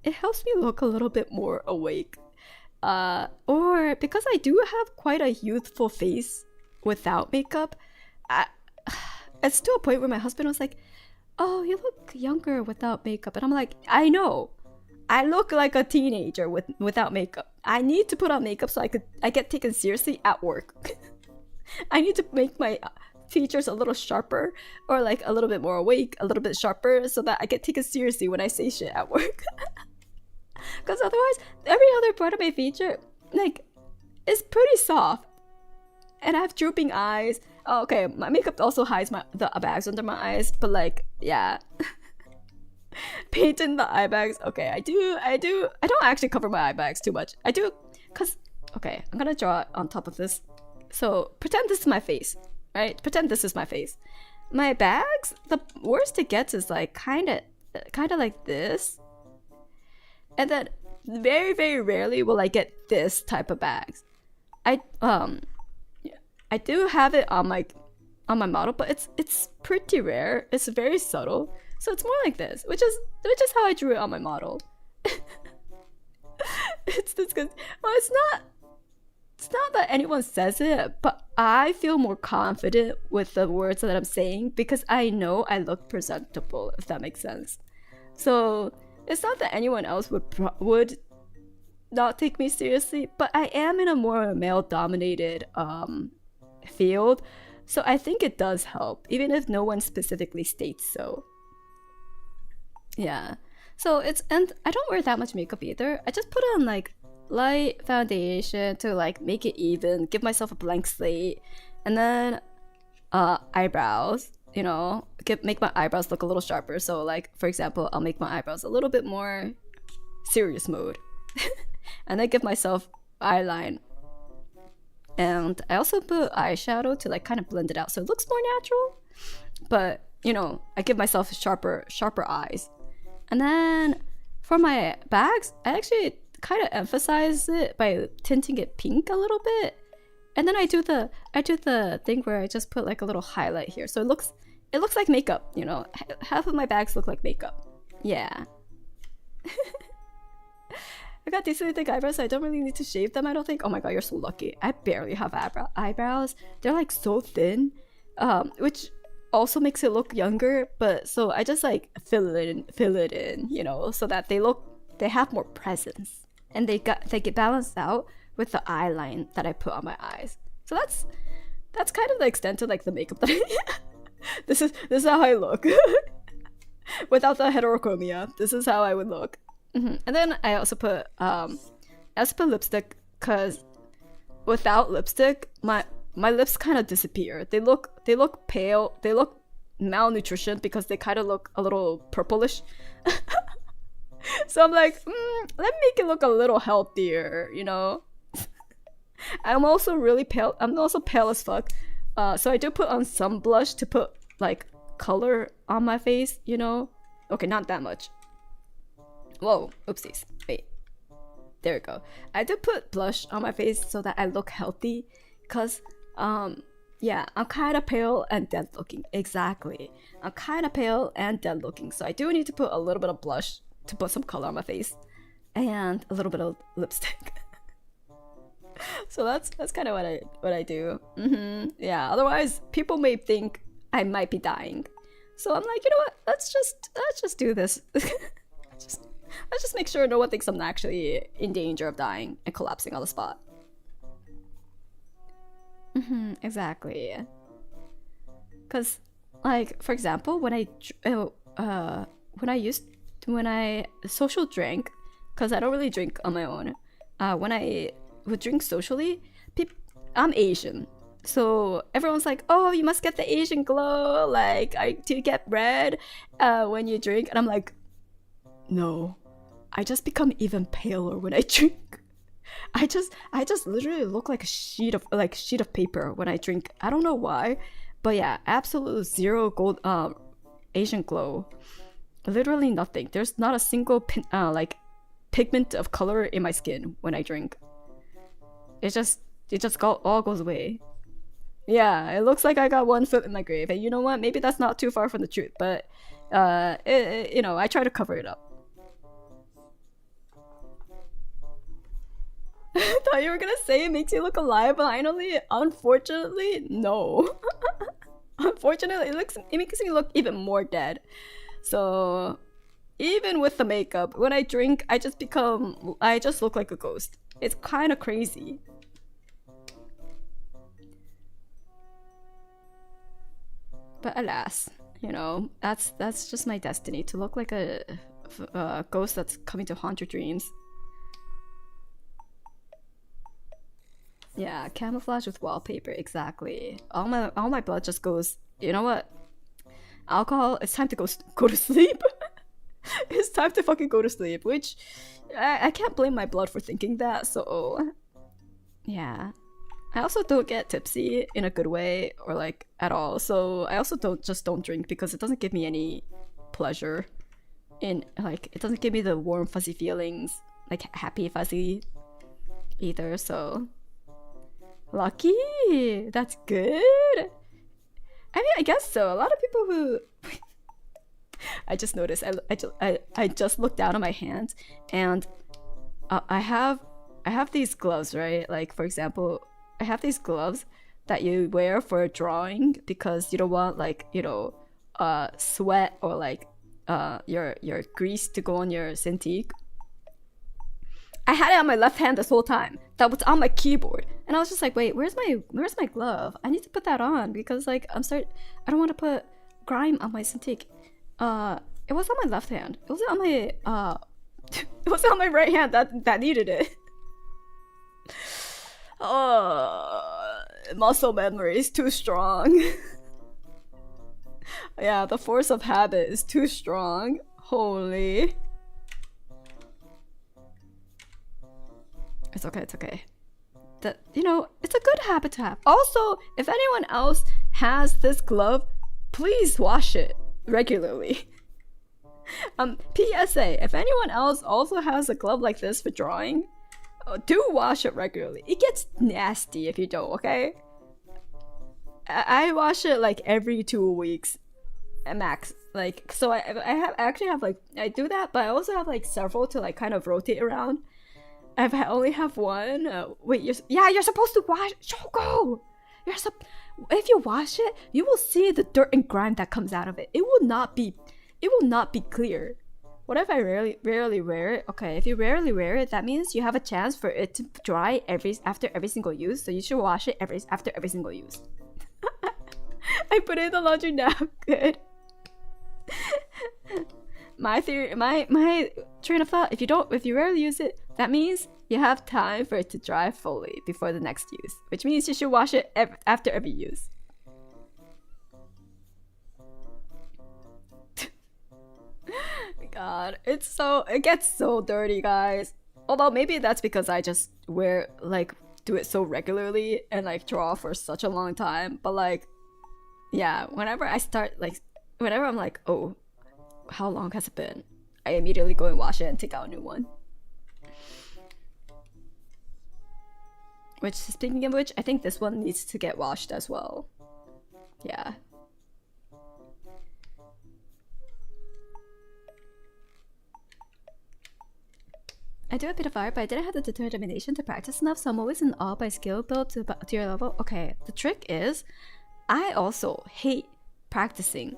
it helps me look a little bit more awake. Or because I do have quite a youthful face without makeup. It's to a point where my husband was like, "Oh, you look younger without makeup," and I'm like, "I know, I look like a teenager without makeup. I need to put on makeup so I get taken seriously at work. I need to make my features a little sharper, or like a little bit more awake, a little bit sharper, so that I get taken seriously when I say shit at work." Because otherwise, every other part of my feature, like, is pretty soft. And I have drooping eyes. Oh, okay, my makeup also hides the bags under my eyes, but like, yeah. Painting the eye bags. Okay, I don't actually cover my eye bags too much. I do, because, okay, I'm gonna draw it on top of this. So, pretend this is my face, right? Pretend this is my face. My bags, the worst it gets is like, kind of like this. And then very, very rarely will I get this type of bags. I do have it on my model, but it's pretty rare. It's very subtle. So it's more like this, which is how I drew it on my model. It's disgusting. Well, it's not that anyone says it, but I feel more confident with the words that I'm saying because I know I look presentable, if that makes sense. So it's not that anyone else would not take me seriously, but I am in a more male-dominated field, so I think it does help, even if no one specifically states so. Yeah. So and I don't wear that much makeup either. I just put on like light foundation to like make it even, give myself a blank slate, and then eyebrows. You know, make my eyebrows look a little sharper. So like, for example, I'll make my eyebrows a little bit more serious mode. And then give myself eyeline. And I also put eyeshadow to like kind of blend it out so it looks more natural. But, you know, I give myself sharper eyes. And then for my bags, I actually kind of emphasize it by tinting it pink a little bit. And then I do the thing where I just put like a little highlight here. So it looks like makeup, you know. Half of my bags look like makeup. Yeah. I got decently thick eyebrows, so I don't really need to shave them, I don't think. Oh my god, you're so lucky. I barely have eyebrows. They're like so thin, which also makes it look younger, but so I just like fill it in, you know, so that they have more presence. And they get balanced out with the eye line that I put on my eyes. So that's kind of the extent of like the makeup that I this is how I look. Without the heterochromia, this is how I would look. And then I also put lipstick, because without lipstick, my lips kind of disappear. They look pale. They look malnutrition because they kind of look a little purplish. So I'm like, let me make it look a little healthier, you know. I'm also really pale. I'm also pale as fuck. So I do put on some blush to put like color on my face, you know. Okay, not that much. Whoa, oopsies. Wait. There we go. I do put blush on my face so that I look healthy, because yeah, I'm kind of pale and dead looking. Exactly. I'm kind of pale and dead looking, so I do need to put a little bit of blush to put some color on my face and a little bit of lipstick. So that's kind of what I do. Yeah, otherwise people may think I might be dying. So I'm like, you know what? Let's just do this. let's just make sure no one thinks I'm actually in danger of dying and collapsing on the spot. Exactly. Cause, like, for example, when I social drink, cause I don't really drink on my own. When I would drink socially, I'm Asian, so everyone's like, "Oh, you must get the Asian glow. Like, do you get red when you drink?" And I'm like, "No, I just become even paler when I drink. I just literally look like a sheet of paper when I drink. I don't know why, but yeah, absolute zero gold Asian glow. Literally nothing. There's not a single like pigment of color in my skin when I drink. It just all goes away. Yeah, it looks like I got one foot in my grave, and you know what? Maybe that's not too far from the truth, but you know, I try to cover it up." I thought you were gonna say it makes you look alive, but unfortunately, no. Unfortunately, it makes me look even more dead. So even with the makeup, when I drink, I just look like a ghost. It's kind of crazy. But alas, you know, that's just my destiny, to look like a ghost that's coming to haunt your dreams. Yeah, camouflage with wallpaper, exactly. All my blood just goes, you know what? Alcohol, it's time to go to sleep. It's time to fucking go to sleep, which I can't blame my blood for thinking that, so yeah. I also don't get tipsy in a good way, or like at all, so I also don't drink because it doesn't give me any pleasure in, like, it doesn't give me the warm fuzzy feelings, like happy fuzzy either, so lucky. That's good. I mean, I guess so. A lot of people who I just noticed, I just looked down at my hands, and I have these gloves, right? Like, for example, I have these gloves that you wear for drawing because you don't want, like, you know, sweat or like your grease to go on your Cintiq. I had it on my left hand this whole time. That was on my keyboard, and I was just like, wait, where's my glove? I need to put that on because, like, I don't want to put grime on my Cintiq. It was on my left hand. It wasn't on my it was on my right hand that needed it. Muscle memory is too strong. Yeah, the force of habit is too strong. Holy. It's okay, it's okay. That, you know, it's a good habit to have. Also, if anyone else has this glove, please wash it regularly. PSA, if anyone else also has a glove like this for drawing, do wash it regularly. It gets nasty if you don't, okay? I wash it like every 2 weeks at max. Like, so I actually have like, I do that, but I also have like several to like kind of rotate around. Only have one. Wait, you're supposed to wash Shoko! If you wash it, you will see the dirt and grime that comes out of it. It will not be clear. What if I rarely wear it? Okay, if you rarely wear it, that means you have a chance for it to dry after every single use, so you should wash it after every single use. I put it in the laundry now. Good. my theory, my train of thought, if you rarely use it, that means you have time for it to dry fully before the next use, which means you should wash it after every use. God, it gets so dirty, guys. Although maybe that's because I just do it so regularly and like draw for such a long time. But like, yeah, whenever I'm like, oh, how long has it been? I immediately go and wash it and take out a new one. Which, speaking of which, I think this one needs to get washed as well. Yeah. I do a bit of art, but I didn't have the determination to practice enough, so I'm always in awe by skill build to your level. Okay, the trick is, I also hate practicing.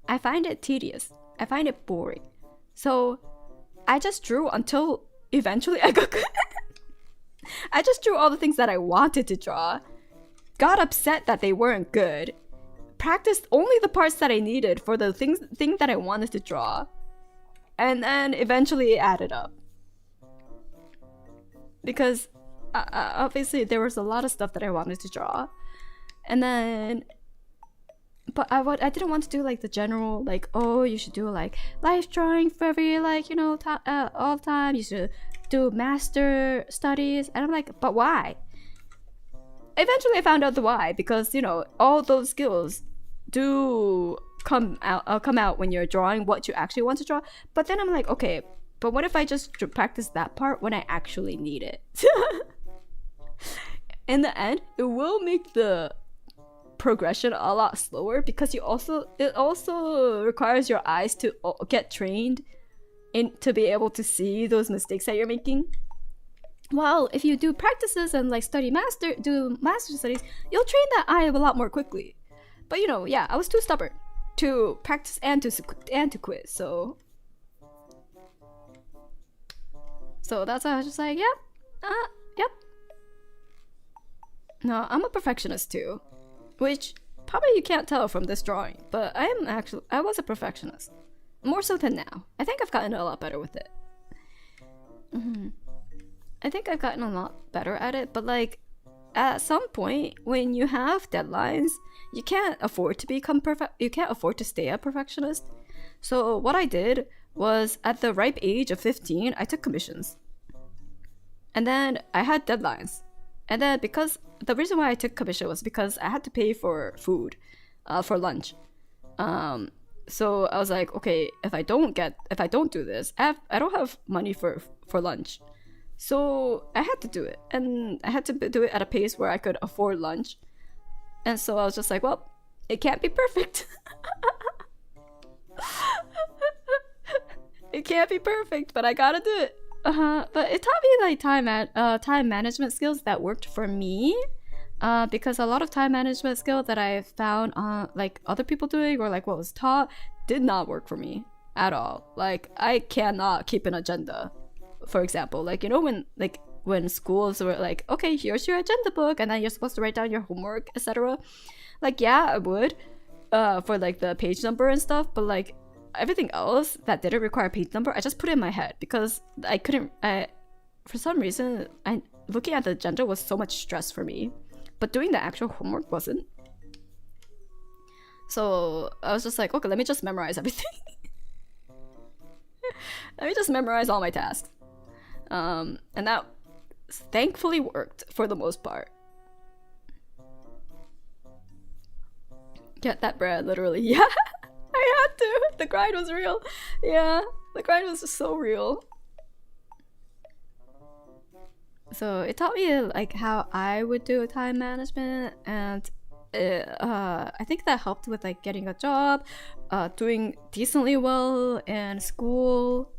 I find it tedious. I find it boring. So, I just drew until eventually I got good. I just drew all the things that I wanted to draw, got upset that they weren't good, practiced only the parts that I needed for the thing that I wanted to draw, and then eventually added up. Because obviously there was a lot of stuff that I wanted to draw, and then but I didn't want to do like the general like, oh, you should do like life drawing for every like, you know, all the time, you should do master studies, and I'm like, but why? Eventually I found out the why, because you know all those skills do come out when you're drawing what you actually want to draw. But then I'm like, okay, but what if I just practice that part when I actually need it? In the end, it will make the progression a lot slower, because it also requires your eyes to get trained to be able to see those mistakes that you're making. Well, if you do practices and like do master studies, you'll train that eye a lot more quickly. But you know, yeah, I was too stubborn to practice and to quit, so that's why I was just like, yep. No, I'm a perfectionist too, which probably you can't tell from this drawing, but I was a perfectionist. More so than now. I think I've gotten a lot better with it. I think I've gotten a lot better at it, but like, at some point, when you have deadlines, you can't afford to become perfect. You can't afford to stay a perfectionist. So what I did was, at the ripe age of 15, I took commissions. And then I had deadlines. And then because the reason why I took commission was because I had to pay for food, for lunch. So I was like, okay, if I don't do this, I don't have money for lunch. So I had to do it, and I had to do it at a pace where I could afford lunch. And so I was just like, well, it can't be perfect. It can't be perfect, but I gotta do it. But it taught me like time management skills that worked for me. Because a lot of time management skills that I found like other people doing, or like what was taught, did not work for me at all. Like, I cannot keep an agenda. For example, like, you know, when schools were like, okay, here's your agenda book, and then you're supposed to write down your homework, etc. Like, yeah, I would, for like the page number and stuff, but like everything else that didn't require page number, I just put it in my head, because I couldn't. For some reason, looking at the agenda was so much stress for me, but doing the actual homework wasn't. So I was just like, okay, let me just memorize everything. Let me just memorize all my tasks. And that thankfully worked for the most part. Get that bread, literally. Yeah, I had to. The grind was real. Yeah, the grind was just so real. So it taught me like how I would do time management, and I think that helped with like getting a job, doing decently well in school,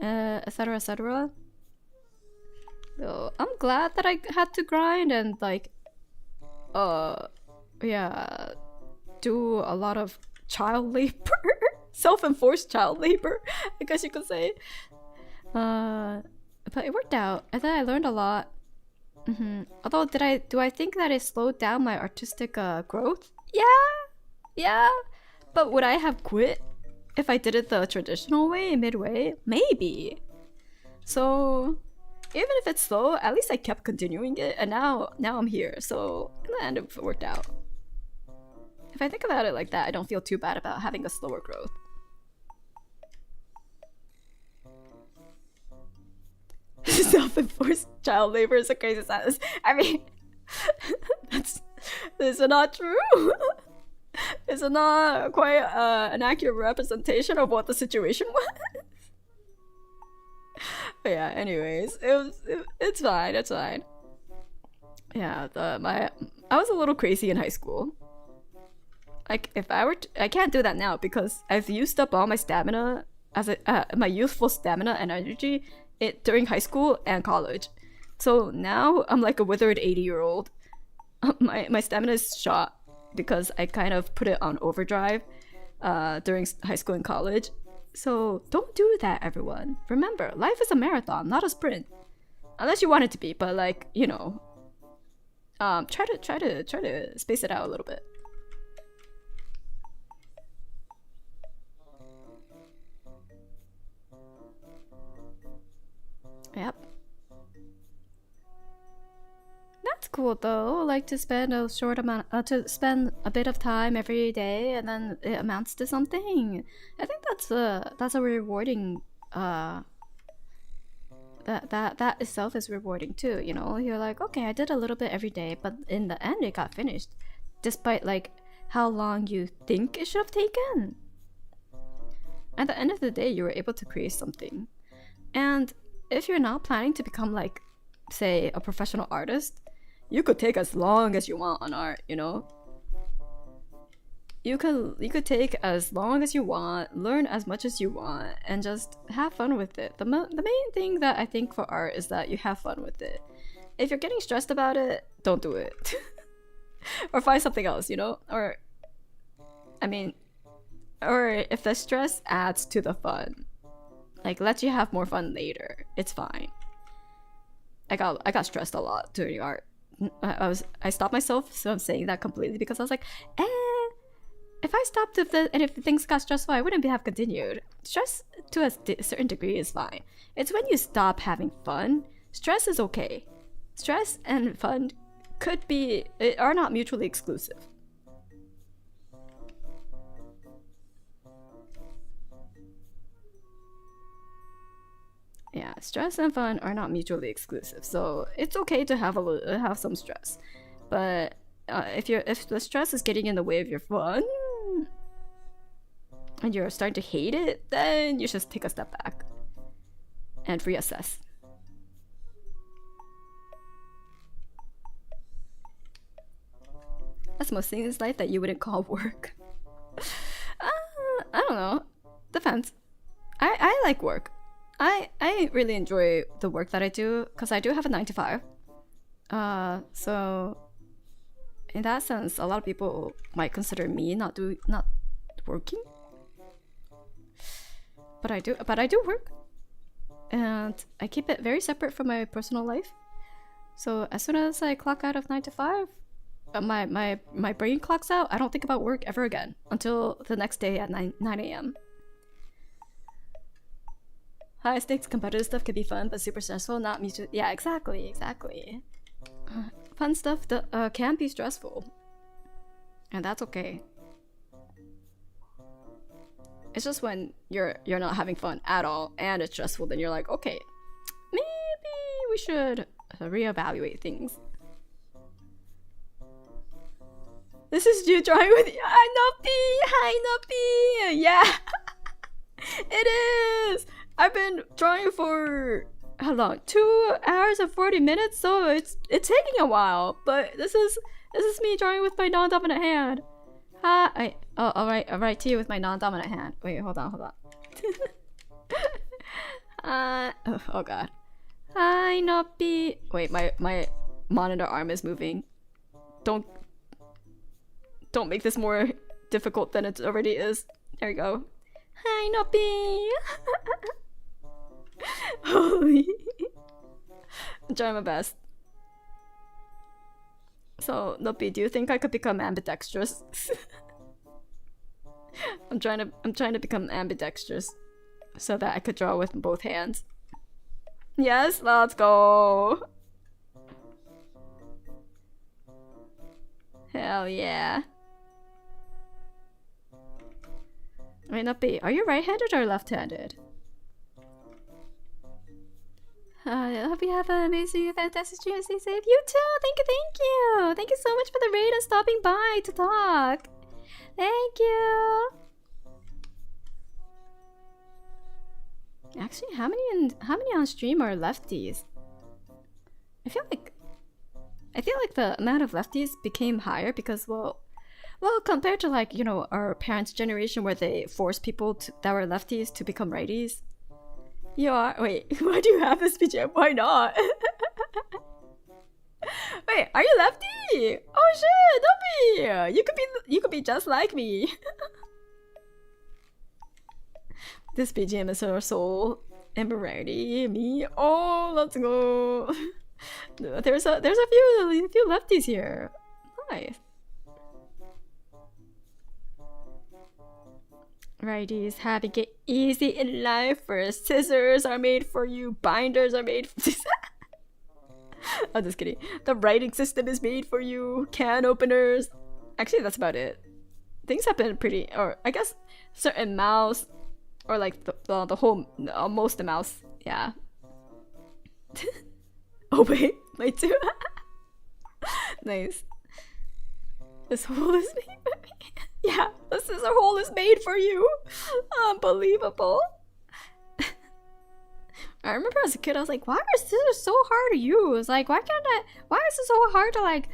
etc., etc. So I'm glad that I had to grind and like, yeah, do a lot of child labor, self-enforced child labor, I guess you could say. But it worked out. I thought I learned a lot. Although, do I think that it slowed down my artistic growth? Yeah. But would I have quit if I did it the traditional way, midway, maybe. So even if it's slow, at least I kept continuing it, and now I'm here. So in the end, it worked out. If I think about it like that, I don't feel too bad about having a slower growth. Self-enforced child labor is a crazy sentence. I mean, this is not true. It's not quite an accurate representation of what the situation was. But yeah, anyways, it's fine. It's fine. Yeah, I was a little crazy in high school. Like if I were I can't do that now because I've used up all my stamina as my youthful stamina and energy during high school and college. So now I'm like a withered 80-year-old. My stamina is shot because I kind of put it on overdrive during high school and college. So don't do that, everyone. Remember, life is a marathon, not a sprint. Unless you want it to be, but like, you know, try to space it out a little bit. Yep. That's cool though. Like to spend a short amount, to spend a bit of time every day, and then it amounts to something. I think that's a rewarding. That itself is rewarding too. You know, you're like, okay, I did a little bit every day, but in the end, it got finished, despite like how long you think it should have taken. At the end of the day, you were able to create something, and if you're not planning to become like, say, a professional artist, you could take as long as you want on art, you know? You could take as long as you want, learn as much as you want, and just have fun with it. The main thing that I think for art is that you have fun with it. If you're getting stressed about it, don't do it. Or find something else, you know? Or if the stress adds to the fun, like let you have more fun later, it's fine. I got stressed a lot during art. I stopped myself from saying that completely because I was like, if I stopped and if things got stressful, I wouldn't have continued. Stress to a certain degree is fine. It's when you stop having fun. Stress is okay. Stress and fun are not mutually exclusive. Yeah, stress and fun are not mutually exclusive, so it's okay to have some stress, but if the stress is getting in the way of your fun and you're starting to hate it, then you should take a step back and reassess. That's most things in life that you wouldn't call work. I don't know. Depends. I like work. I really enjoy the work that I do because I do have a 9 to 5. So in that sense, a lot of people might consider me not working. But I do work, and I keep it very separate from my personal life. So as soon as I clock out of 9 to 5, my brain clocks out. I don't think about work ever again until the next day at 9 a.m. High stakes competitive stuff can be fun, but super stressful, not mutual. Yeah, exactly. Fun stuff can be stressful, and that's okay. It's just when you're not having fun at all and it's stressful, then you're like, okay, maybe we should reevaluate things. This is you drawing with Hi Noppy! Yeah! It is! I've been drawing for how long? 2 hours and 40 minutes, so it's taking a while, but this is me drawing with my non-dominant hand. I'll write to you with my non-dominant hand. Wait, hold on. Oh god. Hi Noppy. Wait, my monitor arm is moving. Don't make this more difficult than it already is. There we go. Hi Noppy. Holy. I'm trying my best. So, Noppy, do you think I could become ambidextrous? I'm trying to become ambidextrous so that I could draw with both hands. Yes, let's go. Hell yeah. Might not be. Are you right-handed or left-handed? I hope you have an amazing, fantastic stream. Stay safe. You too. Thank you, thank you. Thank you so much for the raid and stopping by to talk. Thank you. Actually, how many on stream are lefties? I feel like the amount of lefties became higher because well, compared to like, you know, our parents' generation where they forced people that were lefties to become righties. You are. Wait, why do you have this BGM? Why not? Wait, are you lefty? Oh shit, don't be. You could be just like me. This BGM is our soul. Amberarity, me. Oh, let's go. There's a few lefties here. Nice. Righties have it easy in life. First, scissors are made for you. Binders are made for I'm just kidding. The writing system is made for you. Can openers. Actually, that's about it. Things have been pretty, or I guess certain mouse, or like the whole, most the mouse. Yeah. Oh wait, wait too. Nice. This hole is made for me. Yeah, the scissor hole is made for you. Unbelievable. I remember as a kid, I was like, why are scissors so hard to use? Like, why is it so hard to like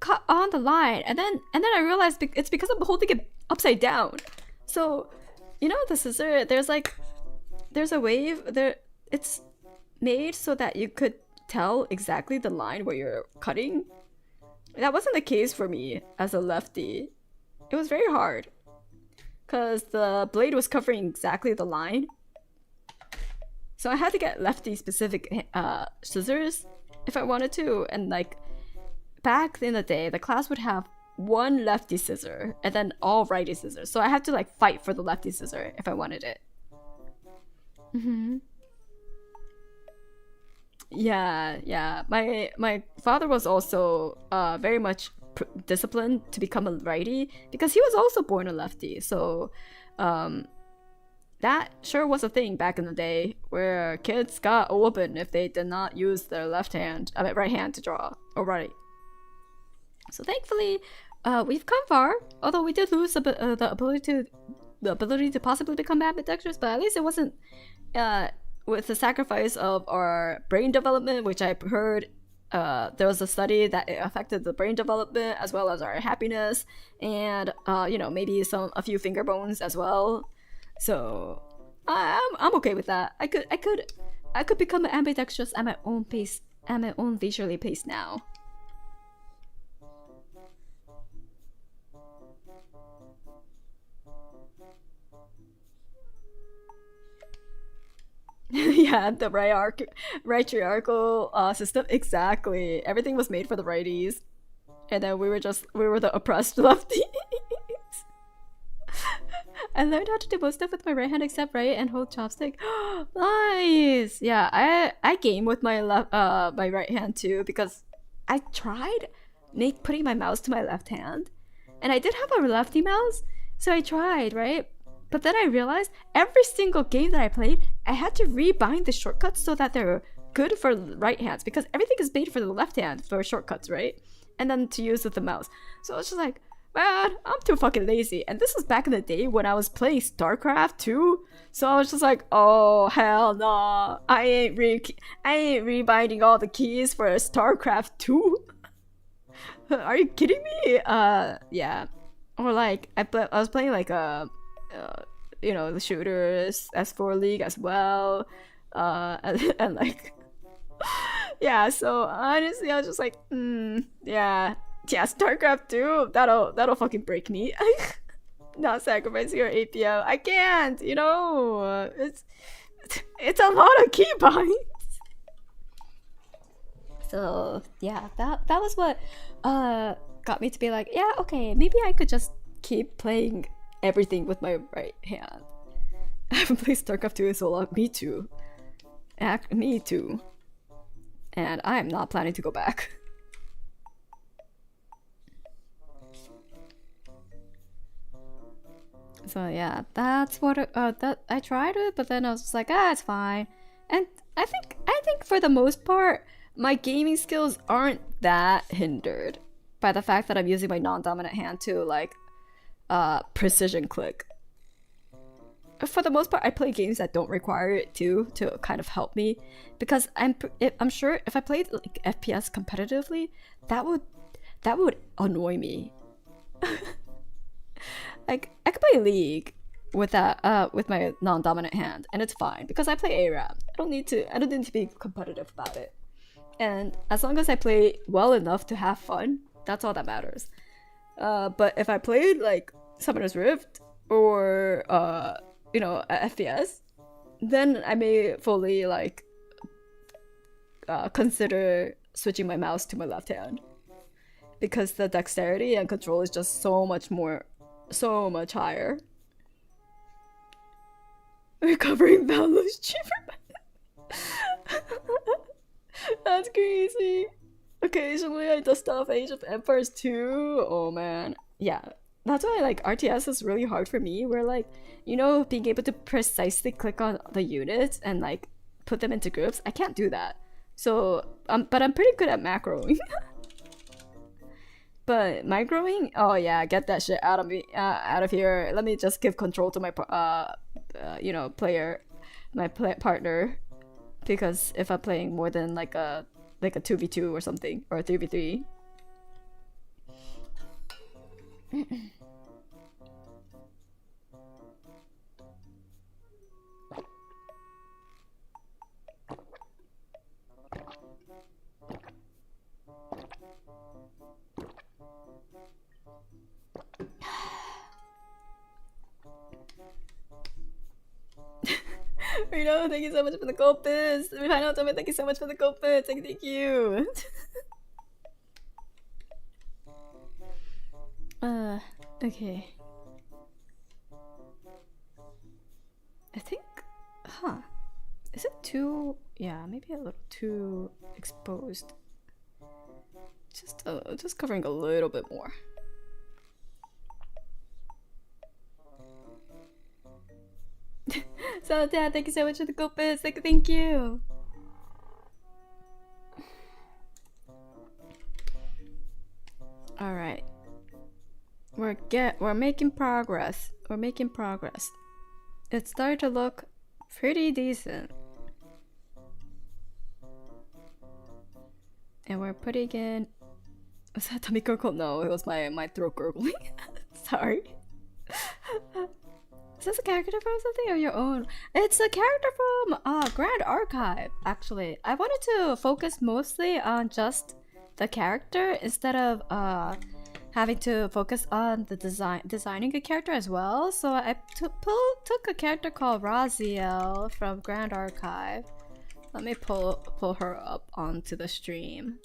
cut on the line? And then I realized it's because I'm holding it upside down. So, you know, the scissor, there's a wave there. It's made so that you could tell exactly the line where you're cutting. That wasn't the case for me as a lefty. It was very hard because the blade was covering exactly the line. So I had to get lefty specific scissors if I wanted to. And like back in the day, the class would have one lefty scissor and then all righty scissors. So I had to like fight for the lefty scissor if I wanted it. Yeah. My father was also very much disciplined to become a righty because he was also born a lefty. So that sure was a thing back in the day where kids got a whooping if they did not use their right hand to draw or write. So thankfully, we've come far. Although we did lose the ability to possibly become ambidextrous, but at least it wasn't with the sacrifice of our brain development, which I heard there was a study that it affected the brain development as well as our happiness, and you know, maybe a few finger bones as well. So I'm okay with that. I could become ambidextrous at my own pace, at my own leisurely pace now. Yeah, the matriarchal system. Exactly. Everything was made for the righties, and then we were the oppressed lefties. I learned how to do most stuff with my right hand except right and hold chopstick. Nice. Yeah, I game with my my right hand too because I tried putting my mouse to my left hand, and I did have a lefty mouse, so I tried, right? But then I realized every single game that I played, I had to rebind the shortcuts so that they're good for right hands because everything is made for the left hand for shortcuts, right? And then to use with the mouse. So I was just like, man, I'm too fucking lazy. And this was back in the day when I was playing StarCraft 2. So I was just like, oh hell no, I ain't rebinding all the keys for StarCraft 2. Are you kidding me? Yeah. Or like I was playing like you know, the shooters S4 League as well, and like yeah. So honestly, I was just like, yeah, StarCraft 2. That'll fucking break me. Not sacrificing your APM. I can't. You know, it's a lot of keybinds. So yeah, that was what got me to be like, yeah, okay, maybe I could just keep playing everything with my right hand. I haven't played StarCraft 2 in so long. Me too. Me too. And I am not planning to go back. So yeah, that's what that I tried it, but then I was just like, it's fine. And I think for the most part, my gaming skills aren't that hindered by the fact that I'm using my non-dominant hand to like precision click. For the most part, I play games that don't require it to kind of help me, because I'm sure if I played like FPS competitively, that would annoy me. Like I could play League with that with my non-dominant hand, and it's fine because I play ARAM. I don't need to be competitive about it. And as long as I play well enough to have fun, that's all that matters. But if I played like Summoner's Rift or FPS, then I may fully like consider switching my mouse to my left hand, because the dexterity and control is just so much higher. Recovering Boundless cheaper. That's crazy. Occasionally I dust off Age of Empires too. Oh man. Yeah. That's why like RTS is really hard for me, where like, being able to precisely click on the units and like put them into groups, I can't do that. So but I'm pretty good at macroing. But microing, oh yeah, get that shit out of me, out of here. Let me just give control to my partner, because if I'm playing more than like a 2v2 or something, or a 3v3. Reno, thank you so much for the gold bits. Final Ultimate, thank you so much for the gold bits. Thank you. Okay. I think, is it too, yeah, maybe a little too exposed. Just covering a little bit more. So Dad, thank you so much for the gold bits. Thank you. All right. We're making progress. We're making progress. It's starting to look pretty decent. And we're putting in, was that tummy gurgle? No, it was my throat gurgling. Sorry. Is this a character from something or your own? It's a character from Grand Archive, actually. I wanted to focus mostly on just the character instead of having to focus on the designing a character as well. So I took a character called Raziel from Grand Archive. Let me pull her up onto the stream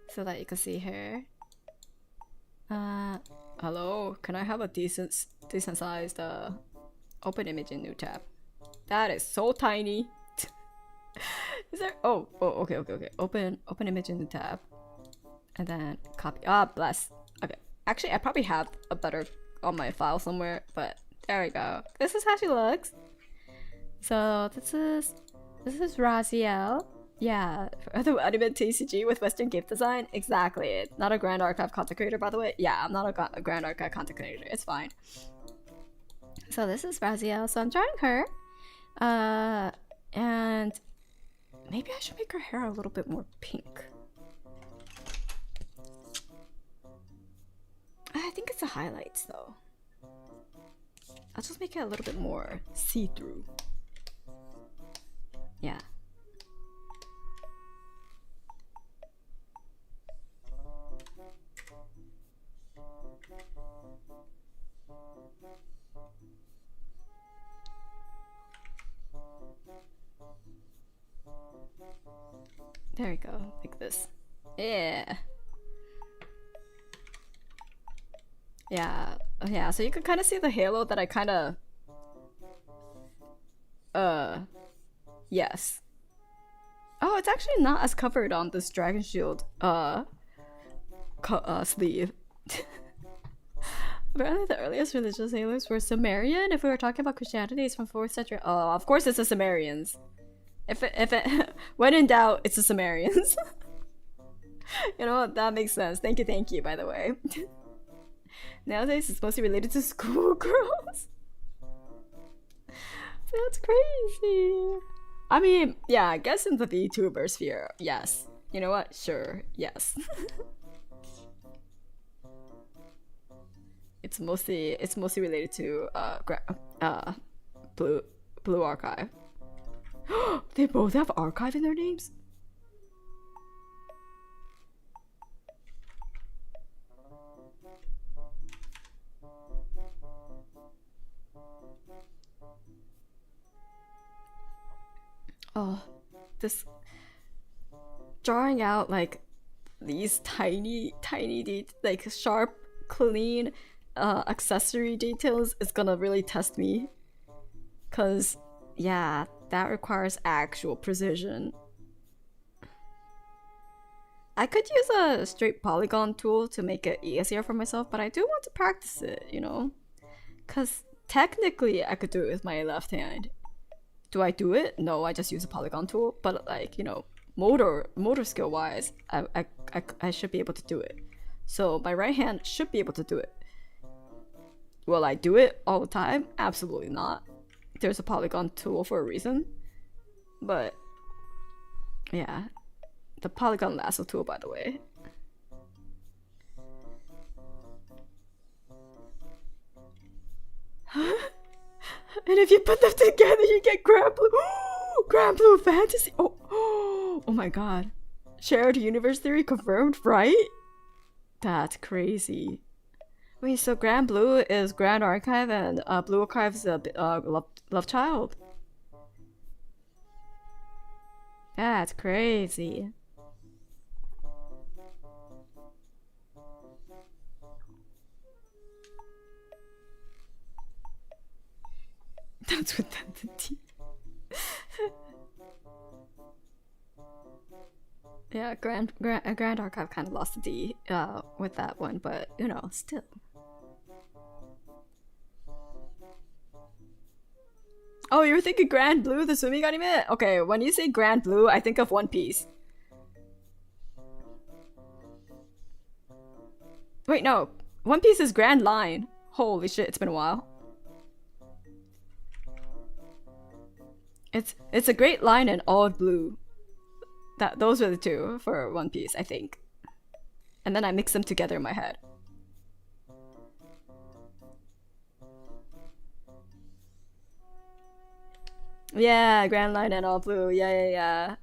so that you can see her. Hello, can I have a decent sized open image in new tab? That is so tiny. Is there? Oh, okay. Open image in new tab, and then copy. Bless. Okay, actually, I probably have a better on my file somewhere, but there we go. This is how she looks. So this is Raziel. Yeah, the anime TCG with Western game design. Exactly. Not a Grand Archive content creator, by the way. Yeah, I'm not a Grand Archive content creator. It's fine. So this is Raziel. So I'm drawing her. And maybe I should make her hair a little bit more pink. I think it's the highlights though. I'll just make it a little bit more see-through. Yeah. There we go, like this. Yeah. Yeah, Yeah, so you can kind of see the halo that I kind of uh yes. Oh, it's actually not as covered on this Dragon Shield sleeve. Apparently, the earliest religious halos were Sumerian. If we were talking about Christianity, it's from 4th century. Oh, of course it's the Sumerians. If it when in doubt, it's the Sumerians. You know what? That makes sense. Thank you, by the way. Nowadays, it's mostly related to schoolgirls. That's crazy. I mean, yeah, I guess in the VTuber sphere, yes. You know what? Sure, yes. It's mostly related to Blue Archive. They both have Archive in their names? Oh, this drawing out like these tiny like sharp, clean accessory details is gonna really test me, cause yeah, that requires actual precision. I could use a straight polygon tool to make it easier for myself, but I do want to practice it, you know, cause technically I could do it with my left hand. Do I do it? No, I just use a polygon tool. But like, you know, motor skill wise, I should be able to do it. So my right hand should be able to do it. Will I do it all the time? Absolutely not. There's a polygon tool for a reason. But yeah, the polygon lasso tool, by the way. And if you put them together, you get Grand Blue. Grand Blue Fantasy. Oh my god. Shared universe theory confirmed, right? That's crazy. Wait, so Grand Blue is Grand Archive and Blue Archive is Love Child. That's crazy. That's with the teeth. Yeah, Grand Archive kind of lost the D with that one, but you know, still. Oh, you were thinking Grand Blue, the swimming anime? Okay, when you say Grand Blue, I think of One Piece. Wait, no. One Piece is Grand Line. Holy shit, it's been a while. It's a great line and all blue. Those are the two for One Piece, I think. And then I mix them together in my head. Yeah, Grand Line and all blue. Yeah.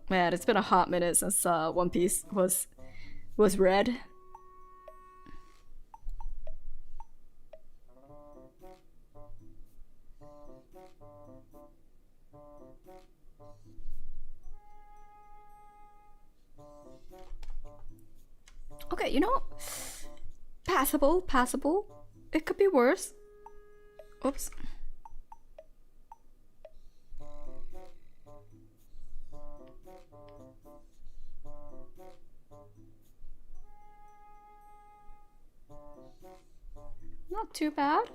Man, it's been a hot minute since One Piece was red. Okay, you know, passable. It could be worse. Oops. Not too bad.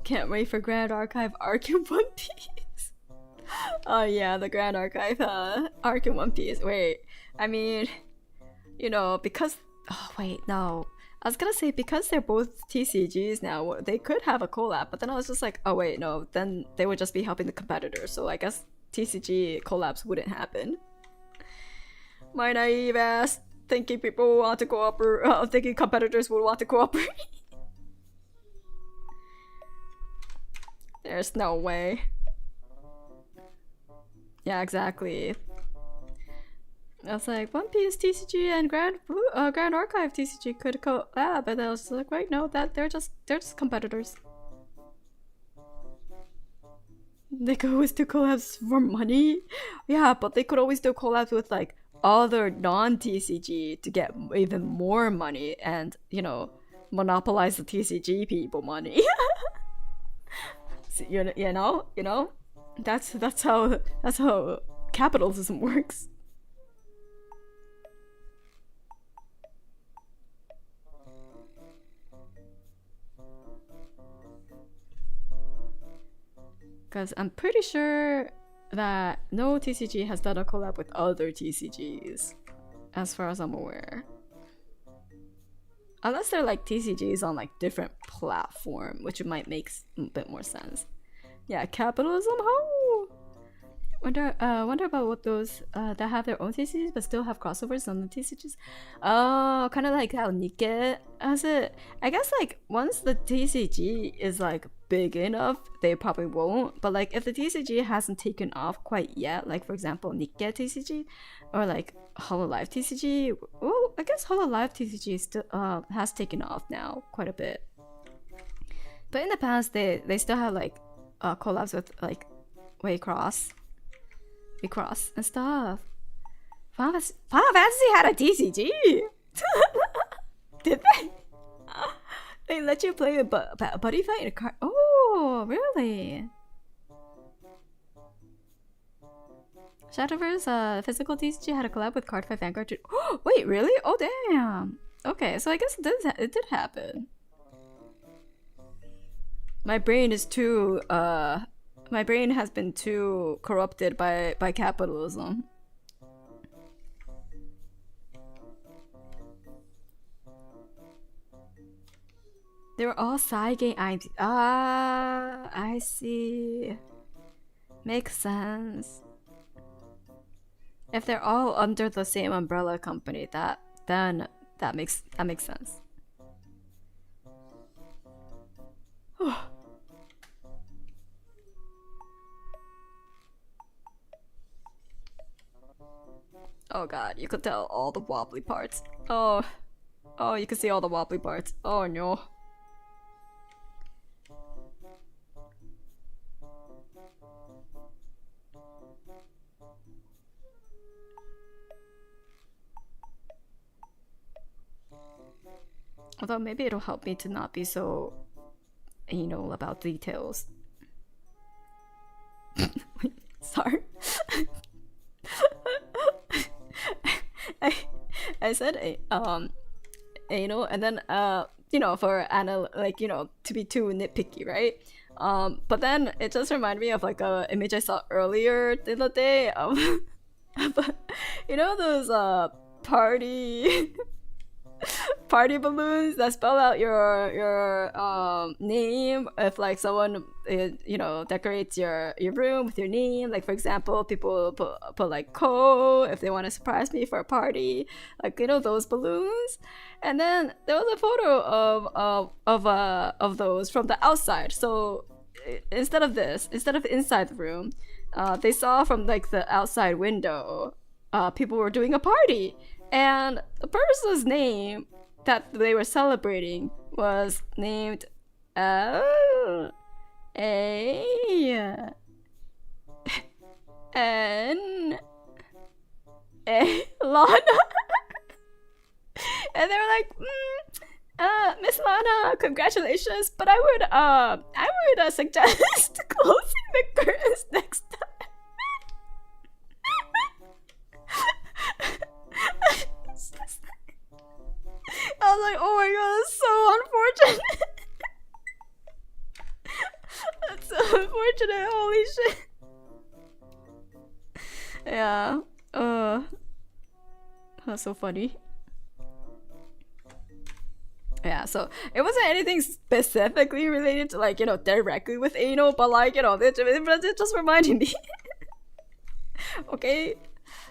Can't wait for Grand Archive Arc in One Piece. Oh yeah, the Grand Archive Arc in One Piece. Wait, I mean, you know, because oh wait, no. I was gonna say because they're both TCGs now, they could have a collab, but then I was just like, oh wait, no, then they would just be helping the competitors, so I guess TCG collabs wouldn't happen. My naive ass thinking people want to cooperate, thinking competitors would want to cooperate. There's no way. Yeah, exactly. I was like, One Piece TCG and Grand Archive TCG could collab, but I was like, wait, no, that they're just competitors. They could always do collabs for money. Yeah, but they could always do collabs with like other non-TCG to get even more money and, monopolize the TCG people money. So, you know? That's how capitalism works. Because I'm pretty sure that no TCG has done a collab with other TCGs, as far as I'm aware. Unless they're like TCGs on like different platform, which might make a bit more sense. Yeah, capitalism. How? Wonder about what those that have their own TCGs but still have crossovers on the TCGs. Oh, kind of like how Nikke has it. I guess like once the TCG is like big enough, they probably won't. But like if the TCG hasn't taken off quite yet, like for example Nikke TCG or like Hololive TCG. Well, I guess Hololive TCG still has taken off now quite a bit. But in the past, they still have like collabs with like Waycross and stuff. Final Fantasy had a TCG. Did they? They let you play a buddy fight in a card. Oh, really? Shadowverse physical TCG had a collab with Card Fight Vanguard. Wait, really? Oh, damn. Okay, so I guess it did happen. My brain is too my brain has been too corrupted by capitalism. They were all side game IMs. Ah, I see. Makes sense. If they're all under the same umbrella company, then that makes sense. Oh god, you could tell all the wobbly parts. Oh, you can see all the wobbly parts. Oh no. Although maybe it'll help me to not be so anal about details. Sorry. I said anal, and then for to be too nitpicky, right? But then it just reminded me of like a image I saw earlier in the day of those party balloons that spell out your name if like someone decorates your room with your name. Like for example, people put like Ko if they want to surprise me for a party, like those balloons. And then there was a photo of those from the outside. So instead of inside the room, they saw from like the outside window people were doing a party. And the person's name that they were celebrating was named A N A Lana. And they were like, Miss Lana, congratulations, but I would suggest closing the curtains next time. I was like, oh my god, that's so unfortunate. That's so unfortunate, holy shit. Yeah, that's so funny. Yeah, so it wasn't anything specifically related to like, directly with anal, but like, it just reminded me. Okay?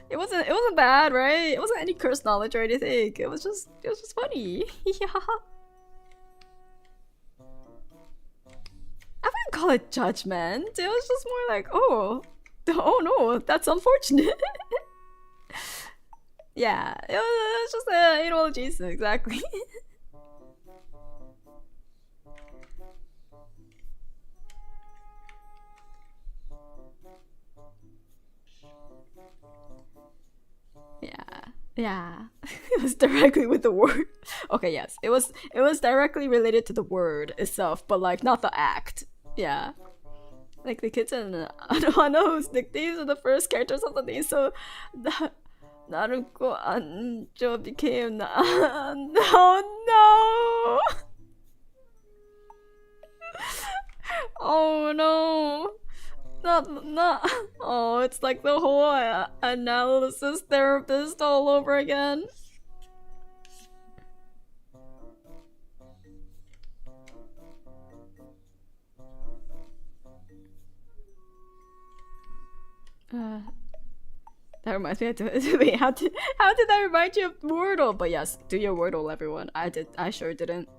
It wasn't bad, right? It wasn't any cursed knowledge or anything. It was just funny. Yeah. I wouldn't call it judgment. It was just more like, oh no, that's unfortunate. Yeah, it was just a Jason, exactly. Yeah, it was directly with the word. Okay, yes, it was directly related to the word itself, but like not the act. Yeah, like the kids in Anohana whose nicknames are the first characters of the name. So, Naruko Anjo became no. Oh no. Not. Oh, it's like the whole analysis therapist all over again. That reminds me of wait, how did I remind you of Wordle? But yes, do your Wordle, everyone. I sure didn't.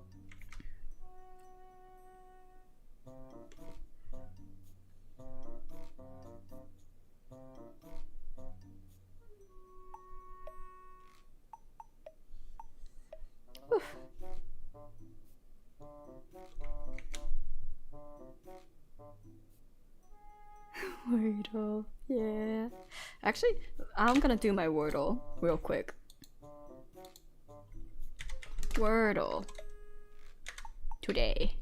Wordle, yeah. Actually, I'm gonna do my Wordle real quick. Wordle. Today.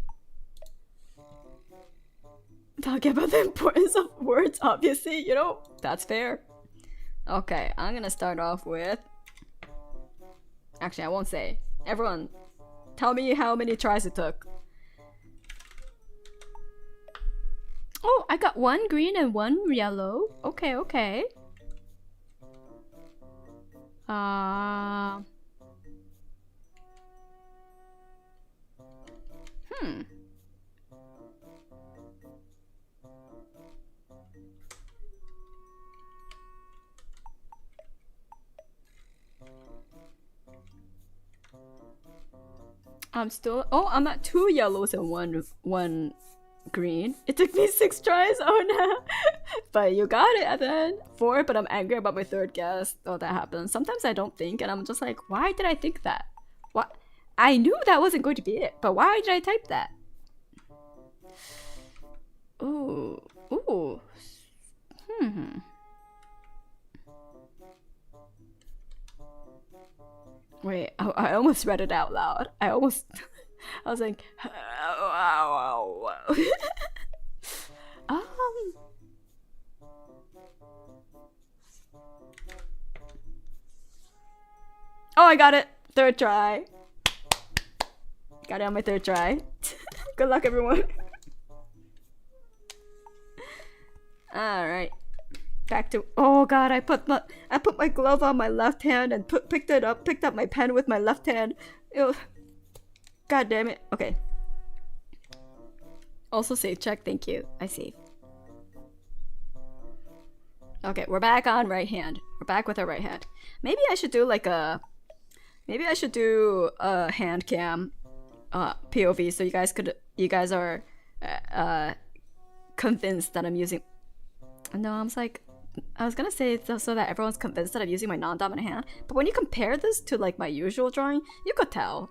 Talking about the importance of words, obviously, you know, that's fair. Okay, I'm gonna start off with... Actually, I won't say. Everyone, tell me how many tries it took. Oh, I got one green and one yellow. Okay, okay. I'm still... Oh, I'm at 2 yellows and one green. It took me 6 tries. Oh no. But you got it at the end. 4, but I'm angry about my 3rd guess. Oh, that happens. Sometimes I don't think, and I'm just like, why did I think that? What? I knew that wasn't going to be it, but why did I type that? Ooh. Ooh. Wait, I almost read it out loud. I was like, Oh, I got it. 3rd try. Got it on my 3rd try. Good luck, everyone. All right. Back to... Oh god, I put my glove on my left hand and picked up my pen with my left hand. Ew. God damn it. Okay. Also save check, thank you. I save. Okay, we're back on right hand. We're back with our right hand. Maybe I should do like a... Maybe I should do a hand cam POV so you guys are convinced that I'm using... No, I was gonna say so that everyone's convinced that I'm using my non-dominant hand, but when you compare this to like my usual drawing, you could tell.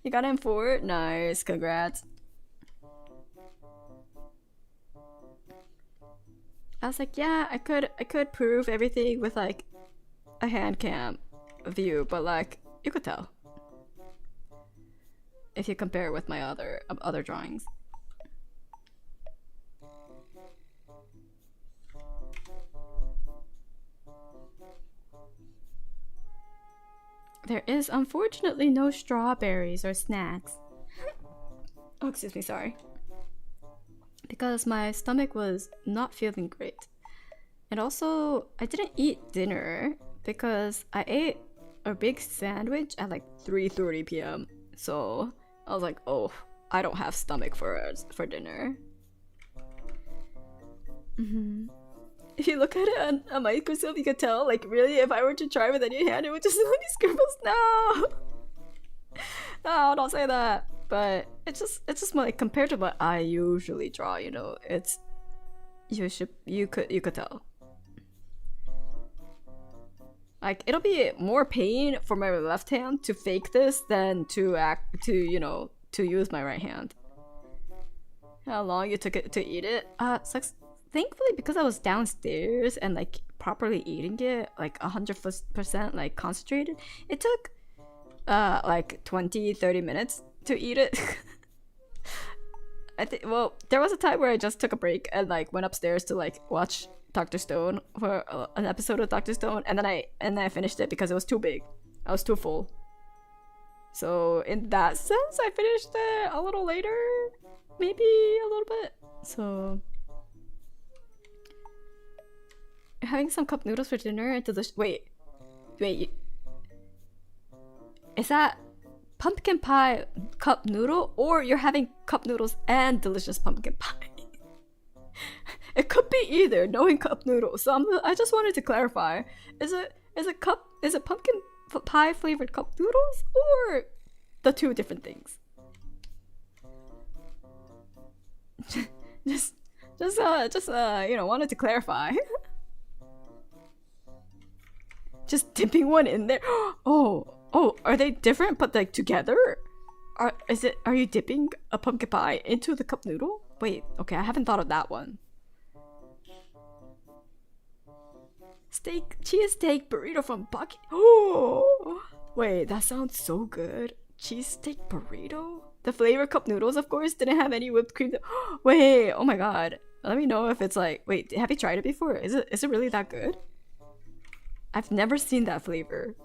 You got in 4? Nice, congrats. I was like, yeah, I could prove everything with like a hand cam view, but like you could tell if you compare it with my other drawings. There is unfortunately no strawberries or snacks. Oh, excuse me, sorry. Because my stomach was not feeling great. And also, I didn't eat dinner because I ate a big sandwich at like 3:30 p.m. So I was like, oh, I don't have stomach for dinner. If you look at it on a microscope, you could tell, like, really, if I were to try with any hand, it would just look like scribbles. No! No, don't say that. But it's just more like, compared to what I usually draw, you know, you could tell. Like, it'll be more pain for my left hand to fake this than to use my right hand. How long it took it to eat it? thankfully, because I was downstairs and like properly eating it, like 100% like concentrated, it took like 20-30 minutes to eat it. I think, well, there was a time where I just took a break and like went upstairs to like watch Dr. Stone for an episode of Dr. Stone, and then I finished it because it was too big. I was too full. So in that sense, I finished it a little later, maybe a little bit. So having some cup noodles for dinner and delicious. Wait, is that pumpkin pie cup noodle, or you're having cup noodles and delicious pumpkin pie? It could be either, knowing cup noodles. So I just wanted to clarify: is it pumpkin pie flavored cup noodles, or the two different things? just wanted to clarify. Just dipping one in there. Oh, are they different but like together? Are you dipping a pumpkin pie into the cup noodle? Wait, okay, I haven't thought of that one. Cheesesteak burrito from Bucky. Oh, wait, that sounds so good. Cheesesteak burrito? The flavor cup noodles, of course, didn't have any whipped cream. Wait, oh my god. Let me know if it's like, wait, have you tried it before? Is it really that good? I've never seen that flavor.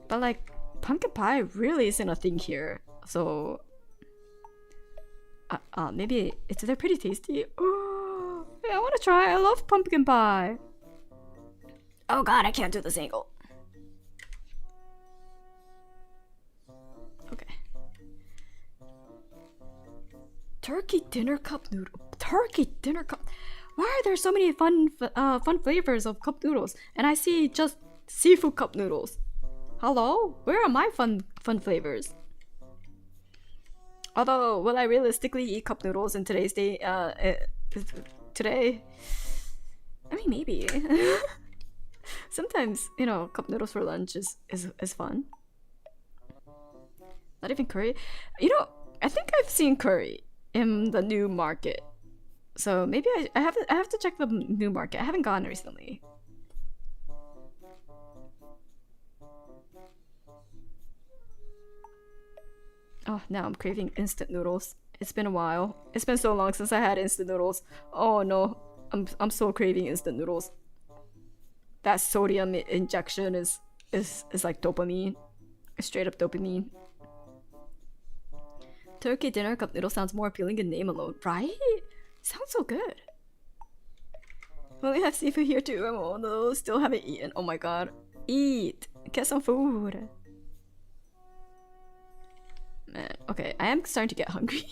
But like, pumpkin pie really isn't a thing here. So maybe they're pretty tasty. Oh, yeah, I want to try. I love pumpkin pie. Oh god, I can't do this angle. Okay. Turkey dinner cup noodle. Turkey dinner cup. Why are there so many fun flavors of cup noodles? And I see just seafood cup noodles. Hello? Where are my fun flavors? Although, will I realistically eat cup noodles in today's day? Today? I mean, maybe. Sometimes, you know, cup noodles for lunch is fun. Not even curry. You know, I think I've seen curry in the new market. So maybe I have to check the new market. I haven't gone recently. Oh, now I'm craving instant noodles. It's been a while. It's been so long since I had instant noodles. Oh no, I'm so craving instant noodles. That sodium injection is like dopamine. Straight up dopamine. Turkey dinner cup noodle sounds more appealing in name alone, right? Sounds so good. We only have seafood here too. I'm one of those still haven't eaten. Oh my god. Eat. Get some food. Man, okay, I am starting to get hungry.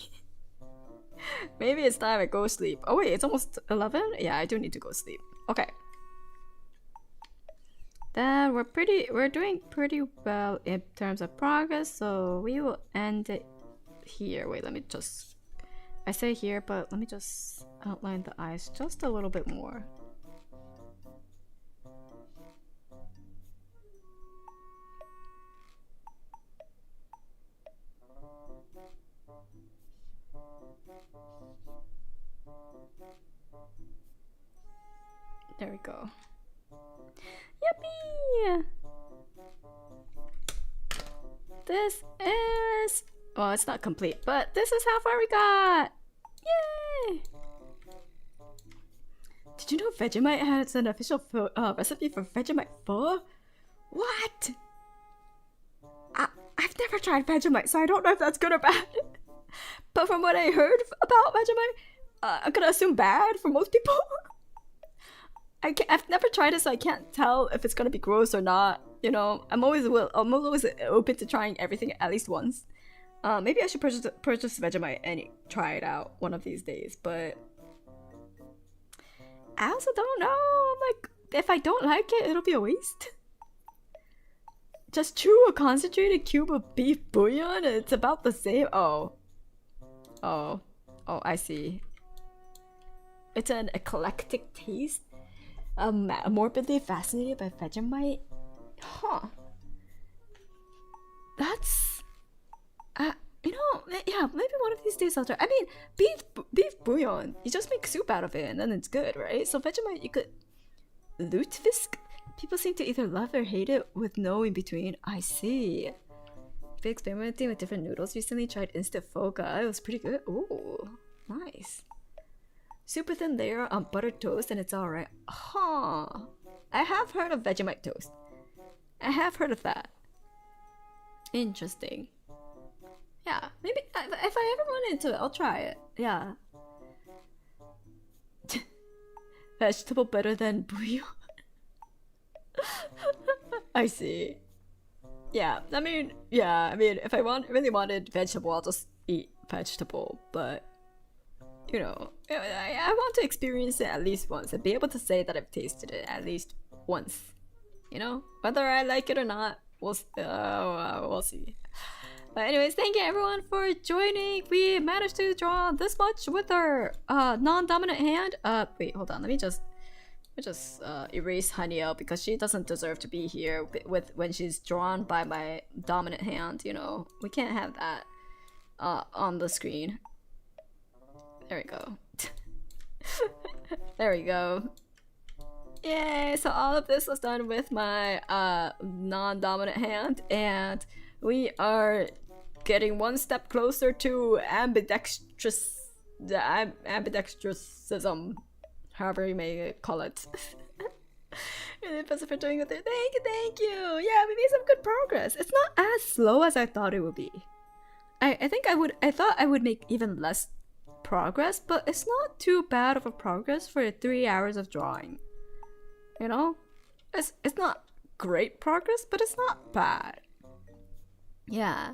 Maybe it's time I go sleep. Oh wait, it's almost 11? Yeah, I do need to go sleep. Okay. Then we're doing pretty well in terms of progress, so we will end it here. Wait, let me just, I say here, but let me just outline the eyes just a little bit more. There we go. Yippee! This is, well, it's not complete, but this is how far we got! Yay! Did you know Vegemite has an official recipe for Vegemite pho? What? I've never tried Vegemite, so I don't know if that's good or bad. But from what I heard about Vegemite, I'm gonna assume bad for most people. I've never tried it, so I can't tell if it's gonna be gross or not. You know, I'm always open to trying everything at least once. Maybe I should purchase Vegemite and try it out one of these days. But I also don't know. Like, if I don't like it, it'll be a waste. Just chew a concentrated cube of beef bouillon, and it's about the same. Oh, I see. It's an eclectic taste. Morbidly fascinated by Vegemite. Huh. That's tastes alter. I mean, beef bouillon. You just make soup out of it, and then it's good, right? So Vegemite, you could lutefisk. People seem to either love or hate it with no in between. I see. Been experimenting with different noodles recently. Tried instant foga. It was pretty good. Ooh, nice. Super thin layer on buttered toast, and it's alright. Huh. I have heard of Vegemite toast. I have heard of that. Interesting. Yeah, maybe if I ever run into it, I'll try it. Yeah. Vegetable better than bouillon. I see. Yeah, I mean, if I really wanted vegetable, I'll just eat vegetable. But you know, I want to experience it at least once and be able to say that I've tasted it at least once. You know, whether I like it or not, we'll see. But anyways, thank you everyone for joining. We managed to draw this much with our non-dominant hand. Wait, hold on. Let me just erase Honey out because she doesn't deserve to be here when she's drawn by my dominant hand. You know, we can't have that on the screen. There we go. There we go. Yay! So all of this was done with my non-dominant hand, and we are getting one step closer to ambidextrousism, however you may call it. Really impressive for doing it there. Thank you. Yeah, we made some good progress. It's not as slow as I thought it would be. I thought I would make even less progress, but it's not too bad of a progress for 3 hours of drawing. You know, it's not great progress, but it's not bad. Yeah,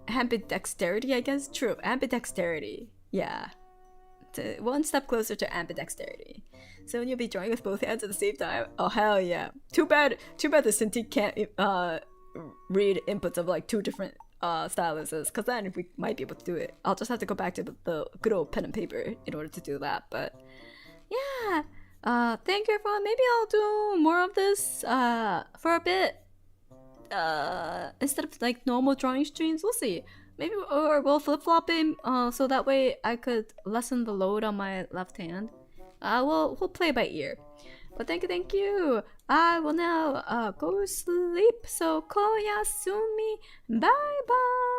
ambidexterity, I guess. True, ambidexterity. Yeah, one step closer to ambidexterity. So when you'll be drawing with both hands at the same time. Oh hell yeah! Too bad the Cintiq can't read inputs of like 2 different styluses, because then we might be able to do it. I'll just have to go back to the good old pen and paper in order to do that. But yeah. Thank you everyone. Maybe I'll do more of this for a bit instead of like normal drawing streams. We'll see. Maybe, or we'll flip-flop him so that way I could lessen the load on my left hand. We'll play by ear. But thank you. I will now go sleep. So koyasumi. Bye bye.